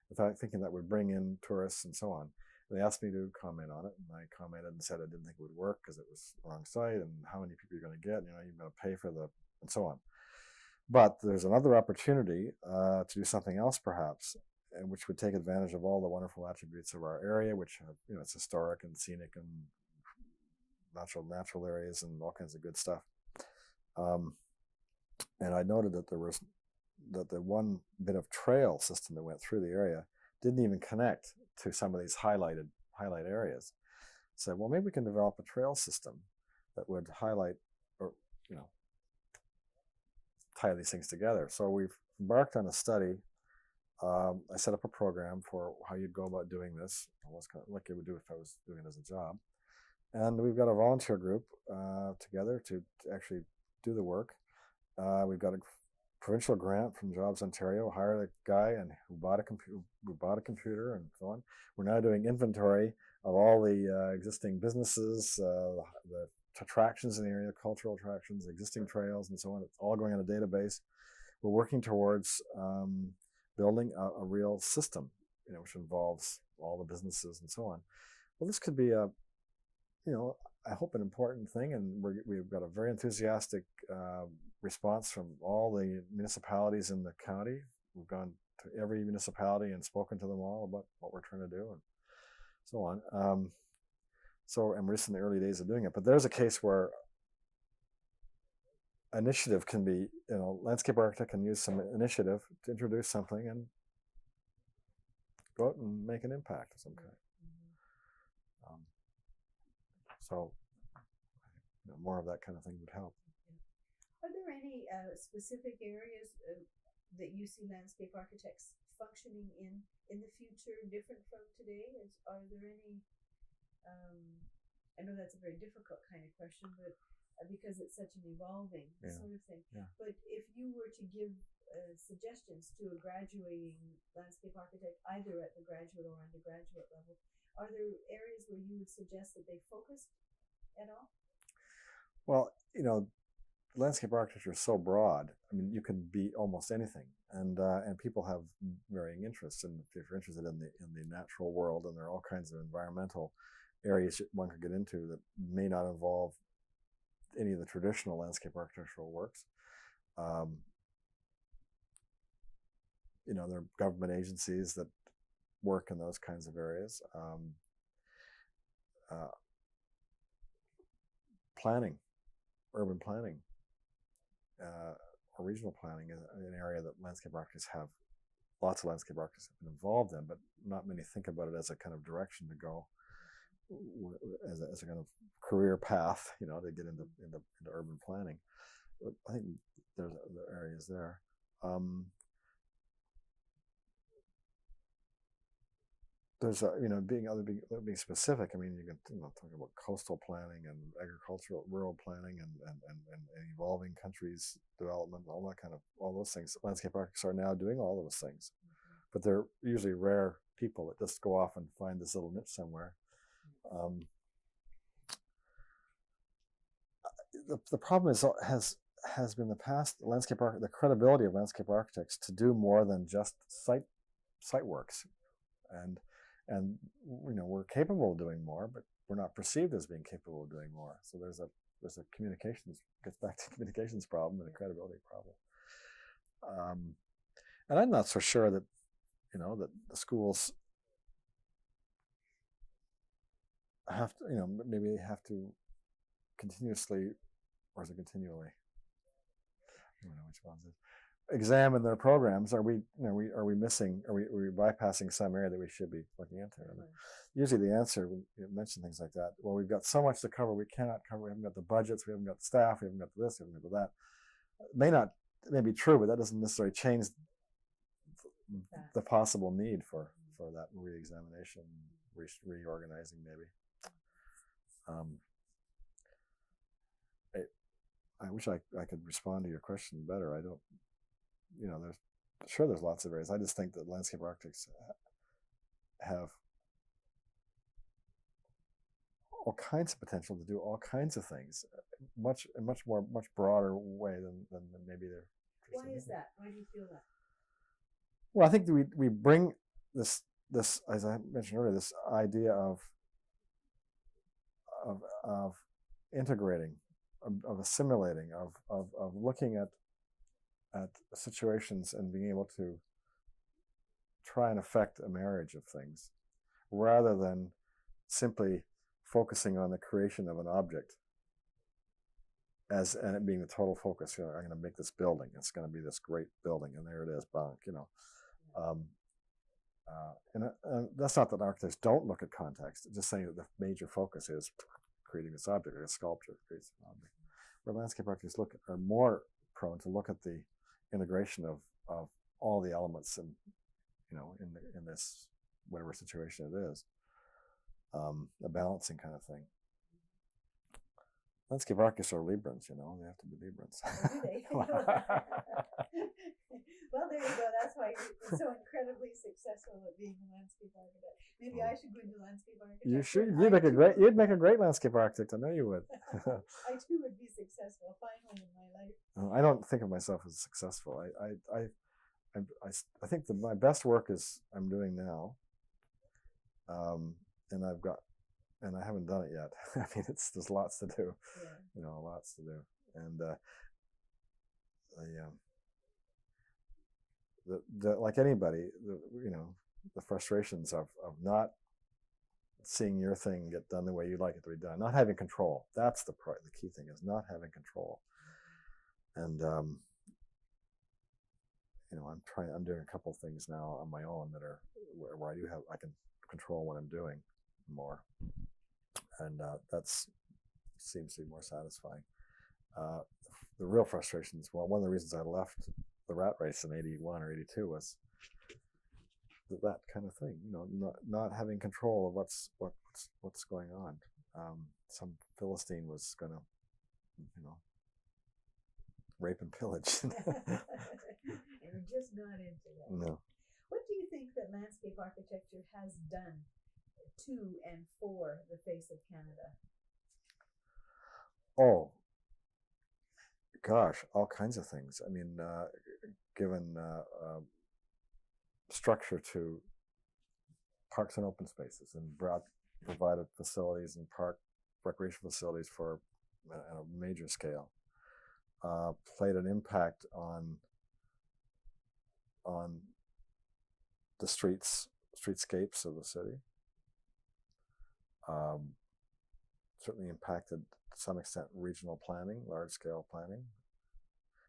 [SPEAKER 2] without thinking that would bring in tourists and so on. They asked me to comment on it, and I commented and said I didn't think it would work because it was the wrong site, and how many people you're going to get, you're going to pay for and so on. But there's another opportunity to do something else, perhaps, which would take advantage of all the wonderful attributes of our area, which it's historic and scenic and natural areas and all kinds of good stuff. And I noted that the one bit of trail system that went through the area didn't even connect to some of these highlight areas. So, well, maybe we can develop a trail system that would highlight or tie these things together. So we've embarked on a study I set up a program for how you'd go about doing this, almost kind of like it would do if I was doing it as a job. And we've got a volunteer group together to actually do the work. We've got a provincial grant from Jobs Ontario, hired a guy and who bought a computer and so on. We're now doing inventory of all the existing businesses, the attractions in the area, cultural attractions, existing trails, and so on. It's all going on a database. We're working towards building a real system, which involves all the businesses and so on. Well, this could be I hope an important thing, and we've got a very enthusiastic response from all the municipalities in the county. We've gone to every municipality and spoken to them all about what we're trying to do and so on. And we're just in the early days of doing it. But there's a case where initiative can be, landscape architect can use some initiative to introduce something and go out and make an impact of some kind. So more of that kind of thing would help.
[SPEAKER 1] Are there any specific areas that you see landscape architects functioning in the future different from today? Are there any, I know that's a very difficult kind of question, but because it's such an evolving sort of thing. Yeah. But if you were to give suggestions to a graduating landscape architect, either at the graduate or undergraduate level, are there areas where you would suggest that they focus at all?
[SPEAKER 2] Well, landscape architecture is so broad. I mean, you can be almost anything, and people have varying interests. And if you're interested in the natural world, and there are all kinds of environmental areas one could get into that may not involve any of the traditional landscape architectural works. There are government agencies that work in those kinds of areas. Planning, urban planning, or regional planning is an area that landscape architects lots of landscape architects have been involved in, but not many think about it as a kind of direction to go, as a kind of career path, to get into urban planning. But I think there's areas there. There's being specific. I mean, you can talk about coastal planning and agricultural, rural planning, and evolving countries development, all those things. Landscape architects are now doing all those things, but they're usually rare people that just go off and find this little niche somewhere. The problem has been the past the credibility of landscape architects to do more than just site works, and we're capable of doing more, but we're not perceived as being capable of doing more. So there's a gets back to communications problem and a credibility problem. And I'm not so sure that that the schools have to maybe have to continuously, or is it continually? I don't know which ones it is. Examine their programs. Are we missing? Are we bypassing some area that we should be looking into? And usually the answer, when you mention things like that, well, we've got so much to cover, we cannot cover. We haven't got the budgets, we haven't got the staff, we haven't got this, we haven't got that. It may be true, but that doesn't necessarily change the possible need for that re-examination, reorganizing maybe. I wish I could respond to your question better. I don't. There's lots of areas. I just think that landscape architects have all kinds of potential to do all kinds of things, much broader way than maybe they're.
[SPEAKER 1] Why is that? Why do you feel that?
[SPEAKER 2] Well, I think we bring this, as I mentioned earlier, this idea of integrating, of assimilating, of looking at situations and being able to try and affect a marriage of things, rather than simply focusing on the creation of an object and it being the total focus. I'm going to make this building. It's going to be this great building, and there it is, bonk. And that's not that architects don't look at context. It's just saying that the major focus is creating this object, like a sculpture creates an object. Where landscape architects are more prone to look at the integration of all the elements and in this whatever situation it is, a balancing kind of thing. Landscape architects are Librans, they have to be Librans.
[SPEAKER 1] Do they? Well, there you go. That's why you're so incredibly successful at being a landscape architect. Maybe I should go into landscape architecture.
[SPEAKER 2] You should. You'd make a great landscape architect. I know you would.
[SPEAKER 1] I too would be successful finally in my life.
[SPEAKER 2] I don't think of myself as successful. I think that my best work is I'm doing now, and I haven't done it yet. I mean, there's lots to do. Yeah. Lots to do, and like anybody, the frustrations of not seeing your thing get done the way you'd like it to be done, not having control. That's the key thing, is not having control. And I'm doing a couple things now on my own that are where I can control what I'm doing more, and that seems to be more satisfying. The real frustrations, well, one of the reasons I left the rat race in 81 or 82 was that kind of thing, not having control of what's going on. Some Philistine was going to, rape and pillage.
[SPEAKER 1] And you're just not into that.
[SPEAKER 2] No.
[SPEAKER 1] What do you think that landscape architecture has done to and for the face of Canada?
[SPEAKER 2] Oh, gosh, all kinds of things. I mean, given structure to parks and open spaces, and provided facilities and recreation facilities at a major scale, played an impact on the streetscapes of the city. Certainly impacted to some extent regional planning, large-scale planning.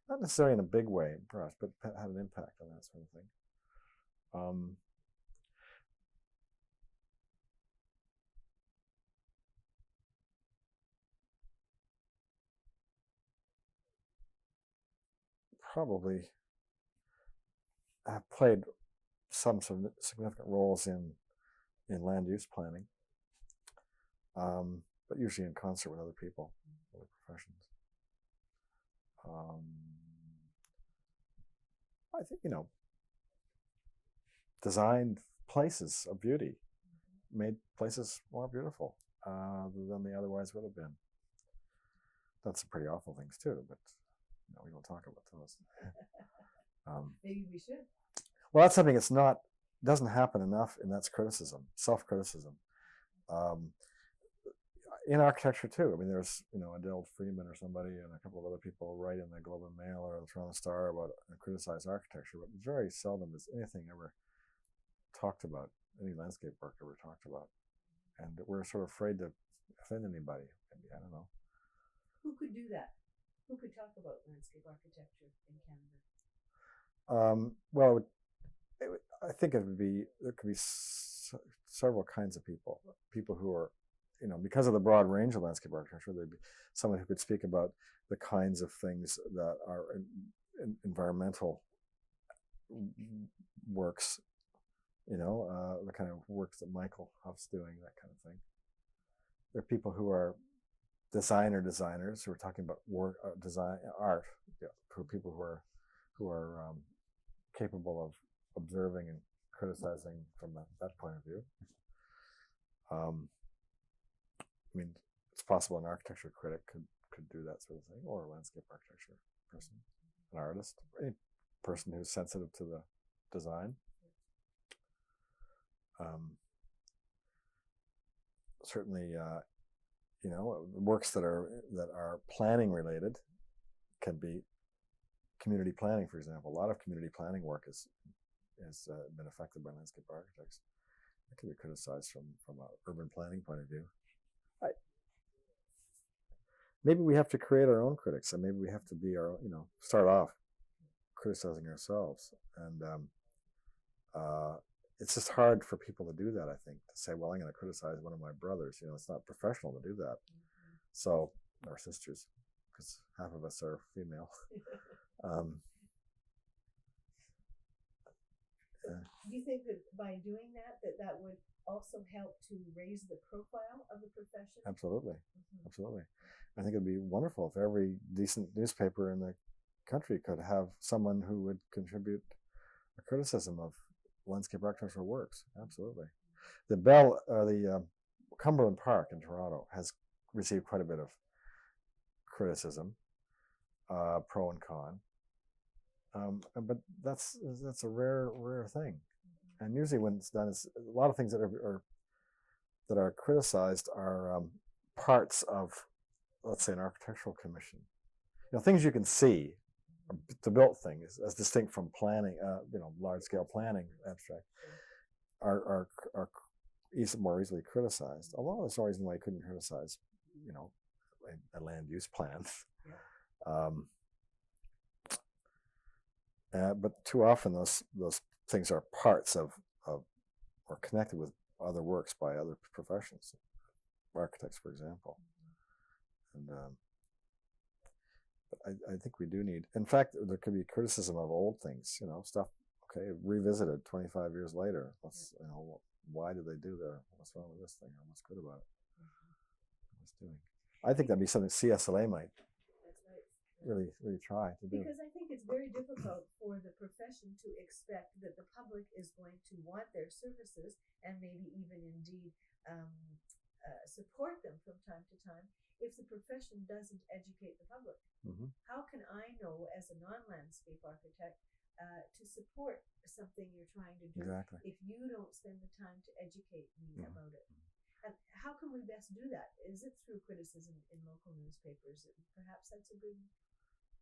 [SPEAKER 2] Not necessarily in a big way, perhaps, but had an impact on that sort of thing. Probably have played some significant roles in land use planning, but usually in concert with other people, other professions. I think, designed places of beauty, made places more beautiful than they otherwise would have been. Done some pretty awful things too, but we don't talk about those.
[SPEAKER 1] Maybe we should.
[SPEAKER 2] Well, that's something doesn't happen enough, and that's criticism, self-criticism. In architecture too. I mean, there's Adele Freeman or somebody and a couple of other people write in the Globe and Mail or the Toronto Star about criticize architecture, but very seldom is anything ever talked about, any landscape work ever talked about, and we're sort of afraid to offend anybody. Maybe, I don't know.
[SPEAKER 1] Who could do that? Who could talk about landscape architecture in Canada?
[SPEAKER 2] Well, I think there could be several kinds of people who are, because of the broad range of landscape architecture, there'd be someone who could speak about the kinds of things that are environmental works, the kind of works that Michael Huff's doing, that kind of thing. There are people who are designers who are talking about work, design, art, for people who are capable of observing and criticizing from that point of view. I mean, it's possible an architecture critic could do that sort of thing, or a landscape architecture person, an artist, any person who's sensitive to the design. Certainly, works that are planning related can be community planning, for example. A lot of community planning work has been affected by landscape architects. It can be criticized from an urban planning point of view. Maybe we have to create our own critics, and maybe we have to be start off criticizing ourselves. And it's just hard for people to do that, I think, to say, well, I'm going to criticize one of my brothers. It's not professional to do that. So, or sisters, because half of us are female.
[SPEAKER 1] So do you think that by doing that, that would also help to raise the profile of the profession?
[SPEAKER 2] Absolutely. Absolutely. I think it'd be wonderful if every decent newspaper in the country could have someone who would contribute a criticism of landscape architectural works. Absolutely. The Cumberland Park in Toronto has received quite a bit of criticism, pro and con. But that's a rare thing. And usually when it's done, it's a lot of things that are criticized are parts of, let's say, an architectural commission. Things you can see, the built thing, as distinct from planning, large scale planning, abstract, are more easily criticized. Although there's no reason why you couldn't criticize, a land use plan. But too often those things are parts of or connected with other works by other professions, architects, for example. And I think we do need. In fact, there could be criticism of old things, stuff. Okay, revisited 25 years later. Why did they do that? What's wrong with this thing? Or what's good about it? What's doing? I think that'd be something CSLA might really try to do.
[SPEAKER 1] Because I think it's very difficult for the profession to expect that the public is going to want their services and maybe even indeed support them from time to time if the profession doesn't educate the public. How can I know as a non-landscape architect to support something you're trying to do if you don't spend the time to educate me about it? And how can we best do that? Is it through criticism in local newspapers? Perhaps that's a good...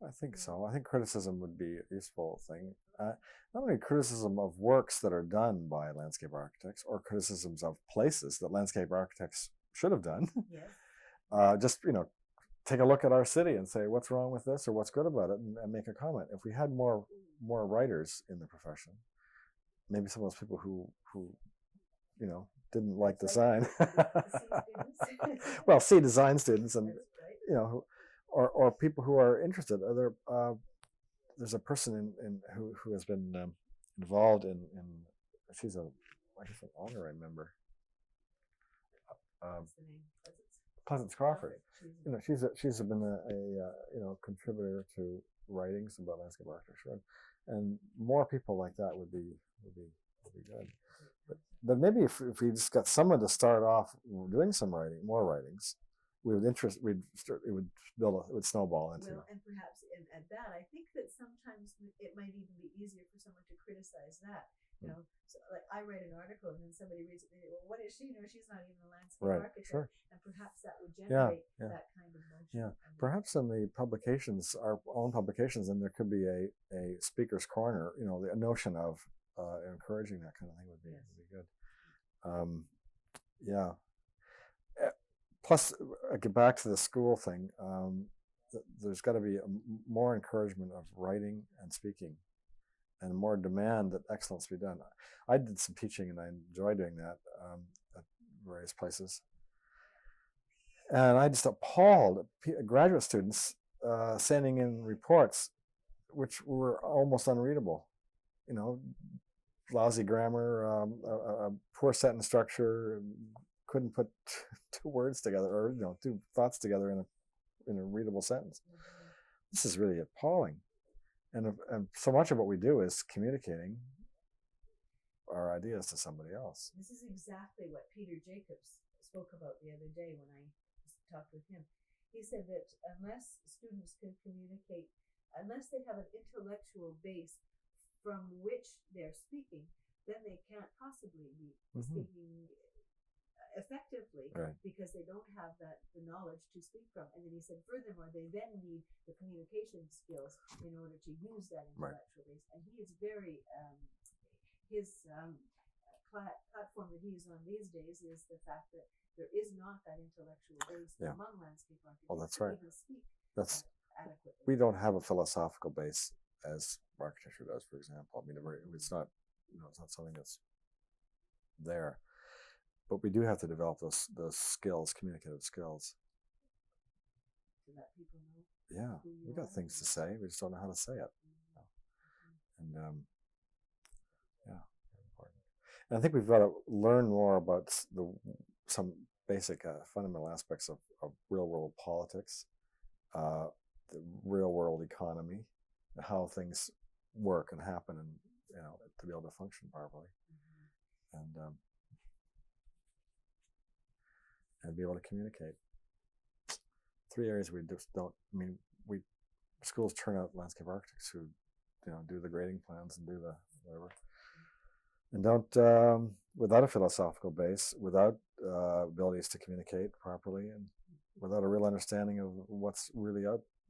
[SPEAKER 2] I think so. I think criticism would be a useful thing. Not only criticism of works that are done by landscape architects or criticisms of places that landscape architects should have done.
[SPEAKER 1] Yes.
[SPEAKER 2] Just, take a look at our city and say, what's wrong with this or what's good about it, and make a comment. If we had more writers in the profession, maybe some of those people who didn't like design. Well, see design students and, or people who are interested. There's a person who has been involved in she's an honorary member. Pleasance Crawford. She's been a contributor to writings about landscape architecture, and more people like that would be good. But maybe if we just got someone to start off doing more writings, it would snowball into.
[SPEAKER 1] Well, and perhaps at that, I think that sometimes it might even be easier for someone to criticize that. So like I write an article and then somebody reads it and they go, well, what is she? She's not even a landscape architect.
[SPEAKER 2] Sure.
[SPEAKER 1] And perhaps that would generate that kind of motion.
[SPEAKER 2] Yeah. Perhaps in the publications, our own publications, then there could be a speaker's corner, the notion of encouraging that kind of thing would be good. Plus, I get back to the school thing. There's got to be more encouragement of writing and speaking, and more demand that excellence be done. I did some teaching, and I enjoy doing that at various places. And I just appalled graduate students sending in reports which were almost unreadable. Lousy grammar, a poor sentence structure, couldn't put two words together or two thoughts together in a readable sentence. This is really appalling. And so much of what we do is communicating our ideas to somebody else.
[SPEAKER 1] This is exactly what Peter Jacobs spoke about the other day when I talked with him. He said that unless students can communicate, unless they have an intellectual base from which they're speaking, then they can't possibly be speaking effectively because they don't have the knowledge to speak from. And then he said, furthermore, they then need the communication skills in order to use that intellectual base. And he is very, his platform that he's on these days is the fact that there is not that intellectual base among landscape architects to even speak adequately.
[SPEAKER 2] We don't have a philosophical base as architecture does, for example. I mean, it's not, it's not something that's there. But we do have to develop those skills, communicative skills.
[SPEAKER 1] To let people know.
[SPEAKER 2] Yeah, we got things to say. We just don't know how to say it. And yeah. And I think we've got to learn more about some basic fundamental aspects of real world politics, the real world economy, and how things work and happen, and to be able to function properly, and be able to communicate. 3 areas we just don't. I mean, schools turn out landscape architects who do the grading plans and do the whatever, and don't without a philosophical base, without abilities to communicate properly, and without a real understanding of what's really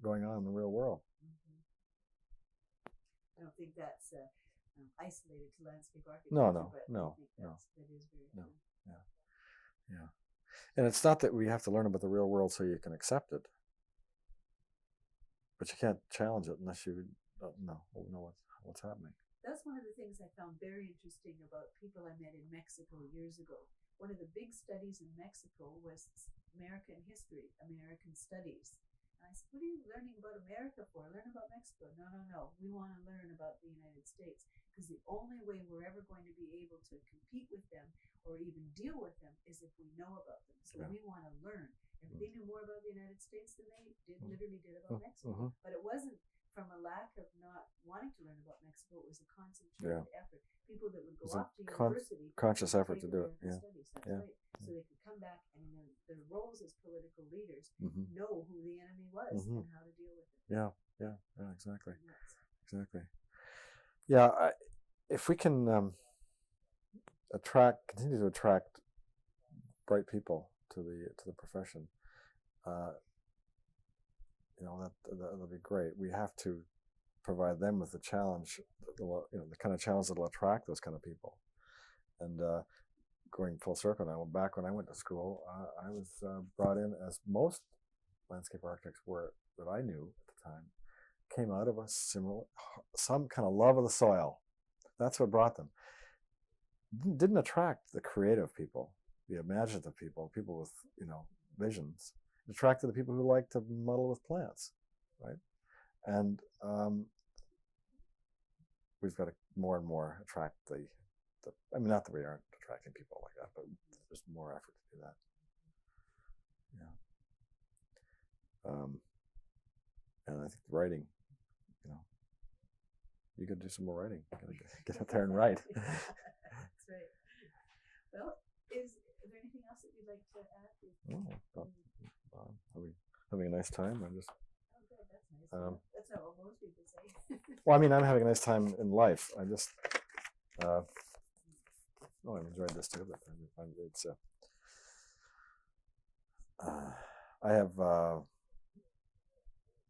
[SPEAKER 2] going on in the real world.
[SPEAKER 1] I don't think that's isolated to landscape architecture.
[SPEAKER 2] No.
[SPEAKER 1] That is very true.
[SPEAKER 2] Yeah. And it's not that we have to learn about the real world so you can accept it, but you can't challenge it unless you know what's happening.
[SPEAKER 1] That's one of the things I found very interesting about people I met in Mexico years ago. One of the big studies in Mexico was American history, American studies. And I said, what are you learning about America for? Learn about Mexico. No. We want to learn about the United States, because the only way we're ever going to be able to compete with them or even deal with them is if we know about them. So we want to learn. And they knew more about the United States than they literally did about Mexico. But it wasn't from a lack of not wanting to learn about Mexico. It was a concentrated effort. People that would go off to university,
[SPEAKER 2] conscious effort to do it.
[SPEAKER 1] Studies. That's right. So they could come back, and in their roles as political leaders, know who the enemy was and how to deal with it.
[SPEAKER 2] Yeah, exactly. Exactly. Yeah, if we can continue to attract bright people to the profession, that'll be great. We have to provide them with the challenge, the kind of challenge that'll attract those kind of people. And going full circle now, back when I went to school, I was brought in, as most landscape architects were that I knew at the time, came out of some kind of love of the soil. That's what brought them. Didn't attract the creative people, the imaginative people with visions. It attracted the people who like to muddle with plants, right? And we've got to more and more attract not that we aren't attracting people like that, but there's more effort to do that. And I think writing, you got to do some more writing. Get out there and write.
[SPEAKER 1] That's right. Well, is there anything else that you'd like to add?
[SPEAKER 2] Are we having a nice time? I'm just.
[SPEAKER 1] Oh, good. That's nice. That's not what most people say.
[SPEAKER 2] Well, I mean, I'm having a nice time in life. I just. I've enjoyed this too, but it's. I have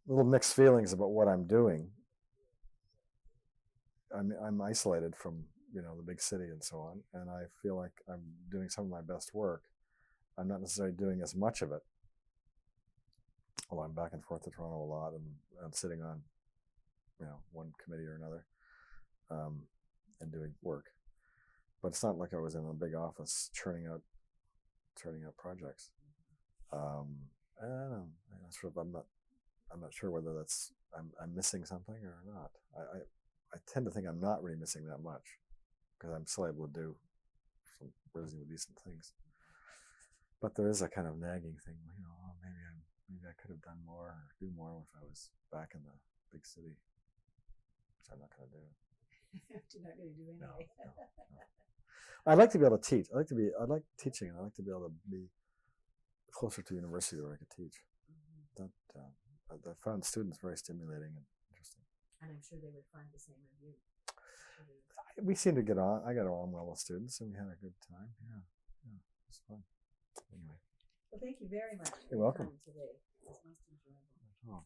[SPEAKER 2] little mixed feelings about what I'm doing. I'm isolated from the big city and so on, and I feel like I'm doing some of my best work. I'm not necessarily doing as much of it. Although I'm back and forth to Toronto a lot, and I'm sitting on one committee or another, and doing work. But it's not like I was in a big office churning out projects. And I'm not sure whether that's I'm missing something or not. I tend to think I'm not really missing that much, because I'm still able to do some reasonably decent things. But there is a kind of nagging thing, maybe I could have done more or do more if I was back in the big city, which I'm not going to do.
[SPEAKER 1] You're not going to do anyway.
[SPEAKER 2] No. I'd like to be able to teach. I like teaching, and I like to be able to be closer to university where I could teach. I found students very stimulating and interesting.
[SPEAKER 1] And I'm sure they would find the same with you.
[SPEAKER 2] We seem to get on. I got on well with students, and we had a good time. Yeah, it was fun. Anyway.
[SPEAKER 1] Well, thank you very much.
[SPEAKER 2] You're welcome.
[SPEAKER 1] Today. It was most enjoyable.
[SPEAKER 2] Oh.